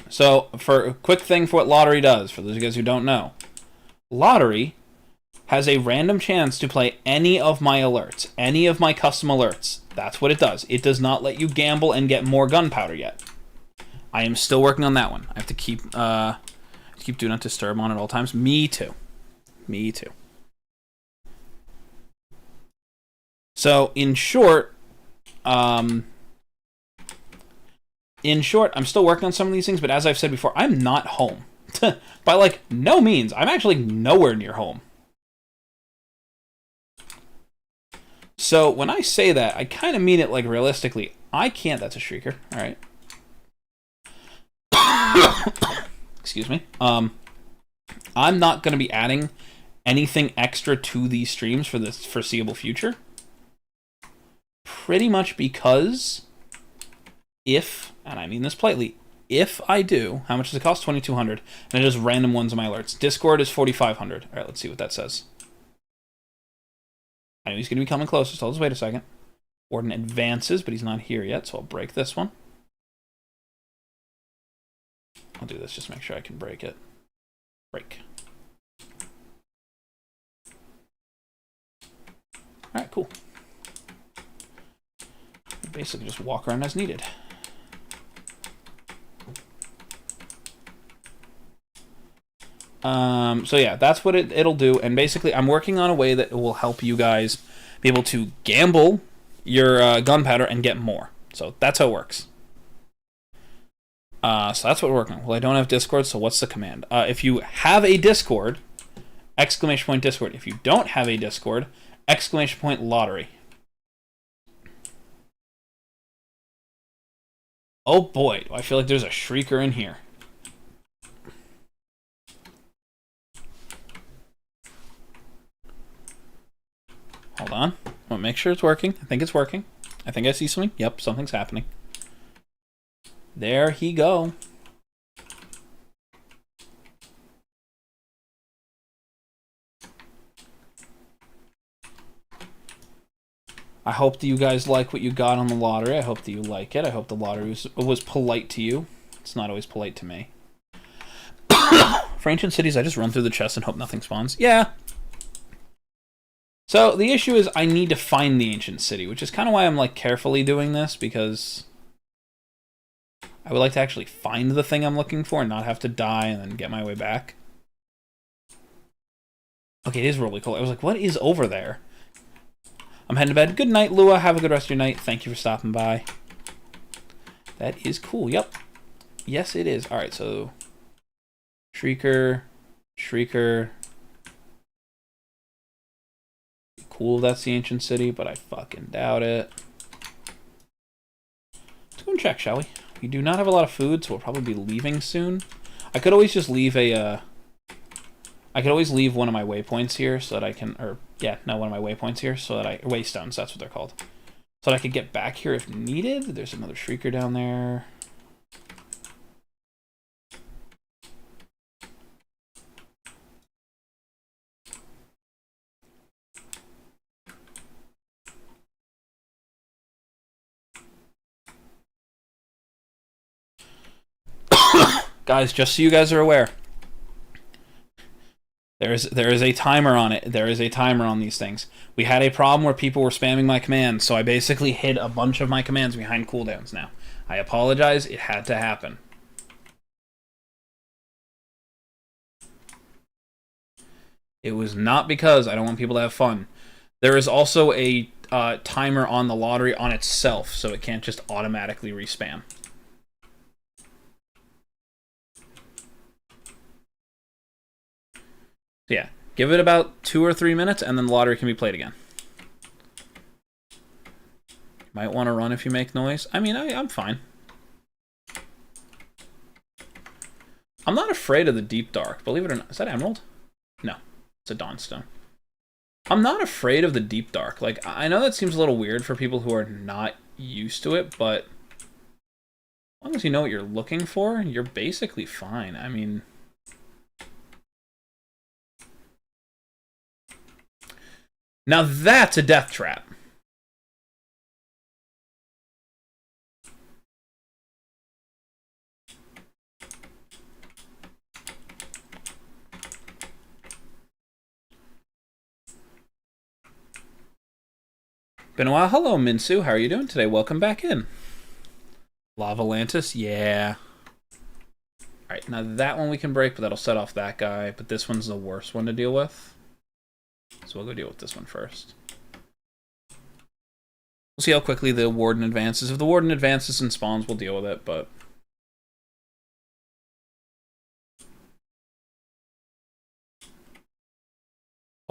So, for a quick thing for what lottery does, for those of you guys who don't know, lottery has a random chance to play any of my alerts, any of my custom alerts. That's what it does. It does not let you gamble and get more gunpowder yet. I am still working on that one. I have to keep do not disturb on at all times. Me too. Me too. So, in short, I'm still working on some of these things, but as I've said before, I'm not home. By, like, no means. I'm actually nowhere near home. So, when I say that, I kind of mean it, like, realistically. I can't... That's a shrieker. All right. Excuse me. I'm not going to be adding anything extra to these streams for the foreseeable future. pretty much because if, and I mean this politely, if I do, how much does it cost? 2,200, and it does random ones in my alerts. Discord is 4,500. All right, let's see what that says. I know he's going to be coming closer, so I'll just wait a second. Warden advances, but he's not here yet, so I'll break this one. I'll do this just to make sure I can break it. Break. Alright, cool. Basically just walk around as needed. So yeah, that's what it'll do, and basically I'm working on a way that will help you guys be able to gamble your gunpowder and get more. So that's how it works. So that's what we're working on. Well, I don't have Discord, so what's the command? If you have a Discord, exclamation point Discord. If you don't have a Discord, exclamation point lottery. Oh boy, I feel like there's a shrieker in here. Hold on. I want to make sure it's working. I think it's working. I think I see something. Yep, something's happening. There he go. I hope that you guys like what you got on the lottery. I hope that you like it. I hope the lottery was polite to you. It's not always polite to me. For ancient cities, I just run through the chest and hope nothing spawns. Yeah. So the issue is I need to find the ancient city, which is kind of why I'm like carefully doing this, because I would like to actually find the thing I'm looking for and not have to die and then get my way back. Okay, it is really cool. I was like, what is over there? I'm heading to bed. Good night, Lua. Have a good rest of your night. Thank you for stopping by. That is cool. Yep. Yes, it is. All right, so Shrieker. Cool, that's the ancient city, but I fucking doubt it. Let's go and check, shall we? We do not have a lot of food, so we'll probably be leaving soon. I could always just leave a, I could always leave one of my waypoints here so that I can, or, yeah, no, one of my waypoints here so that waystones, that's what they're called. So that I could get back here if needed. There's another shrieker down there. Guys, just so you guys are aware, there is a timer on it. There is a timer on these things. We had a problem where people were spamming my commands, so I basically hid a bunch of my commands behind cooldowns now. I apologize, it had to happen. It was not because I don't want people to have fun. There is also a timer on the lottery on itself, so it can't just automatically respam. Yeah, give it about 2 or 3 minutes, and then the lottery can be played again. Might want to run if you make noise. I mean, I'm fine. I'm not afraid of the deep dark, believe it or not. Is that emerald? No, it's a dawnstone. I'm not afraid of the deep dark. Like, I know that seems a little weird for people who are not used to it, but as long as you know what you're looking for, you're basically fine. I mean, now that's a death trap. Been a while. Hello, Minsu. How are you doing today? Welcome back in. Lavalantis, yeah. Alright, now that one we can break, but that'll set off that guy. But this one's the worst one to deal with. So we'll go deal with this one first. We'll see how quickly the Warden advances. If the Warden advances and spawns, we'll deal with it, but...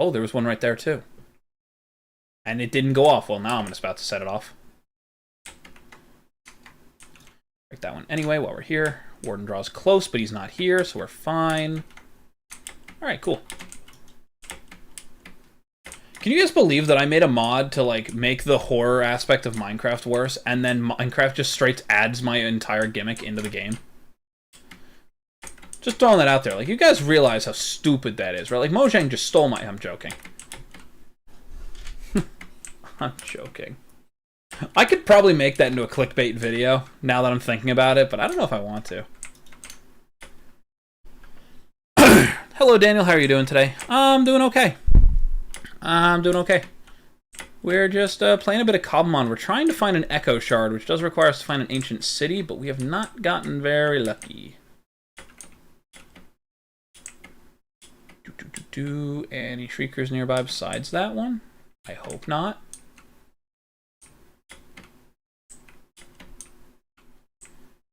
Oh, there was one right there, too. And it didn't go off. Well, now I'm just about to set it off. Break that one anyway while we're here. Warden draws close, but he's not here, so we're fine. Alright, cool. Can you guys believe that I made a mod to, like, make the horror aspect of Minecraft worse, and then Minecraft just straight adds my entire gimmick into the game? Just throwing that out there. Like, you guys realize how stupid that is, right? Like, Mojang just stole my... I'm joking. I'm joking. I could probably make that into a clickbait video, now that I'm thinking about it, but I don't know if I want to. Hello, Daniel. How are you doing today? I'm doing okay. I'm doing okay. We're just playing a bit of Cobblemon. We're trying to find an Echo Shard, which does require us to find an ancient city, but we have not gotten very lucky. Any Shriekers nearby besides that one? I hope not.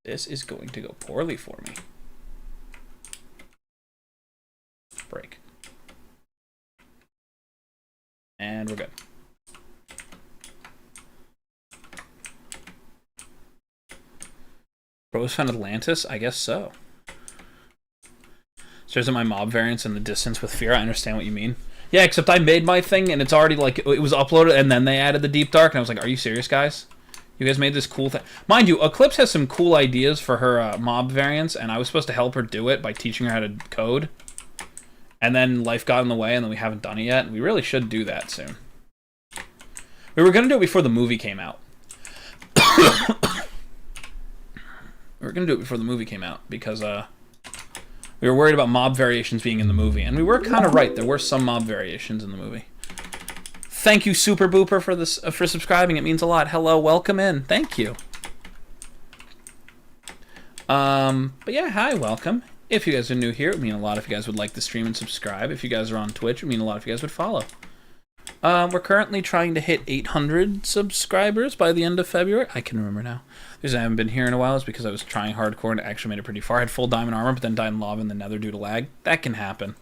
This is going to go poorly for me. Break. And we're good. Pros found Atlantis? I guess so. There's my mob variants in the distance with fear. I understand what you mean. Yeah, except I made my thing and it's already like it was uploaded and then they added the deep dark and I was like, are you serious, guys? You guys made this cool thing. Mind you, Eclipse has some cool ideas for her mob variants and I was supposed to help her do it by teaching her how to code. And then life got in the way and then we haven't done it yet. We really should do that soon. We were going to do it before the movie came out. We were going to do it before the movie came out because we were worried about mob variations being in the movie, and we were kind of right. There were some mob variations in the movie. Thank you, Super Booper, for this for subscribing. It means a lot. Hello, welcome in. Thank you. But yeah, hi, welcome. If you guys are new here, it would mean a lot if you guys would like the stream and subscribe. If you guys are on Twitch, it would mean a lot if you guys would follow. We're currently trying to hit 800 subscribers by the end of February. I can remember now. The reason I haven't been here in a while is because I was trying hardcore and actually made it pretty far. I had full diamond armor, but then died in lava in the nether due to lag. That can happen.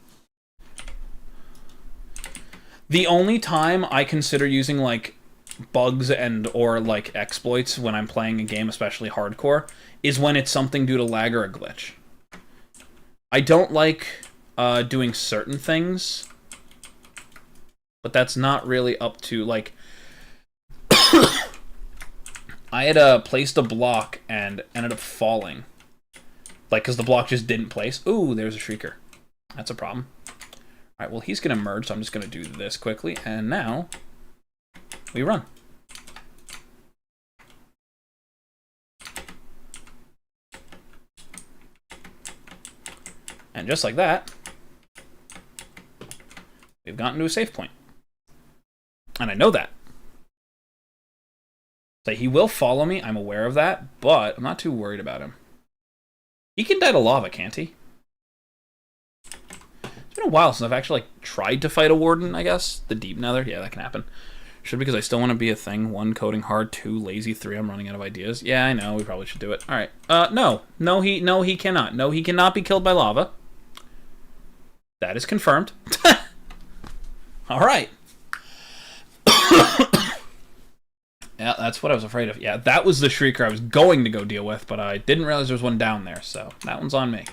The only time I consider using, like, bugs and or, like, exploits when I'm playing a game, especially hardcore, is when it's something due to lag or a glitch. I don't like doing certain things, but that's not really up to, like... I had placed a block and ended up falling. Like, because the block just didn't place. Ooh, there's a Shrieker. That's a problem. Alright, well, he's going to merge, so I'm just going to do this quickly. And now, we run. And just like that, we've gotten to a safe point. And I know that. So he will follow me, I'm aware of that, but I'm not too worried about him. He can die to lava, can't he? It's been a while since I've actually like tried to fight a Warden, I guess. The deep nether, yeah, that can happen. Should because I still want to be a thing. 1, coding hard. 2, lazy. 3, I'm running out of ideas. Yeah, I know, we probably should do it. Alright. No, he cannot. No, he cannot be killed by lava. That is confirmed. Alright. Yeah, that's what I was afraid of. Yeah, that was the Shrieker I was going to go deal with, but I didn't realize there was one down there, so that one's on me.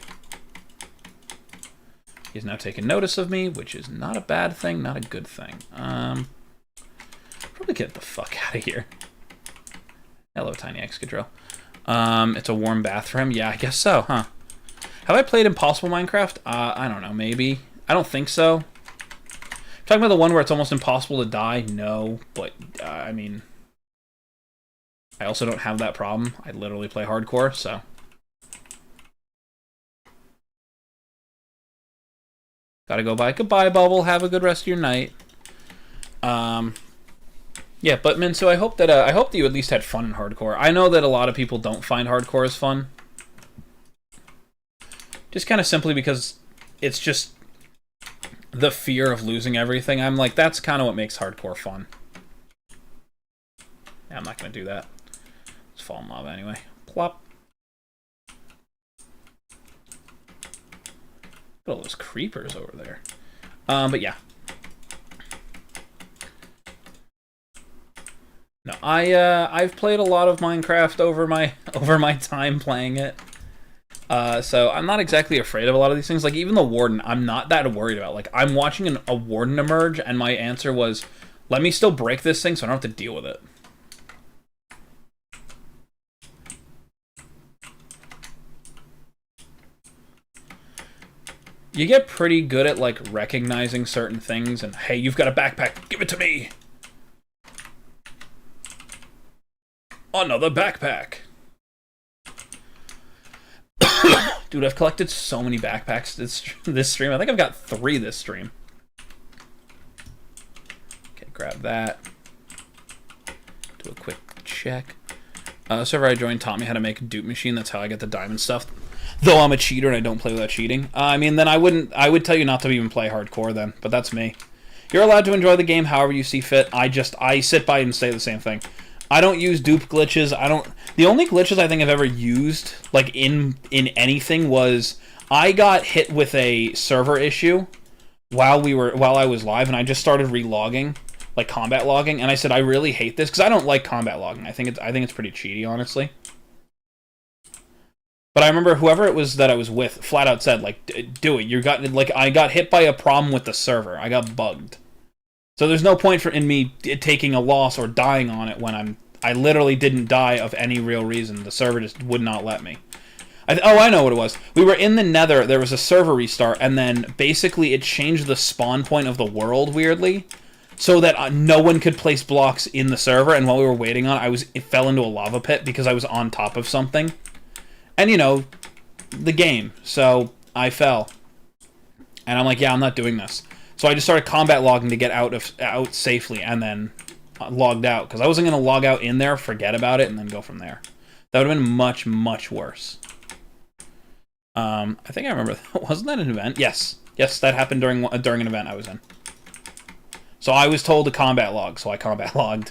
He's now taken notice of me, which is not a bad thing, not a good thing. Probably get the fuck out of here. Hello, Tiny Excadrill. It's a warm bath for him? Yeah, I guess so, huh? Have I played Impossible Minecraft? I don't know, maybe. I don't think so. Talking about the one where it's almost impossible to die? No, but, I mean... I also don't have that problem. I literally play hardcore, so... Gotta go bye. Goodbye, Bubble. Have a good rest of your night. Yeah, but Minsu, I hope that you at least had fun in hardcore. I know that a lot of people don't find hardcore as fun. Just kind of simply because it's just the fear of losing everything. I'm like, that's kind of what makes hardcore fun. Yeah, I'm not gonna do that. Let's fall in lava anyway. Plop. Look at all those creepers over there. But yeah. No, I've played a lot of Minecraft over my time playing it. So I'm not exactly afraid of a lot of these things. Like, even the Warden, I'm not that worried about. Like, I'm watching a Warden emerge, and my answer was, let me still break this thing so I don't have to deal with it. You get pretty good at, like, recognizing certain things, and, hey, you've got a backpack, give it to me! Another backpack! Dude, I've collected so many backpacks this stream. I think I've got 3 this stream. Okay, grab that. Do a quick check. Server I joined taught me how to make a dupe machine. That's how I get the diamond stuff. Though I'm a cheater and I don't play without cheating. I mean, then I would tell you not to even play hardcore then, but that's me. You're allowed to enjoy the game however you see fit. I sit by and say the same thing. I don't use dupe glitches. The only glitches I think I've ever used, like, in anything was I got hit with a server issue while I was live, and I just started relogging, like combat logging, and I said I really hate this because I don't like combat logging. I think it's pretty cheaty, honestly. But I remember whoever it was that I was with flat out said, like, do it. I got hit by a problem with the server. I got bugged. So there's no point in me taking a loss or dying on it when I literally didn't die of any real reason. The server just would not let me. I know what it was. We were in the Nether, there was a server restart, and then basically it changed the spawn point of the world weirdly, so that no one could place blocks in the server, and while we were waiting on it fell into a lava pit because I was on top of something. And, you know, the game. So I fell. And I'm like, yeah, I'm not doing this. So I just started combat logging to get out safely, and then logged out. Because I wasn't going to log out in there, forget about it, and then go from there. That would have been much, much worse. I think I remember. Wasn't that an event? Yes. Yes, that happened during an event I was in. So I was told to combat log, so I combat logged.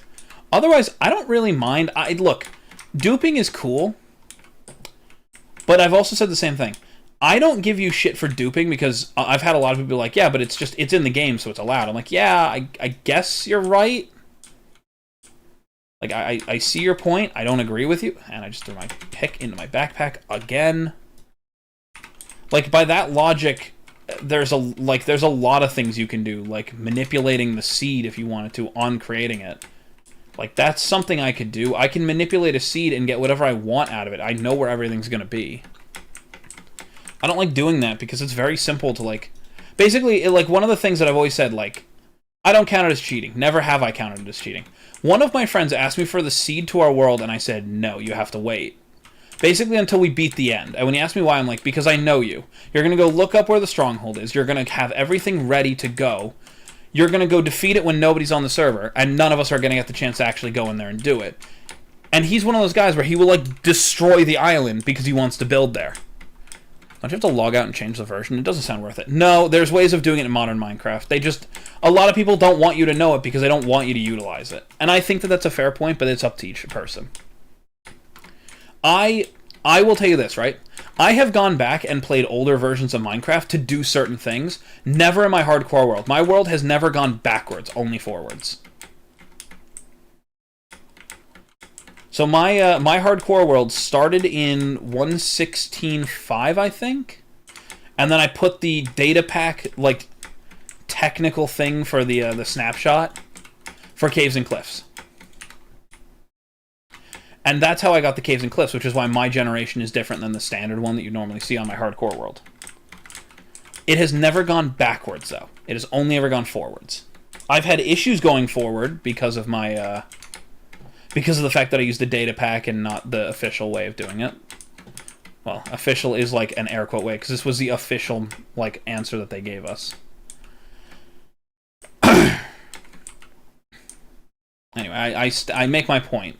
Otherwise, I don't really mind. Look, duping is cool. But I've also said the same thing. I don't give you shit for duping because I've had a lot of people be like, yeah, but it's in the game, so it's allowed. I'm like, yeah, I guess you're right. Like, I see your point. I don't agree with you. And I just threw my pick into my backpack again. Like, by that logic, there's a lot of things you can do, like manipulating the seed if you wanted to on creating it. Like, that's something I could do. I can manipulate a seed and get whatever I want out of it. I know where everything's going to be. I don't like doing that because it's very simple to, like... Basically, like, one of the things that I've always said, like, I don't count it as cheating. Never have I counted it as cheating. One of my friends asked me for the seed to our world, and I said, no, you have to wait. Basically, until we beat the end. And when he asked me why, I'm like, because I know you. You're going to go look up where the stronghold is. You're going to have everything ready to go. You're going to go defeat it when nobody's on the server, and none of us are going to get the chance to actually go in there and do it. And he's one of those guys where he will, like, destroy the island because he wants to build there. Don't you have to log out and change the version? It doesn't sound worth it. No, there's ways of doing it in modern Minecraft. A lot of people don't want you to know it because they don't want you to utilize it. And I think that that's a fair point, but it's up to each person. I will tell you this, right? I have gone back and played older versions of Minecraft to do certain things. Never in my hardcore world. My world has never gone backwards, only forwards. So my hardcore world started in 1.16.5, I think. And then I put the data pack, like, technical thing for the snapshot for Caves and Cliffs. And that's how I got the Caves and Cliffs, which is why my generation is different than the standard one that you normally see on my hardcore world. It has never gone backwards, though. It has only ever gone forwards. I've had issues going forward because of my, because of the fact that I used the data pack and not the official way of doing it. Well, official is like an air quote way, because this was the official, like, answer that they gave us. Anyway, I make my point.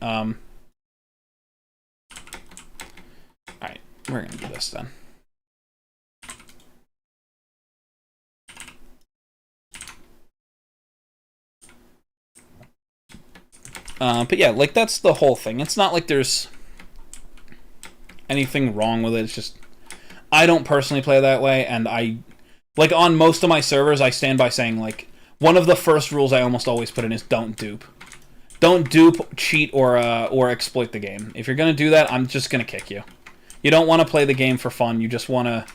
Alright, we're gonna do this then. But yeah, like, that's the whole thing. It's not like there's anything wrong with it. It's just, I don't personally play that way, and like, on most of my servers, I stand by saying, like, one of the first rules I almost always put in is don't dupe. Don't dupe, cheat, or exploit the game. If you're gonna do that, I'm just gonna kick you. You don't want to play the game for fun. You just want to...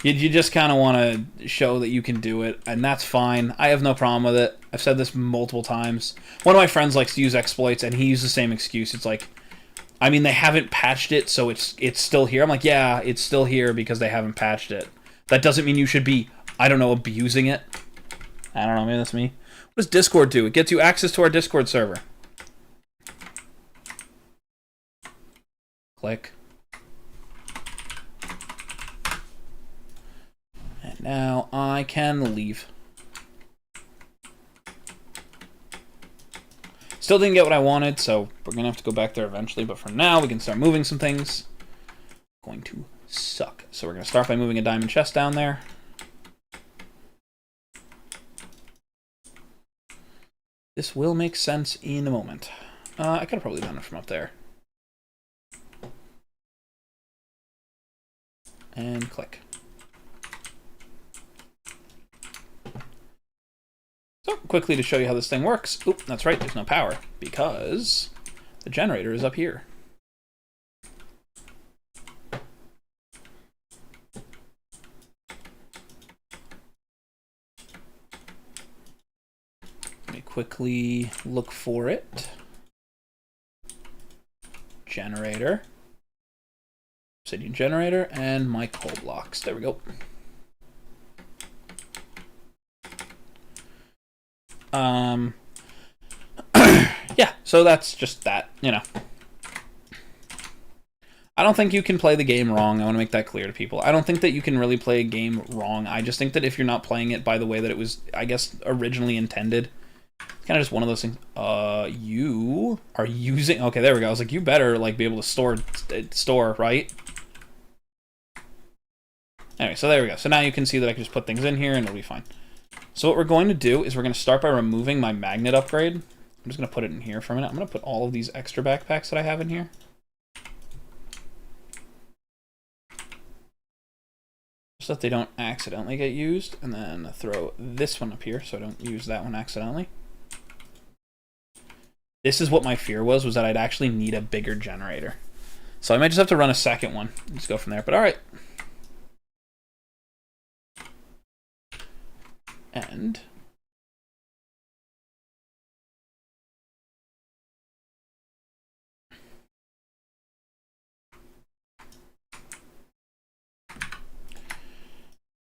You just kind of want to show that you can do it, and that's fine. I have no problem with it. I've said this multiple times. One of my friends likes to use exploits, and he used the same excuse. It's like, I mean, they haven't patched it, so it's still here. I'm like, yeah, it's still here because they haven't patched it. That doesn't mean you should be, I don't know, abusing it. I don't know, maybe that's me. What does Discord do? It gets you access to our Discord server. Click. And now I can leave. Still didn't get what I wanted, so we're going to have to go back there eventually. But for now, we can start moving some things. Going to suck. So we're going to start by moving a diamond chest down there. This will make sense in a moment. I could have probably done it from up there. And click. So, quickly to show you how this thing works. Oop, that's right, there's no power, because the generator is up here. Let me quickly look for it. Generator. Obsidian generator, and my coal blocks. There we go. Yeah, so that's just that, you know. I don't think you can play the game wrong. I want to make that clear to people. I don't think that you can really play a game wrong. I just think that if you're not playing it by the way that it was, I guess, originally intended, it's kind of just one of those things. You are using... Okay, there we go. I was like, you better, like, be able to store, right? Anyway, so there we go. So now you can see that I can just put things in here and it'll be fine. So what we're going to do is we're going to start by removing my magnet upgrade. I'm just going to put it in here for a minute. I'm going to put all of these extra backpacks that I have in here. So that they don't accidentally get used. And then throw this one up here so I don't use that one accidentally. This is what my fear was that I'd actually need a bigger generator. So I might just have to run a second one. Let's go from there. But alright. And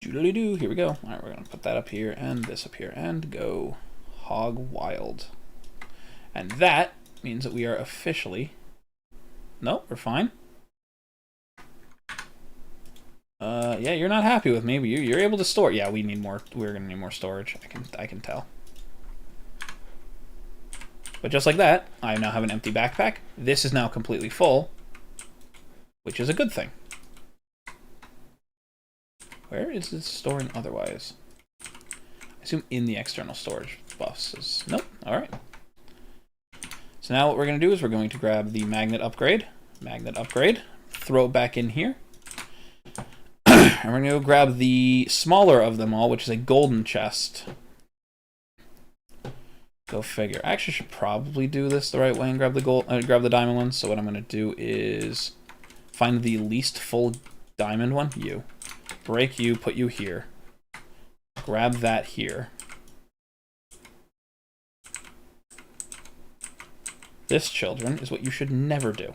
doodly-doo, here we go. All right, we're gonna put that up here and this up here and go hog wild. And that means that we are officially... No, we're fine. Yeah, you're not happy with me, but you're able to store. Yeah, we need more. We're gonna need more storage. I can tell. But just like that, I now have an empty backpack. This is now completely full, which is a good thing. Where is it storing otherwise? I assume in the external storage buses. Nope. All right. So now what we're going to do is we're going to grab the magnet upgrade, throw it back in here. And we're going to go grab the smaller of them all, which is a golden chest. Go figure. I actually should probably do this the right way and grab the diamond one. So what I'm going to do is find the least full diamond one. You. Break you, put you here. Grab that here. This, children, is what you should never do.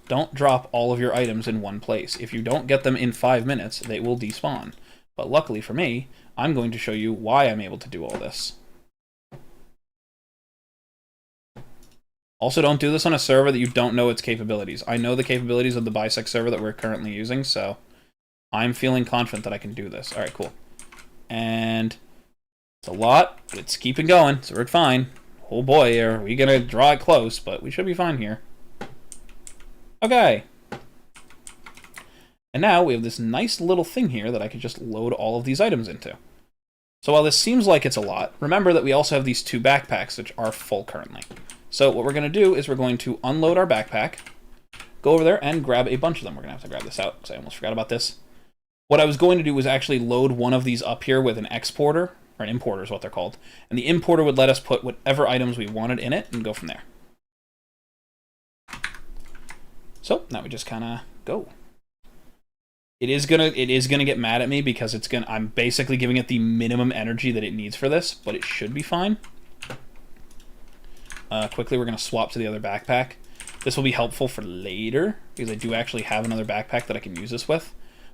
Don't drop all of your items in one place. If you don't get them in 5 minutes, they will despawn. But luckily for me, I'm going to show you why I'm able to do all this. Also, don't do this on a server that you don't know its capabilities. I know the capabilities of the bisect server that we're currently using, so I'm feeling confident that I can do this. All right, cool. And it's a lot, but it's keeping going, so we're fine. Oh boy, are we going to draw it close, but we should be fine here. Okay. And now we have this nice little thing here that I can just load all of these items into. So while this seems like it's a lot, remember that we also have these 2 backpacks which are full currently. So what we're going to do is we're going to unload our backpack, go over there and grab a bunch of them. We're going to have to grab this out because I almost forgot about this. What I was going to do was actually load one of these up here with an exporter, or an importer is what they're called. And the importer would let us put whatever items we wanted in it and go from there. So now we just kind of go. It is gonna get mad at me because I'm basically giving it the minimum energy that it needs for this, but it should be fine. Quickly, we're gonna swap to the other backpack. This will be helpful for later because I do actually have another backpack that I can use this with,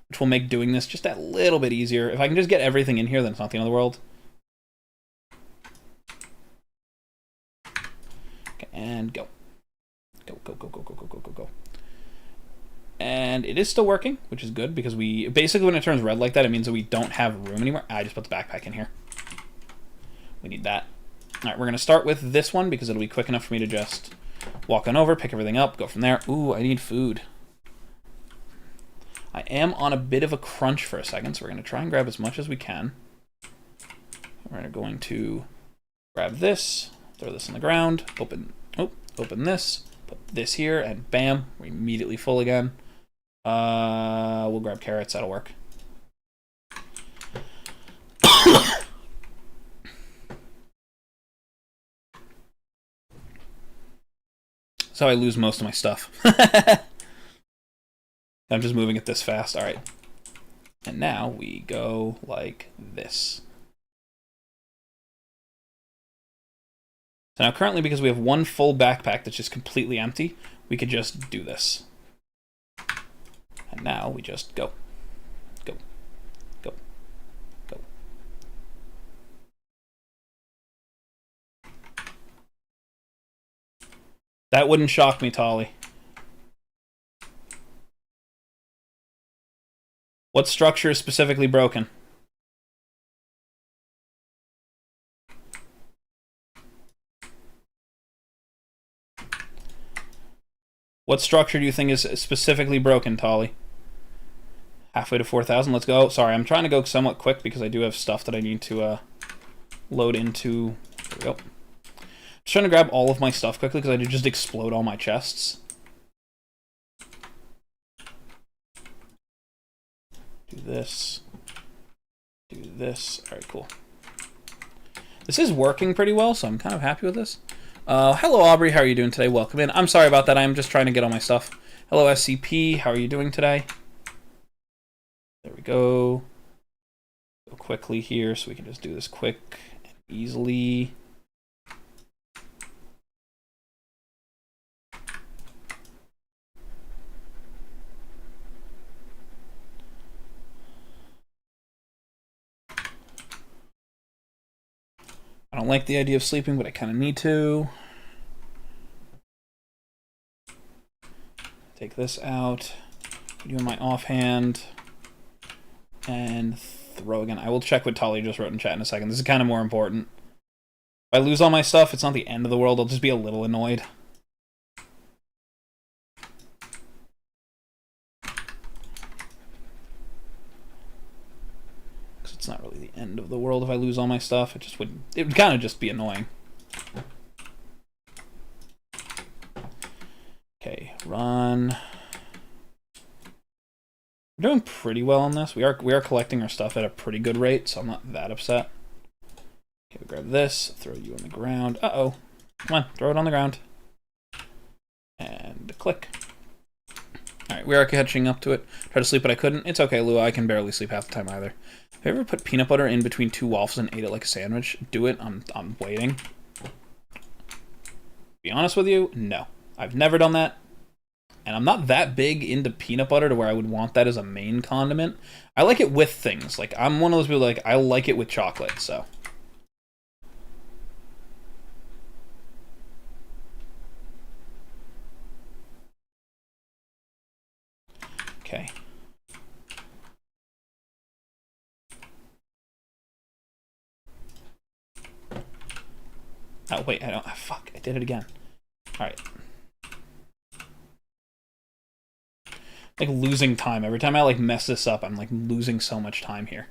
which will make doing this just a little bit easier. If I can just get everything in here, then it's not the end of the world. Okay, and go. Go, go, go, go, go, go, go, go, go. And it is still working, which is good because basically when it turns red like that, it means that we don't have room anymore. I just put the backpack in here. We need that. All right, we're going to start with this one because it'll be quick enough for me to just walk on over, pick everything up, go from there. Ooh, I need food. I am on a bit of a crunch for a second, so we're going to try and grab as much as we can. We're going to grab this, throw this on the ground, open this, put this here, and bam, we're immediately full again. We'll grab carrots, that'll work. So I lose most of my stuff. I'm just moving it this fast. All right. And now we go like this. So now currently, because we have one full backpack that's just completely empty, we could just do this. And now we just go. Go. Go. Go. That wouldn't shock me, Tolly. What structure is specifically broken? What structure do you think is specifically broken, Tolly? Halfway to 4,000. Let's go. Sorry, I'm trying to go somewhat quick because I do have stuff that I need to load into. There we go. Just trying to grab all of my stuff quickly because I did just explode all my chests. Do this. Do this. All right, cool. This is working pretty well, so I'm kind of happy with this. Hello, Aubrey. How are you doing today? Welcome in. I'm sorry about that. I'm just trying to get all my stuff. Hello, SCP. How are you doing today? There we go. Go quickly here so we can just do this quick and easily. I don't like the idea of sleeping, but I kind of need to. Take this out. Do my offhand. And throw again. I will check what Tali just wrote in chat in a second. This is kind of more important. If I lose all my stuff, it's not the end of the world. I'll just be a little annoyed. It's not really the end of the world if I lose all my stuff. It would kind of just be annoying. Okay, run. We're doing pretty well on this. We are collecting our stuff at a pretty good rate, so I'm not that upset. Okay, we grab this, throw you on the ground. Uh-oh. Come on, throw it on the ground. And click. Alright, we are catching up to it. Tried to sleep, but I couldn't. It's okay, Lua. I can barely sleep half the time either. Have you ever put peanut butter in between two waffles and ate it like a sandwich? Do it. I'm waiting. To be honest with you, no. I've never done that. And I'm not that big into peanut butter to where I would want that as a main condiment. I like it with things. Like, I'm one of those people, like, I like it with chocolate, so. Okay. Oh, wait, I don't. Fuck, I did it again. Alright. Like losing time. Every time I like mess this up, I'm like losing so much time here.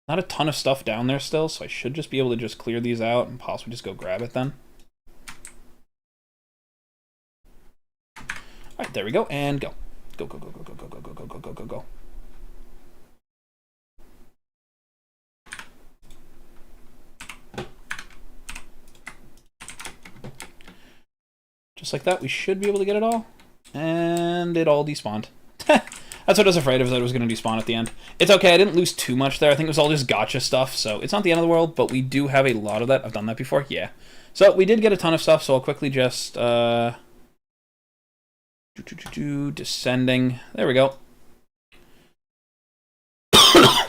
Not a ton of stuff down there still, so I should just be able to just clear these out and possibly just go grab it then. Alright, there we go, and go. Go, go, go, go, go, go, go, go, go, go, go, go, go. Just like that, we should be able to get it all. And it all despawned. That's what I was afraid of, that it was going to despawn at the end. It's okay, I didn't lose too much there. I think it was all just gotcha stuff, so it's not the end of the world, but we do have a lot of that. I've done that before, yeah. So we did get a ton of stuff, so I'll quickly just... descending. There we go.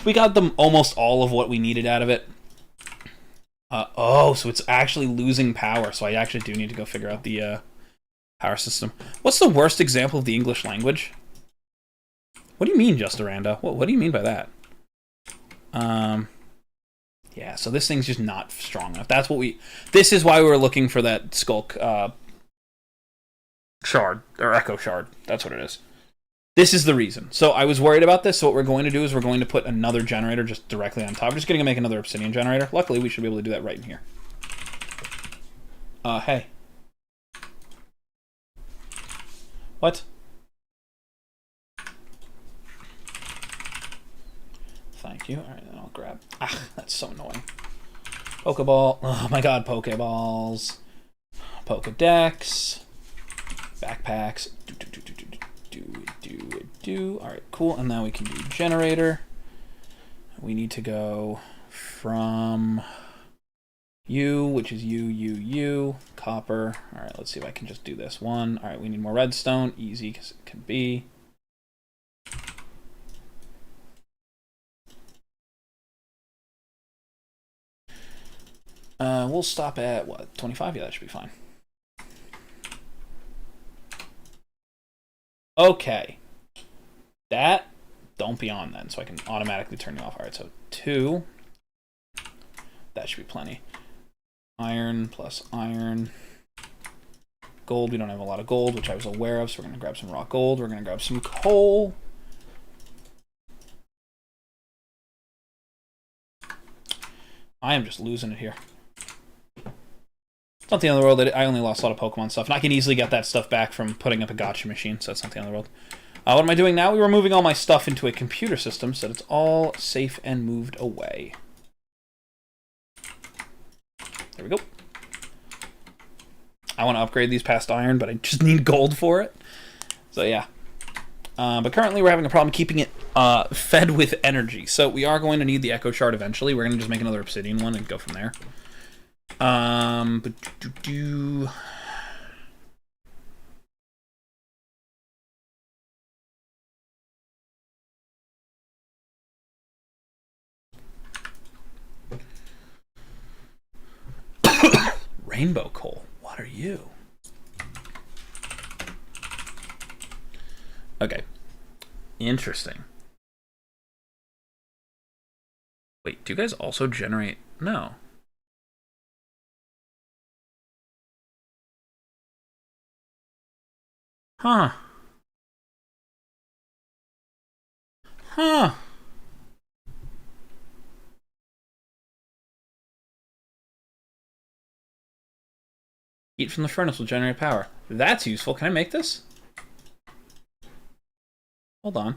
We got them almost all of what we needed out of it. Oh, so it's actually losing power, so I actually do need to go figure out the power system. What's the worst example of the English language? What do you mean, Justaranda? What do you mean by that? Yeah, so this thing's just not strong enough. That's what we... This is why we were looking for that Skulk shard, or Echo shard. That's what it is. This is the reason. So I was worried about this, so what we're going to do is we're going to put another generator just directly on top. We're just going to make another obsidian generator. Luckily, we should be able to do that right in here. Hey. What? Thank you. Alright, then I'll grab... Ah, that's so annoying. Pokeball. Oh my god, Pokeballs. Pokedex. Backpacks. Alright, cool. And now we can do generator. We need to go from U, which is U, copper. Alright, let's see if I can just do this one. Alright, we need more redstone. Easy, because it can be. We'll stop at, what, 25? Yeah, that should be fine. Okay. That, don't be on then, so I can automatically turn you off. Alright, so 2. That should be plenty. Iron plus iron. Gold, we don't have a lot of gold, which I was aware of, so we're going to grab some raw gold. We're going to grab some coal. I am just losing it here. It's not the end of the world. I only lost a lot of Pokemon stuff, and I can easily get that stuff back from putting up a gotcha machine, so that's not the end of the world. What am I doing now? We were moving all my stuff into a computer system so that it's all safe and moved away. There we go. I want to upgrade these past iron, but I just need gold for it. So yeah. But currently we're having a problem keeping it fed with energy. So we are going to need the Echo Shard eventually. We're going to just make another obsidian one and go from there. Rainbow coal. What are you? Okay. Interesting. Wait, do you guys also generate... No. Huh. Huh. Heat from the furnace will generate power. That's useful. Can I make this? Hold on.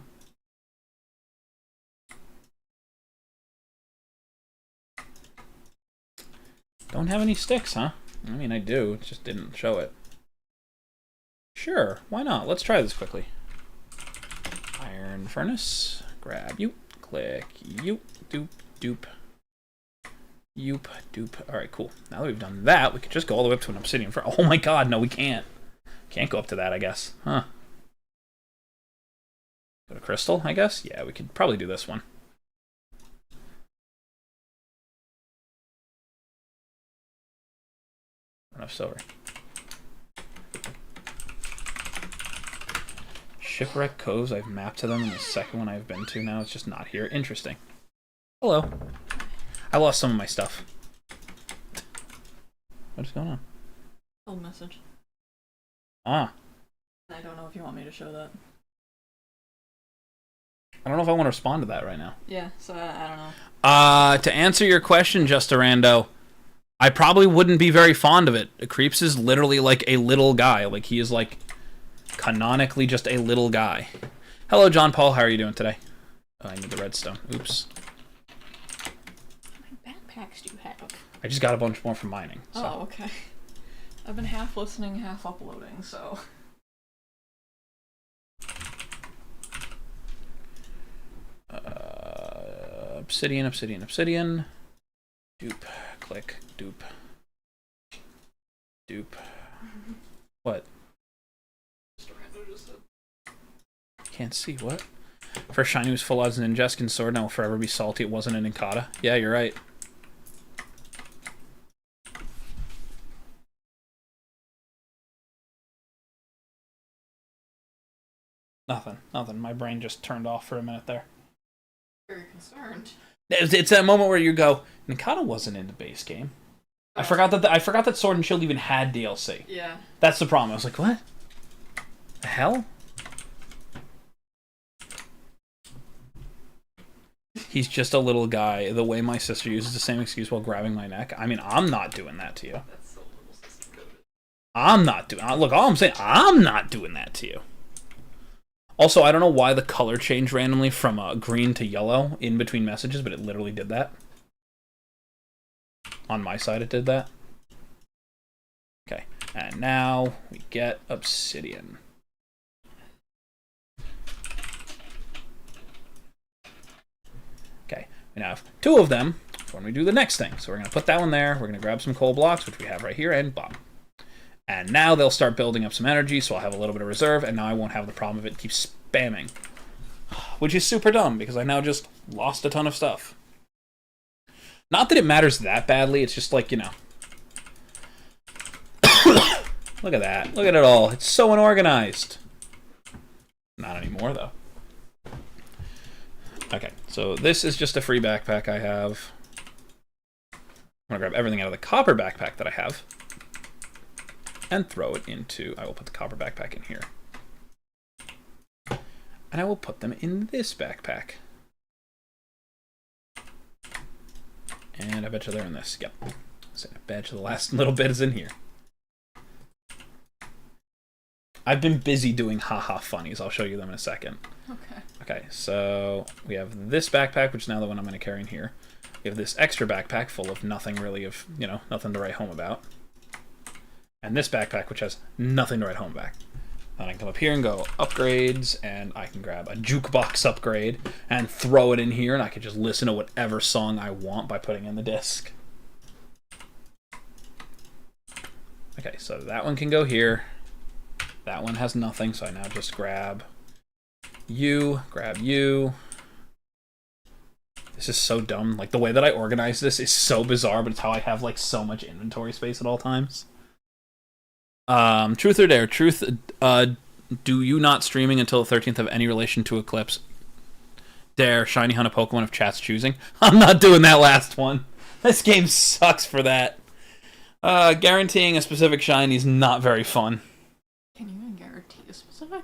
Don't have any sticks, huh? I mean, I do. It just didn't show it. Sure, why not? Let's try this quickly. Iron furnace. Grab you. Click you. Doop. Doop. Yoop. Doop. Alright, cool. Now that we've done that, we could just go all the way up to an obsidian furnace. Oh my god, no, we can't. Can't go up to that, I guess. Huh. Go to crystal, I guess? Yeah, we could probably do this one. Enough silver. Shipwreck Coves, I've mapped to them, and the second one I've been to now is just not here. Interesting. Hello. I lost some of my stuff. What is going on? Old message. Ah. I don't know if you want me to show that. I don't know if I want to respond to that right now. Yeah, so I don't know. To answer your question, Justarando, I probably wouldn't be very fond of it. Creeps is literally like a little guy. Like, he is like canonically just a little guy. Hello, John Paul. How are you doing today? Oh, I need the redstone. Oops. How many backpacks do you have? I just got a bunch more from mining. So. Oh, okay. I've been half listening, half uploading, so... Obsidian, obsidian, obsidian. Dupe. Click. Dupe. Dupe. What? Can't see. What? First shiny was full odds an Injeskin sword. Now will forever be salty. It wasn't an Inkata. Yeah, you're right. Nothing. Nothing. My brain just turned off for a minute there. Very concerned. It's that moment where you go, Nikata wasn't in the base game. I forgot that Sword and Shield even had DLC. Yeah. That's the problem. I was like, what? The hell? He's just a little guy. The way my sister uses the same excuse while grabbing my neck. I mean, I'm not doing that to you. That's so little sister coded. I'm not doing. Look, all I'm saying, I'm not doing that to you. Also, I don't know why the color changed randomly from green to yellow in between messages, but it literally did that. On my side, it did that. Okay, and now we get obsidian. Okay, we now have 2 of them when we do the next thing. So we're going to put that one there. We're going to grab some coal blocks, which we have right here, and bomb. And now they'll start building up some energy, so I'll have a little bit of reserve, and now I won't have the problem of it keep spamming. Which is super dumb, because I now just lost a ton of stuff. Not that it matters that badly, it's just like, you know. Look at that. Look at it all. It's so unorganized. Not anymore, though. Okay, so this is just a free backpack I have. I'm going to grab everything out of the copper backpack that I have. And throw it into... I will put the copper backpack in here. And I will put them in this backpack. And I bet you they're in this. Yep. So I bet you the last little bit is in here. I've been busy doing haha funnies. I'll show you them in a second. Okay. Okay, so we have this backpack, which is now the one I'm going to carry in here. We have this extra backpack full of nothing really of, you know, nothing to write home about. And this backpack, which has nothing to write home back. Then I can come up here and go upgrades, and I can grab a jukebox upgrade and throw it in here, and I can just listen to whatever song I want by putting in the disc. Okay, so that one can go here. That one has nothing, so I now just grab you, grab you. This is so dumb. Like, the way that I organize this is so bizarre, but it's how I have, like, so much inventory space at all times. Truth or dare? Truth, do you not streaming until the 13th have any relation to Eclipse? Dare, shiny hunt a Pokemon of chat's choosing. I'm not doing that last one. This game sucks for that. Guaranteeing a specific shiny is not very fun. Can you even guarantee a specific?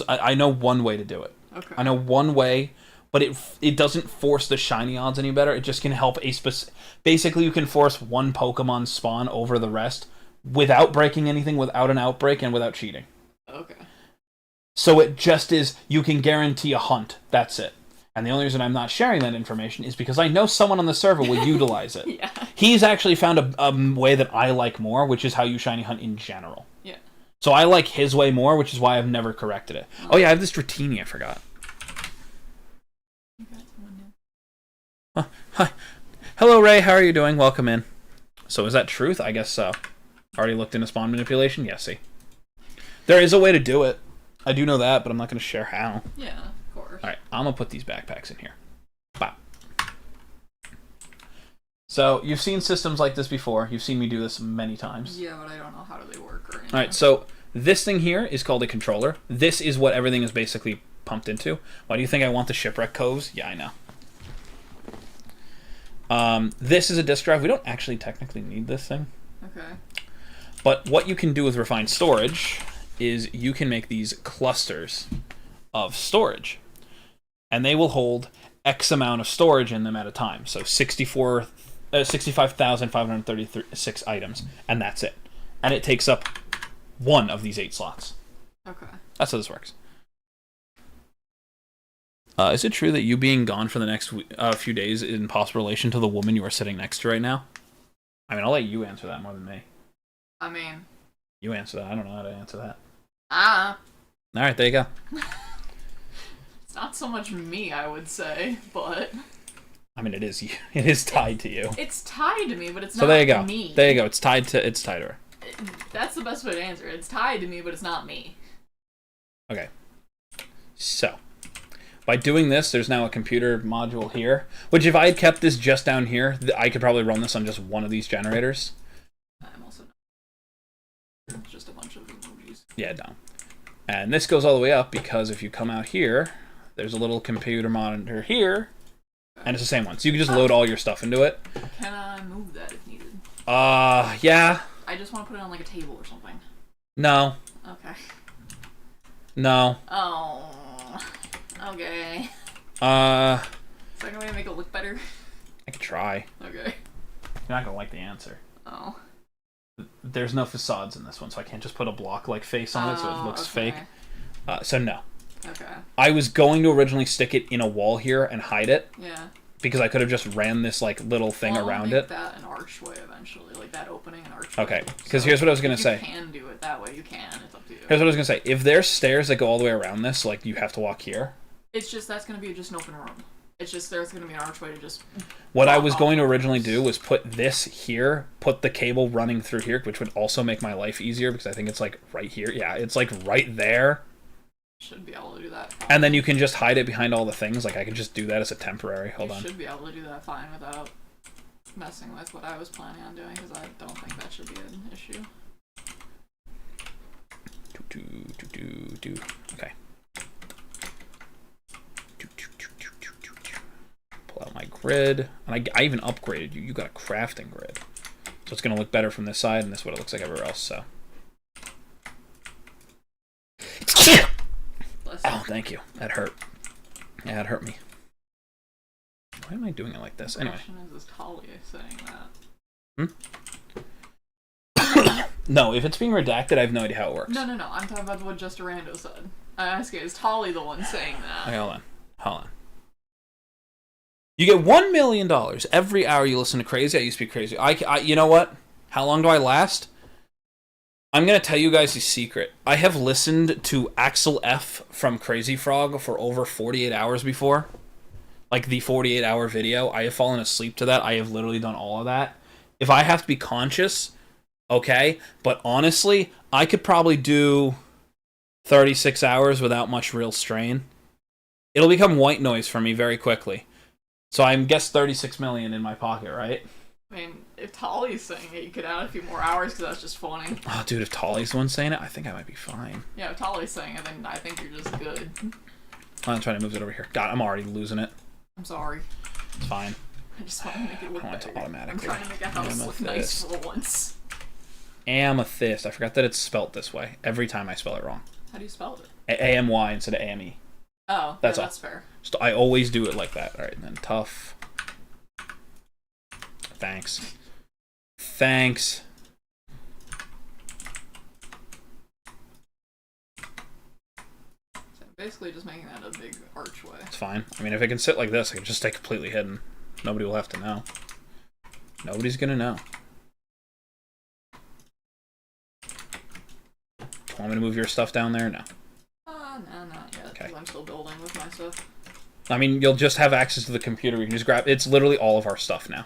I know one way to do it. Okay. I know one way, but it doesn't force the shiny odds any better. It just can help basically you can force one Pokemon spawn over the rest without breaking anything, without an outbreak, and without cheating. Okay. So it just is, you can guarantee a hunt. That's it. And the only reason I'm not sharing that information is because I know someone on the server will utilize it. Yeah. He's actually found a way that I like more, which is how you shiny hunt in general. Yeah. So I like his way more, which is why I've never corrected it. Oh yeah, I have this Dratini, I forgot. Hi. Hello, Ray. How are you doing? Welcome in. So is that truth? I guess so. Already looked into spawn manipulation? Yes, see. There is a way to do it. I do know that, but I'm not going to share how. Yeah, of course. Alright, I'm going to put these backpacks in here. Bop. So, you've seen systems like this before. You've seen me do this many times. Yeah, but I don't know how do they work or anything. Alright, so this thing here is called a controller. This is what everything is basically pumped into. Why do you think I want the shipwreck coves? Yeah, I know. This is a disk drive. We don't actually technically need this thing. Okay. But what you can do with refined storage is you can make these clusters of storage. And they will hold X amount of storage in them at a time. So 65,536 items. And that's it. And it takes up one of these 8 slots. Okay. That's how this works. Is it true that you being gone for the next few days is in possible relation to the woman you are sitting next to right now? I mean, I'll let you answer that more than me. I mean... You answer that. I don't know how to answer that. Alright, there you go. It's not so much me, I would say, but... I mean, it is you. It is tied to you. It's tied to me, but it's So not there you go. me. There you go. It's tied to her. That's the best way to answer it. It's tied to me, but it's not me. Okay. So, by doing this, there's now a computer module here, which if I had kept this just down here, I could probably run this on just one of these generators. I'm also not. It's just a bunch of emojis. Yeah, down. And this goes all the way up because if you come out here, there's a little computer monitor here, and it's the same one. So you can just load all your stuff into it. Can I move that if needed? Yeah. I just want to put it on like a table or something. No. Okay. No. Oh. Okay. Is Uh. there any way to make it look better? I could try. Okay. You're not gonna like the answer. Oh. There's no facades in this one, so I can't just put a block-like face on it so it looks okay. fake. So no. Okay. I was going to originally stick it in a wall here and hide it. Yeah. Because I could have just ran this like little thing around make it. That an archway eventually, like that opening an archway. Okay, because here's what I was gonna say. You can do it that way. You can. It's up to you. Here's what I was gonna say. If there's stairs that go all the way around this, like you have to walk here. It's just that's gonna be just an open room. It's just there's gonna be an archway to just. What I was going to originally do was put this here, put the cable running through here, which would also make my life easier because I think it's like right here. Yeah, it's like right there. Should be able to do that fine. And then you can just hide it behind all the things. Like I can just do that as a temporary. Hold on. You should be able to do that fine without messing with what I was planning on doing because I don't think that should be an issue. Okay. Pull out my grid. And I even upgraded you. You got a crafting grid. So it's going to look better from this side, and this is what it looks like everywhere else, so. Oh, thank you. That hurt. Yeah, it hurt me. Why am I doing it like this? Anyway. The question is Talia saying that? No, if it's being redacted, I have no idea how it works. No. I'm talking about what Just Rando said. I ask you, is Tolly the one saying that? Okay, hold on. You get $1 million every hour you listen to Crazy. I used to be crazy. You know what? How long do I last? I'm going to tell you guys a secret. I have listened to Axel F. from Crazy Frog for over 48 hours before. Like the 48-hour video. I have fallen asleep to that. I have literally done all of that. If I have to be conscious, okay. But honestly, I could probably do 36 hours without much real strain. It'll become white noise for me very quickly. So I guess 36 million in my pocket, right? I mean, if Tolly's saying it, you could add a few more hours because that's just funny. Oh, dude, if Tolly's the one saying it, I think I might be fine. Yeah, if Tolly's saying it, then I think you're just good. I'm trying to move it over here. God, I'm already losing it. I'm sorry. It's fine. I just want to make it look better. I'm trying to make a house look nice for once. Amethyst. I forgot that it's spelt this way. Every time I spell it wrong. How do you spell it? A-M-Y instead of A-M-E. Oh, that's that's fair. So I always do it like that. All right, and then tough. Thanks. So basically just making that a big archway. It's fine. I mean, if it can sit like this, I can just stay completely hidden. Nobody will have to know. Nobody's gonna know. Do you want me to move your stuff down there? No. No, not yet. Okay. I'm still building with my stuff. I mean, you'll just have access to the computer. We can just grab. It's literally all of our stuff now.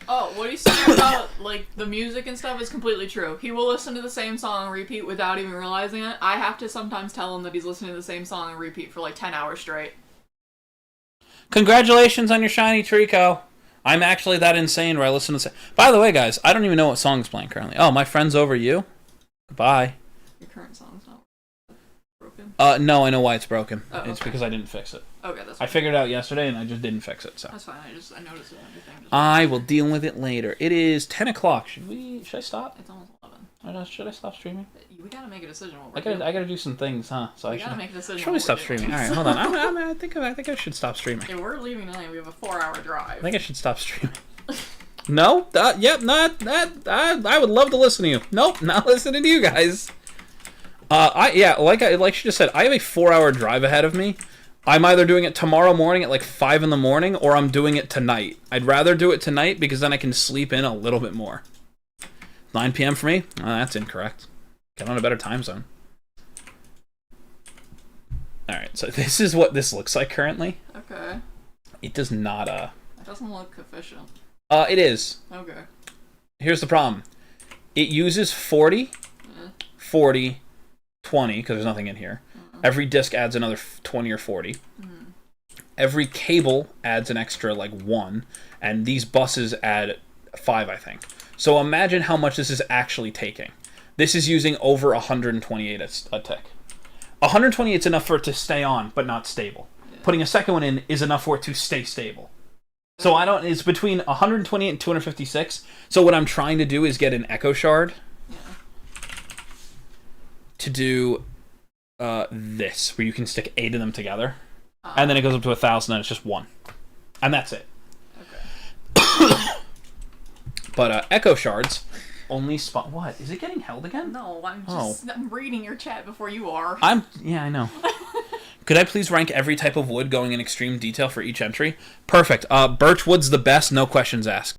Oh, what he's saying about, like, the music and stuff is completely true. He will listen to the same song and repeat without even realizing it. I have to sometimes tell him that he's listening to the same song and repeat for, like, 10 hours straight. Congratulations on your shiny Trico. I'm actually that insane where I listen to... By the way, guys, I don't even know what song is playing currently. Oh, My Friend's Over You? Goodbye. Your current song's not broken? No, I know why it's broken. Oh, okay. It's because I didn't fix it. Okay, that's fine. I figured it out yesterday and I just didn't fix it, so... That's fine, I noticed it and everything. I will deal with it later. It is 10 o'clock. Should I stop? It's almost 11. Should I stop streaming? We gotta make a decision what we're doing. I gotta do some things, huh? So we gotta make a decision. I should probably stop streaming. All right, hold on. I think I should stop streaming. If we're leaving tonight, we have a 4-hour drive. I think I should stop streaming. No? Yep, not that. I would love to listen to you. Nope, not listening to you guys. Like she just said, I have a 4-hour drive ahead of me. I'm either doing it tomorrow morning at like 5 in the morning, or I'm doing it tonight. I'd rather do it tonight because then I can sleep in a little bit more. 9 p.m. for me? That's incorrect. Get on a better time zone. Alright, so this is what this looks like currently. Okay. It does not, That doesn't look efficient. It is. Okay. Here's the problem. It uses 40, 40, 20, because there's nothing in here. Every disc adds another 20 or 40. Every cable adds an extra, 1, and these buses add 5, I think. So imagine how much this is actually taking. This is using over 128 a tick. 128 is enough for it to stay on, but not stable. Yeah. Putting a second one in is enough for it to stay stable. So it's between 128 and 256. So what I'm trying to do is get an echo shard to do this, where you can stick 8 of them together. And then it goes up to 1,000, and it's just 1. And that's it. Okay. But echo shards only spawn... What? Is it getting held again? No, I'm reading your chat before you are. Yeah, I know. Could I please rank every type of wood going in extreme detail for each entry? Perfect. Birch wood's the best, no questions asked.